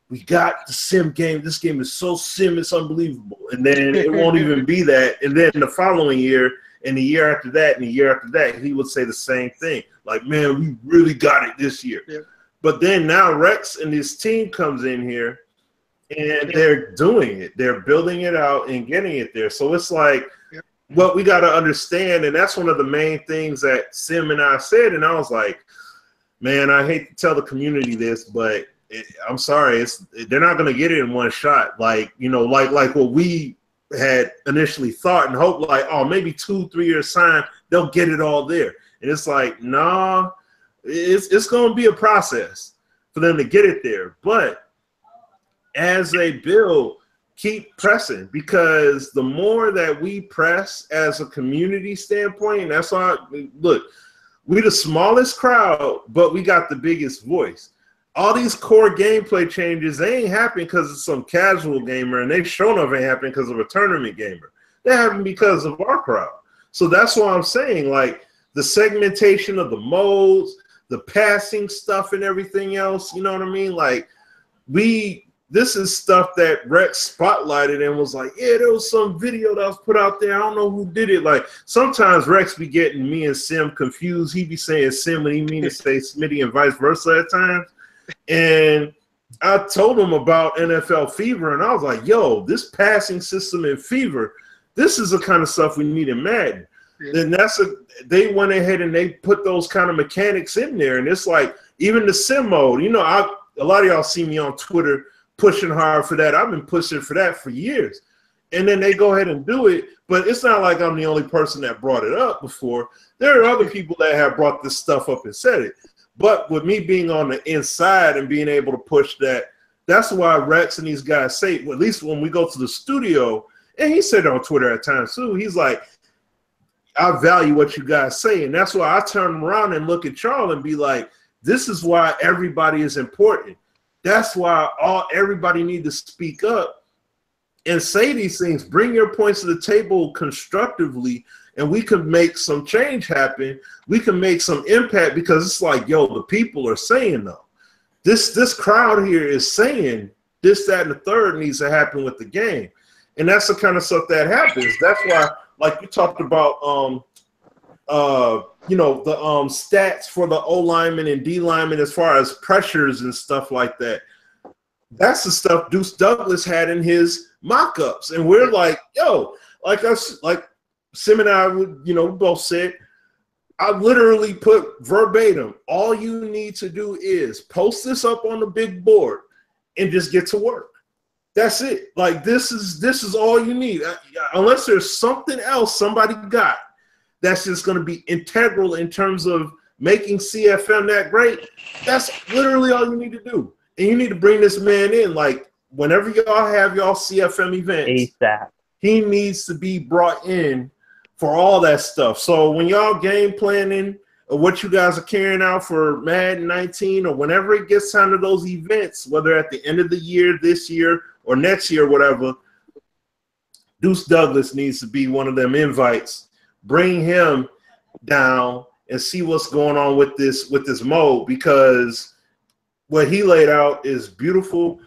we got the sim game. This game is so sim, it's unbelievable. And then it won't even be that. And then the following year, and the year after that, and the year after that, he would say the same thing. Like, man, we really got it this year. Yeah. But then now Rex and his team comes in here, and they're doing it. They're building it out and getting it there. So it's like, what we got to understand, and that's one of the main things that Sim and I said, and I was like, man, I hate to tell the community this, but I'm sorry, they're not going to get it in one shot. Like, like what we had initially thought and hoped, like, oh, maybe 2-3 years time, they'll get it all there. And it's like, nah, it's going to be a process for them to get it there. But as they build, keep pressing, because the more that we press as a community standpoint, and that's why, look, we the smallest crowd, but we got the biggest voice. All these core gameplay changes, they ain't happening because of some casual gamer, and they sure enough ain't happening because of a tournament gamer. They happen because of our crowd. So that's why I'm saying, like, the segmentation of the modes, the passing stuff and everything else, you know what I mean? Like, this is stuff that Rex spotlighted and was like, yeah, there was some video that was put out there. I don't know who did it. Like, sometimes Rex be getting me and Sim confused. He be saying Sim when he mean to say Smitty and vice versa at times. And I told him about NFL Fever, and I was like, yo, this passing system in Fever, this is the kind of stuff we need in Madden. Yeah. And they went ahead and they put those kind of mechanics in there. And it's like, even the sim mode, a lot of y'all see me on Twitter pushing hard for that. I've been pushing for that for years. And then they go ahead and do it. But it's not like I'm the only person that brought it up before. There are other people that have brought this stuff up and said it. But with me being on the inside and being able to push that, that's why Rex and these guys say, well, at least when we go to the studio, and he said on Twitter at times too, he's like, I value what you guys say. And that's why I turn around and look at y'all and be like, this is why everybody is important. That's why everybody need to speak up and say these things. Bring your points to the table constructively, and we can make some change happen. We can make some impact, because it's like, yo, the people are saying, though. This crowd here is saying this, that, and the third needs to happen with the game. And that's the kind of stuff that happens. That's why, like you talked about, the stats for the O lineman and D lineman as far as pressures and stuff like that. That's the stuff Deuce Douglas had in his mock-ups. And we're like, yo, like Sim and I would, both said, I literally put verbatim, all you need to do is post this up on the big board and just get to work. That's it. Like, this is all you need. Unless there's something else somebody got that's just going to be integral in terms of making CFM that great, that's literally all you need to do. And you need to bring this man in. Like, whenever y'all have y'all CFM events, ASAP. He needs to be brought in for all that stuff. So when y'all game planning or what you guys are carrying out for Madden 19 or whenever it gets time to those events, whether at the end of the year, this year, or next year, whatever, Deuce Douglas needs to be one of them invites. Bring him down and see what's going on with this mode, because what he laid out is beautiful,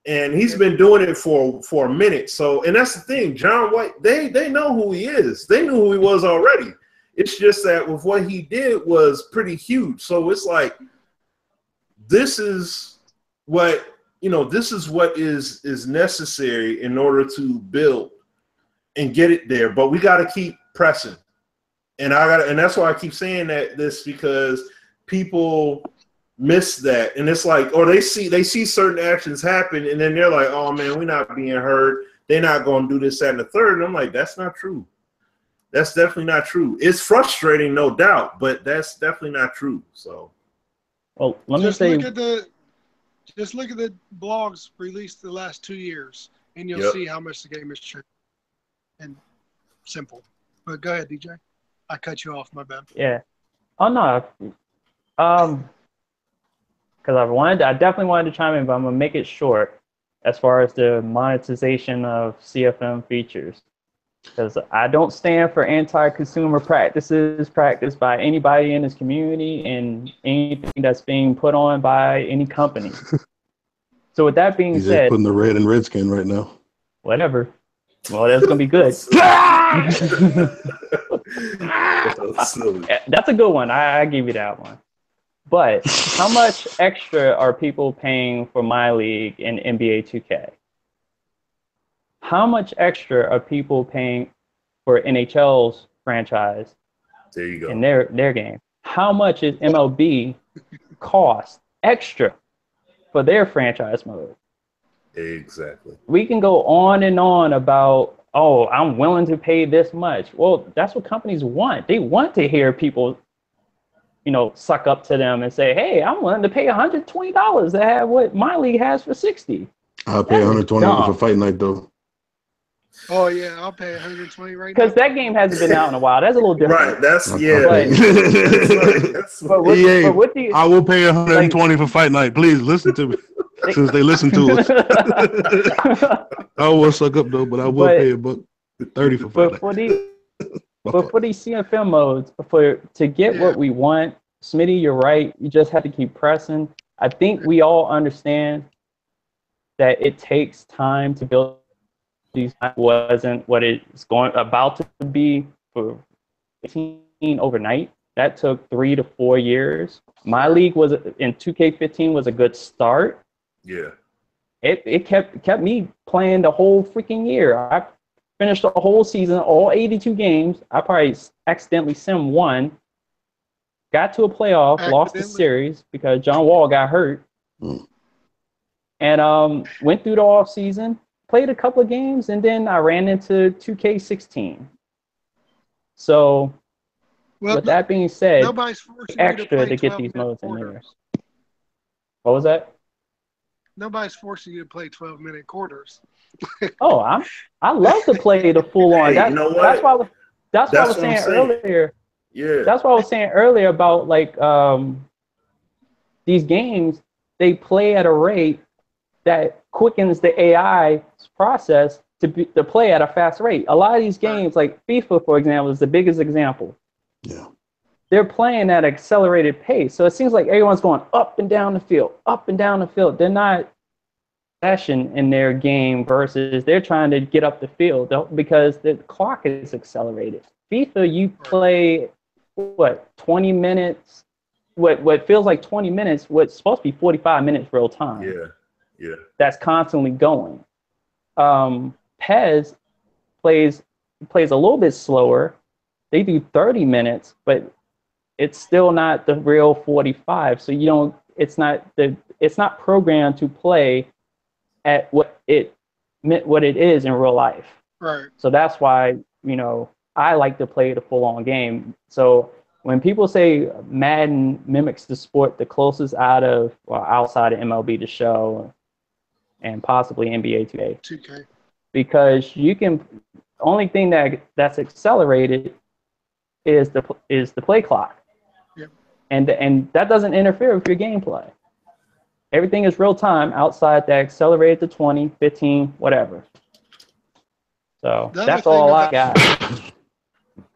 and he's been doing it for a minute. So, and that's the thing, John White, they know who he is. They knew who he was already. It's just that with what he did was pretty huge. So it's like, this is what is necessary in order to build and get it there. But we got to keep pressing. And that's why I keep saying this, because people miss that. And it's like, or they see certain actions happen, and then they're like, oh man, we're not being heard. They're not going to do this, that, and the third. And I'm like, that's not true. That's definitely not true. It's frustrating, no doubt, but that's definitely not true. So, well, let me say, just look at the blogs released the last 2 years, and you'll see how much the game has changed. And simple. But go ahead, DJ. I cut you off, my bad. Yeah. Oh no. Because I definitely wanted to chime in, but I'm gonna make it short as far as the monetization of CFM features. Because I don't stand for anti-consumer practices practiced by anybody in this community and anything that's being put on by any company. So with that being He's said, just putting the red in Redskin right now. Whatever. Well, that's gonna be good. That's a good one. I give you that one. But how much extra are people paying for My League in NBA 2K? How much extra are people paying for NHL's franchise? There you go. In their game? How much is MLB cost extra for their franchise mode? Exactly. We can go on and on about, oh, I'm willing to pay this much. Well, that's what companies want. They want to hear people, suck up to them and say, hey, I'm willing to pay $120 to have what My League has for $60. I'll pay $120 for Fight Night, though. Oh, yeah, I'll pay $120 right now. Because that game hasn't been out in a while. That's a little different. Right, that's, yeah. I will pay $120 for Fight Night. Please listen to me. Since they listen to us. I will suck up, though, but I will pay $30 for Fight Night. But for these CFM modes, to get what we want, Smitty, you're right. You just have to keep pressing. I think we all understand that it takes time to build these. Wasn't what it's about to be for 18 overnight. That took 3 to 4 years. My League was in 2K15 was a good start. Yeah. It kept me playing the whole freaking year. I finished the whole season, all 82 games. I probably accidentally sim one. Got to a playoff, lost the series because John Wall got hurt. And went through the off season, played a couple of games, and then I ran into 2K16. So with that being said, extra to get these modes in there. What was that? Nobody's forcing you to play 12-minute quarters. Oh, I love to play the full on. Hey, you know what? That's what I was saying earlier. Yeah. That's what I was saying earlier about these games. They play at a rate that quickens the AI process to play at a fast rate. A lot of these games, like FIFA, for example, is the biggest example. Yeah. They're playing at an accelerated pace. So it seems like everyone's going up and down the field, up and down the field. They're not session in their game versus they're trying to get up the field because the clock is accelerated. FIFA, you play, 20 minutes? What feels like 20 minutes, what's supposed to be 45 minutes real time. Yeah. That's constantly going. PES plays a little bit slower. They do 30 minutes, but it's still not the real 45. So it's not programmed to play at what it is in real life. Right. So that's why, I like to play the full on game. So when people say Madden mimics the sport the closest outside of MLB The Show and possibly NBA 2K. Because only thing that's accelerated is the play clock. Yep. And that doesn't interfere with your gameplay. Everything is real time outside that accelerated to 20, 15, whatever. So that's all I got.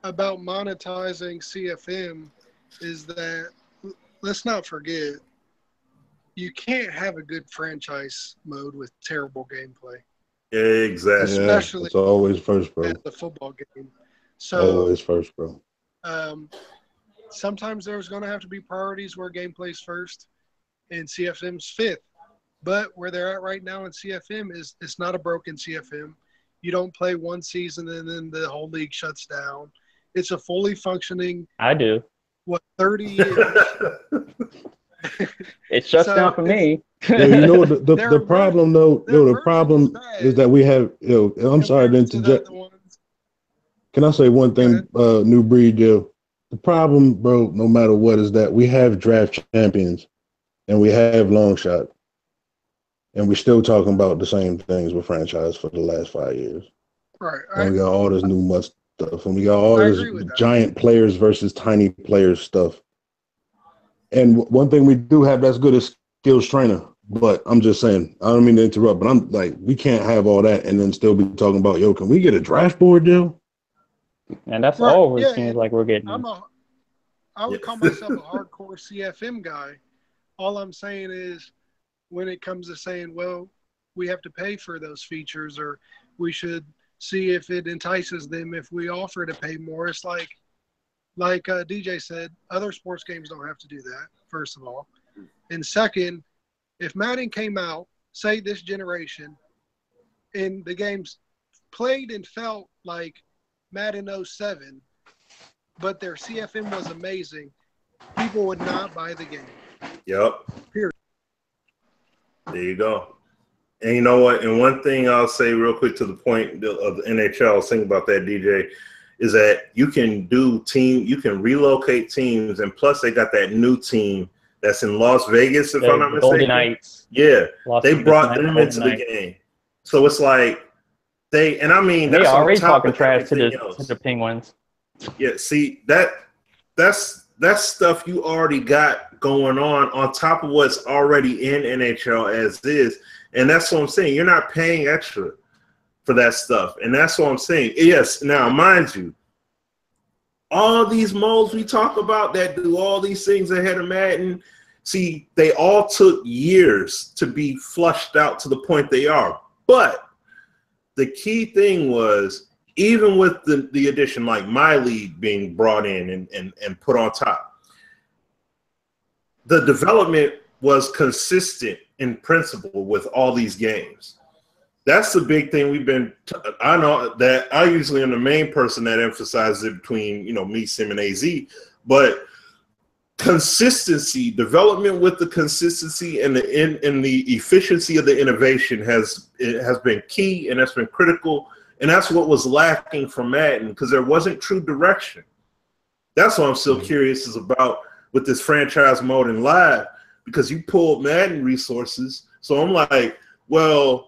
About monetizing CFM is that, let's not forget, you can't have a good franchise mode with terrible gameplay. Exactly. Especially it's always first, bro. At the football game. So always first, bro. Sometimes there's going to have to be priorities where gameplay's first and CFM's fifth. But where they're at right now in CFM is it's not a broken CFM. You don't play one season and then the whole league shuts down. It's a fully functioning. I do. 30 years. It shuts down for me. Yeah, the problem though. The problem is that we have. I'm sorry to interject. Can I say one thing? New breed, The problem, bro, no matter what, is that we have draft champions and we have long shot, and we're still talking about the same things with franchise for the last 5 years. Right. And we got all this new stuff, and we got all this giant players versus tiny players stuff. And one thing we do have that's good is skills trainer. But I'm just saying, I don't mean to interrupt, but I'm like, we can't have all that and then still be talking about, yo, can we get a draft board deal? And that's all it seems like we're getting. I would call myself a hardcore CFM guy. All I'm saying is when it comes to saying, well, we have to pay for those features, or we should see if it entices them if we offer to pay more. It's like DJ said, other sports games don't have to do that, first of all. And second, if Madden came out, say this generation, and the games played and felt like Madden 07, but their CFM was amazing, people would not buy the game. Yep. Period. There you go. And you know what? And one thing I'll say real quick to the point of the NHL, I was thinking about that, DJ, is that you can relocate teams, and plus they got that new team that's in Las Vegas, if I'm not mistaken. Golden Knights. Yeah, they brought them into the game. So it's like they already talking trash to the Penguins. Yeah, see that's stuff you already got going on top of what's already in NHL as is, and that's what I'm saying. You're not paying extra for that stuff, and that's what I'm saying. Yes, now mind you, all these modes we talk about that do all these things ahead of Madden, see, they all took years to be flushed out to the point they are. But the key thing was, even with the addition, like my league being brought in and put on top, the development was consistent in principle with all these games. That's the big thing we've been I know that I usually am the main person that emphasizes it between, me, Sim, and AZ, but consistency, development with the consistency and the efficiency of the innovation has been key, and that's been critical, and that's what was lacking from Madden, because there wasn't true direction. That's what I'm still curious is about with this franchise mode in live, because you pulled Madden resources, so I'm like, well,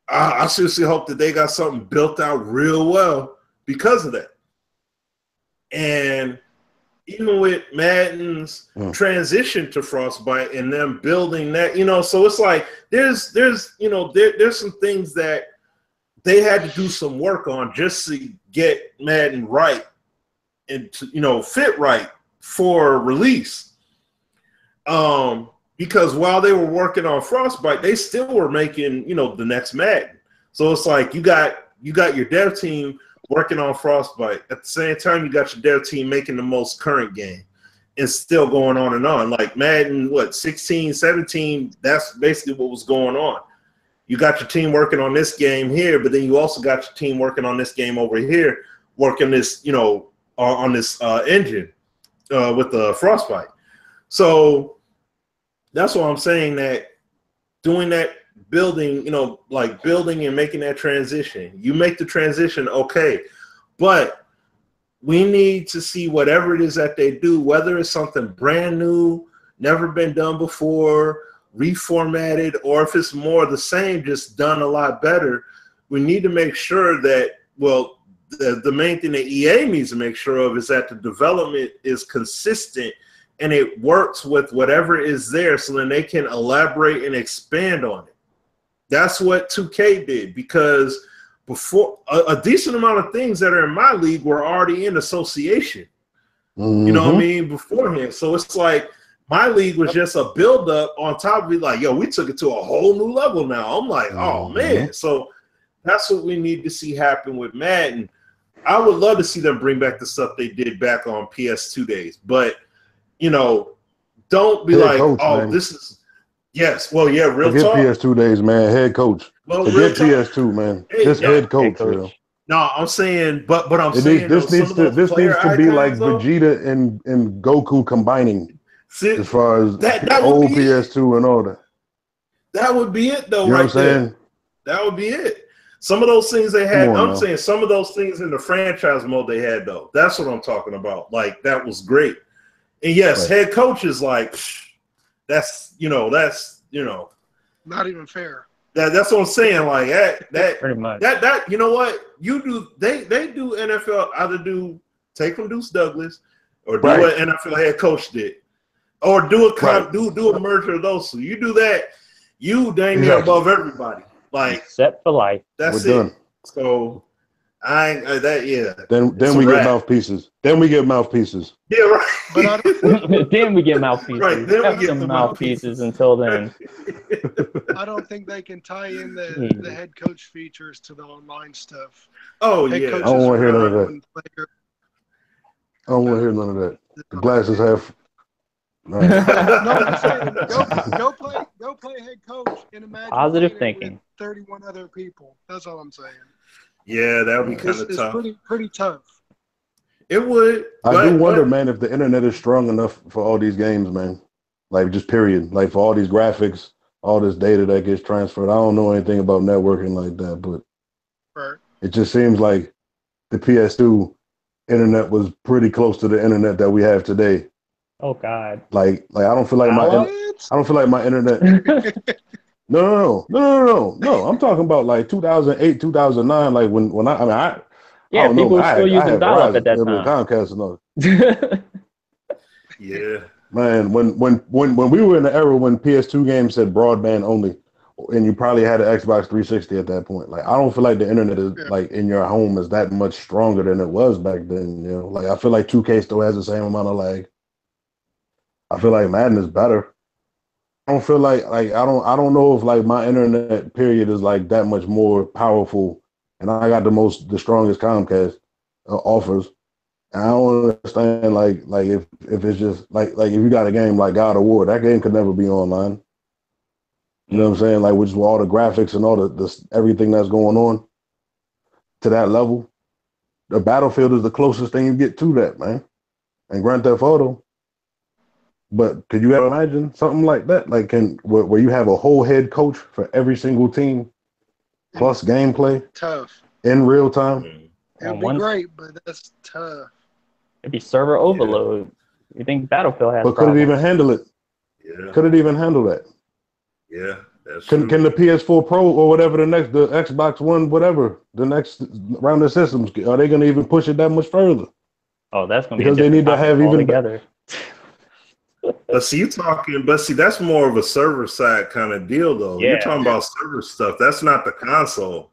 I seriously hope that they got something built out real well because of that. And even with Madden's transition to Frostbite and them building that, so it's like there's some things that they had to do some work on just to get Madden right and to, fit right for release. Because while they were working on Frostbite, they still were making, the next Madden. So it's like you got your dev team working on Frostbite. At the same time, you got your dev team making the most current game and still going on and on. Like Madden, 16, 17, that's basically what was going on. You got your team working on this game here, but then you also got your team working on this game over here, working this, on this engine with the Frostbite. So that's why I'm saying that doing that building, building and making that transition. You make the transition, okay, but we need to see whatever it is that they do, whether it's something brand new, never been done before, reformatted, or if it's more the same, just done a lot better. We need to make sure that, the main thing that EA needs to make sure of is that the development is consistent and it works with whatever is there, so then they can elaborate and expand on it. That's what 2K did, because before a decent amount of things that are in my league were already in association. You know what I mean? Beforehand. So it's like my league was just a build-up on top of it, like, yo, we took it to a whole new level now. I'm like, oh, man. So that's what we need to see happen with Madden. I would love to see them bring back the stuff they did back on PS2 days, but don't be like, coach, man. This is real Forget talk. PS2 days, man. Head coach. Forget PS2 man. Head coach. No, I'm saying, but I'm saying this needs to be like Vegeta and Goku combining. As far as that old PS2 and all that. That would be it, though. You know what I'm saying? That would be it. Some of those things they had, saying some of those things in the franchise mode they had, though. That's what I'm talking about. Like, that was great. And yes, head coach is like, that's not even fair. That's what I'm saying. Like that pretty much. That you know what you do? They do NFL either take from Deuce Douglas or do what NFL head coach did, or do a merger of those two. You do that, you dang near above everybody. Like set for life. That's We're it. done. So I ain't that. Yeah. Then we get mouthpieces. Then we get mouthpieces. Yeah, right. But then we get mouthpieces. Right. Then we get some mouthpieces until then. I don't think they can tie in the head coach features to the online stuff. Oh head yeah. I don't want to hear none of that. I don't want to hear none of that. The glasses have. No, I'm saying go play head coach and imagine positive thinking with 31 other people. That's all I'm saying. Yeah, that would be kind of tough. It's pretty tough. It would. I do wonder, man, if the internet is strong enough for all these games, man. Like, just period. Like, for all these graphics, all this data that gets transferred. I don't know anything about networking like that, but it just seems like the PS2 internet was pretty close to the internet that we have today. Oh God! Like I don't feel like my internet. No. I'm talking about like 2008, 2009. Like when I people were still using dial-up at that time. Comcast and all. Yeah, man. When we were in the era when PS2 games said broadband only, and you probably had an Xbox 360 at that point. Like I don't feel like the internet is like in your home is that much stronger than it was back then. You know, like I feel like 2K still has the same amount of lag. I feel like Madden is better. I don't feel like I don't know if like my internet period is like that much more powerful, and I got the strongest Comcast offers. And I don't understand like if it's just like if you got a game like God of War, that game could never be online. You know what I'm saying? Like with all the graphics and all the everything that's going on to that level, the Battlefield is the closest thing you get to that, man. And Grand Theft Auto. But could you ever imagine something like that? Like where you have a whole head coach for every single team, plus gameplay, tough in real time. It'd be great, but that's tough. It'd be server overload. You think Battlefield has? But could it even handle it? Yeah. Could it even handle that? Yeah, that's true. Can the PS4 Pro or whatever the Xbox One, whatever the next round of systems, are they going to even push it that much further? Oh, that's going to be because they need to have even together. But see, that's more of a server side kind of deal, though. Yeah. You're talking about server stuff. That's not the console.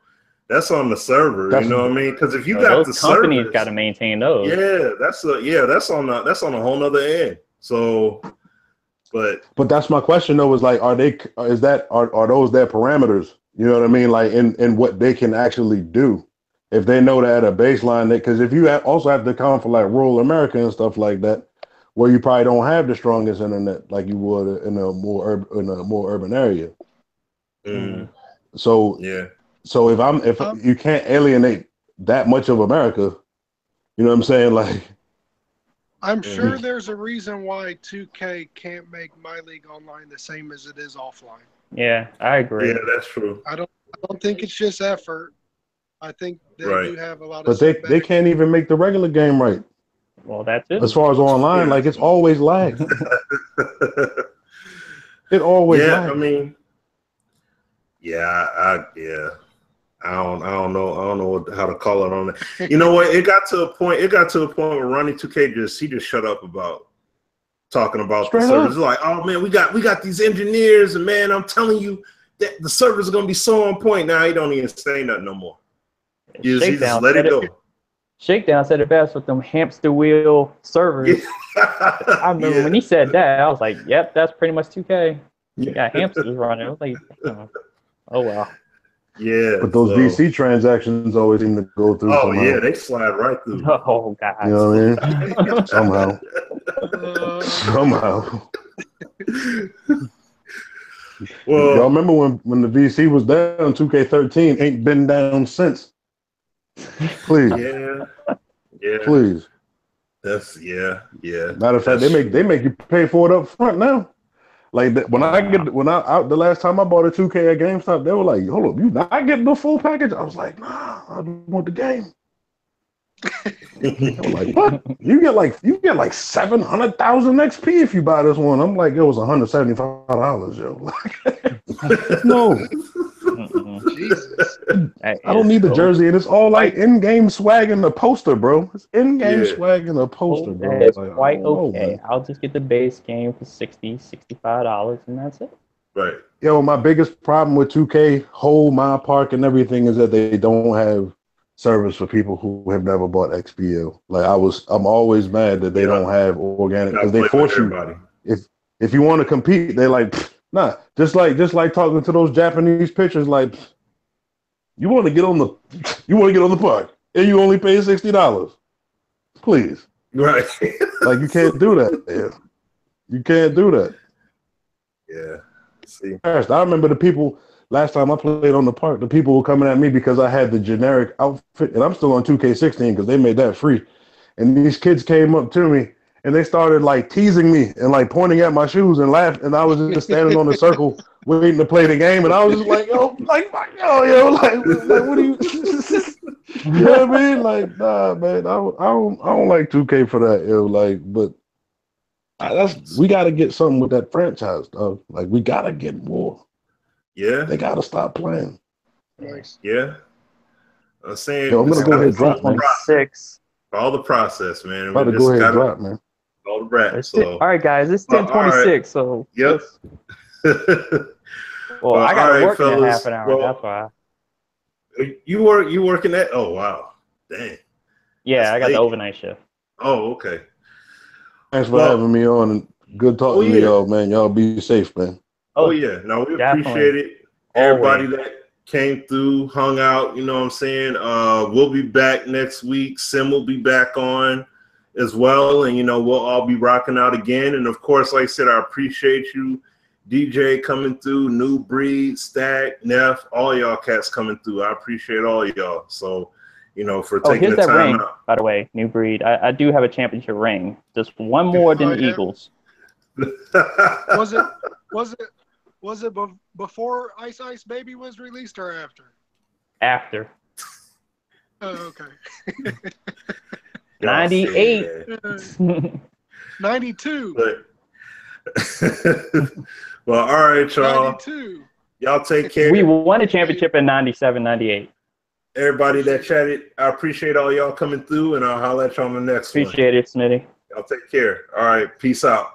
That's on the server. You know what I mean? Because if you got the companies got to maintain those. Yeah, that's on a whole nother end. So, but that's my question though. Is like, are those their parameters? You know what I mean? Like in what they can actually do. If they know that at a baseline, because if you also have to account for like rural America and stuff like that, where you probably don't have the strongest internet like you would in a more urban area. Mm. So yeah. So if you can't alienate that much of America, you know what I'm saying? Like, I'm sure there's a reason why 2K can't make My League Online the same as it is offline. Yeah, I agree. Yeah, that's true. I don't think it's just effort. I think they do have a lot of. But they can't even make the regular game right. Well, that's it. As far as online, like it's always lag. It always lag. I mean, I don't know how to call it on that. You know what? It got to a point where Ronnie 2K just shut up about talking about the servers. Like, oh man, we got these engineers, and man, I'm telling you that the servers are gonna be so on point. Now he don't even say nothing no more. He just let it go. Shakedown said it best with them hamster wheel servers. I remember when he said that, I was like, yep, that's pretty much 2K. You got hamsters running. I was like, oh well. Yeah. But those VC transactions always seem to go through. Oh, yeah, they slide right through. Oh, God. You know what I mean? Somehow. Well, y'all remember when the VC was down, 2K13 ain't been down since. Please. Yeah. Please. That's yeah. Matter of fact, they make you pay for it up front now. Like the last time I bought a 2K at GameStop, they were like, "Hold up, you not getting the full package?" I was like, "Nah, I want the game." They were like, "What? You get like 700,000 XP if you buy this one." I'm like, "It was $175, yo." No, Jesus. I don't need the jersey, and it's all like in-game swag in the poster, bro. It's in-game swag in the poster, bro. It's like, quite okay. man. I'll just get the base game for $65, and that's it. Right. Yo, my biggest problem with 2K, whole My Park and everything is that they don't have service for people who have never bought XBL. Like I'm always mad that they don't have organic because they force you. If you want to compete, they're like, nah. Just like talking to those Japanese pitchers, like you want to get on the park and you only pay $60. Please. Right. Like you can't do that. Yeah. You can't do that. Yeah. See. I remember the people last time I played on the park, the people were coming at me because I had the generic outfit, and I'm still on 2K16 because they made that free. And these kids came up to me and they started like teasing me and like pointing at my shoes and laughing. And I was just standing on the circle waiting to play the game. And I was just like, yo, like what do you, you know what I mean? Like, nah, man, I don't like 2K for that, yo. Like, but we got to get something with that franchise, dog. Like, we got to get more. Yeah. They got to stop playing. Nice. Yeah. I'm saying, yo, I'm going to go ahead and drop, man. All the process, man. I'm about to go ahead and drop, man. All the rap. So. All right, guys, it's 10:26. Right. So. Yep. Well, I got to work in half an hour. That's why. You working that? Oh, wow. Dang. Yeah, I got the overnight shift. Oh, okay. Thanks for having me on, and good talking to y'all, man. Y'all be safe, man. Oh yeah. No, we appreciate it. Everybody that came through, hung out, you know what I'm saying? We'll be back next week. Sim will be back on as well, and we'll all be rocking out again. And of course, like I said, I appreciate you, DJ, coming through, New Breed, Stack, Neff, all y'all cats coming through. I appreciate all y'all. So, for taking the time ring, out. By the way, New Breed. I do have a championship ring. Just one more than the Eagles. Was it before Ice Ice Baby was released or after? After. Oh, okay. 98. 92. Well, all right, y'all. 92. Y'all take care. We won a championship in 97, 98. Everybody that chatted, I appreciate all y'all coming through, and I'll holler at y'all on the next one. Appreciate it, Smitty. Y'all take care. All right, peace out.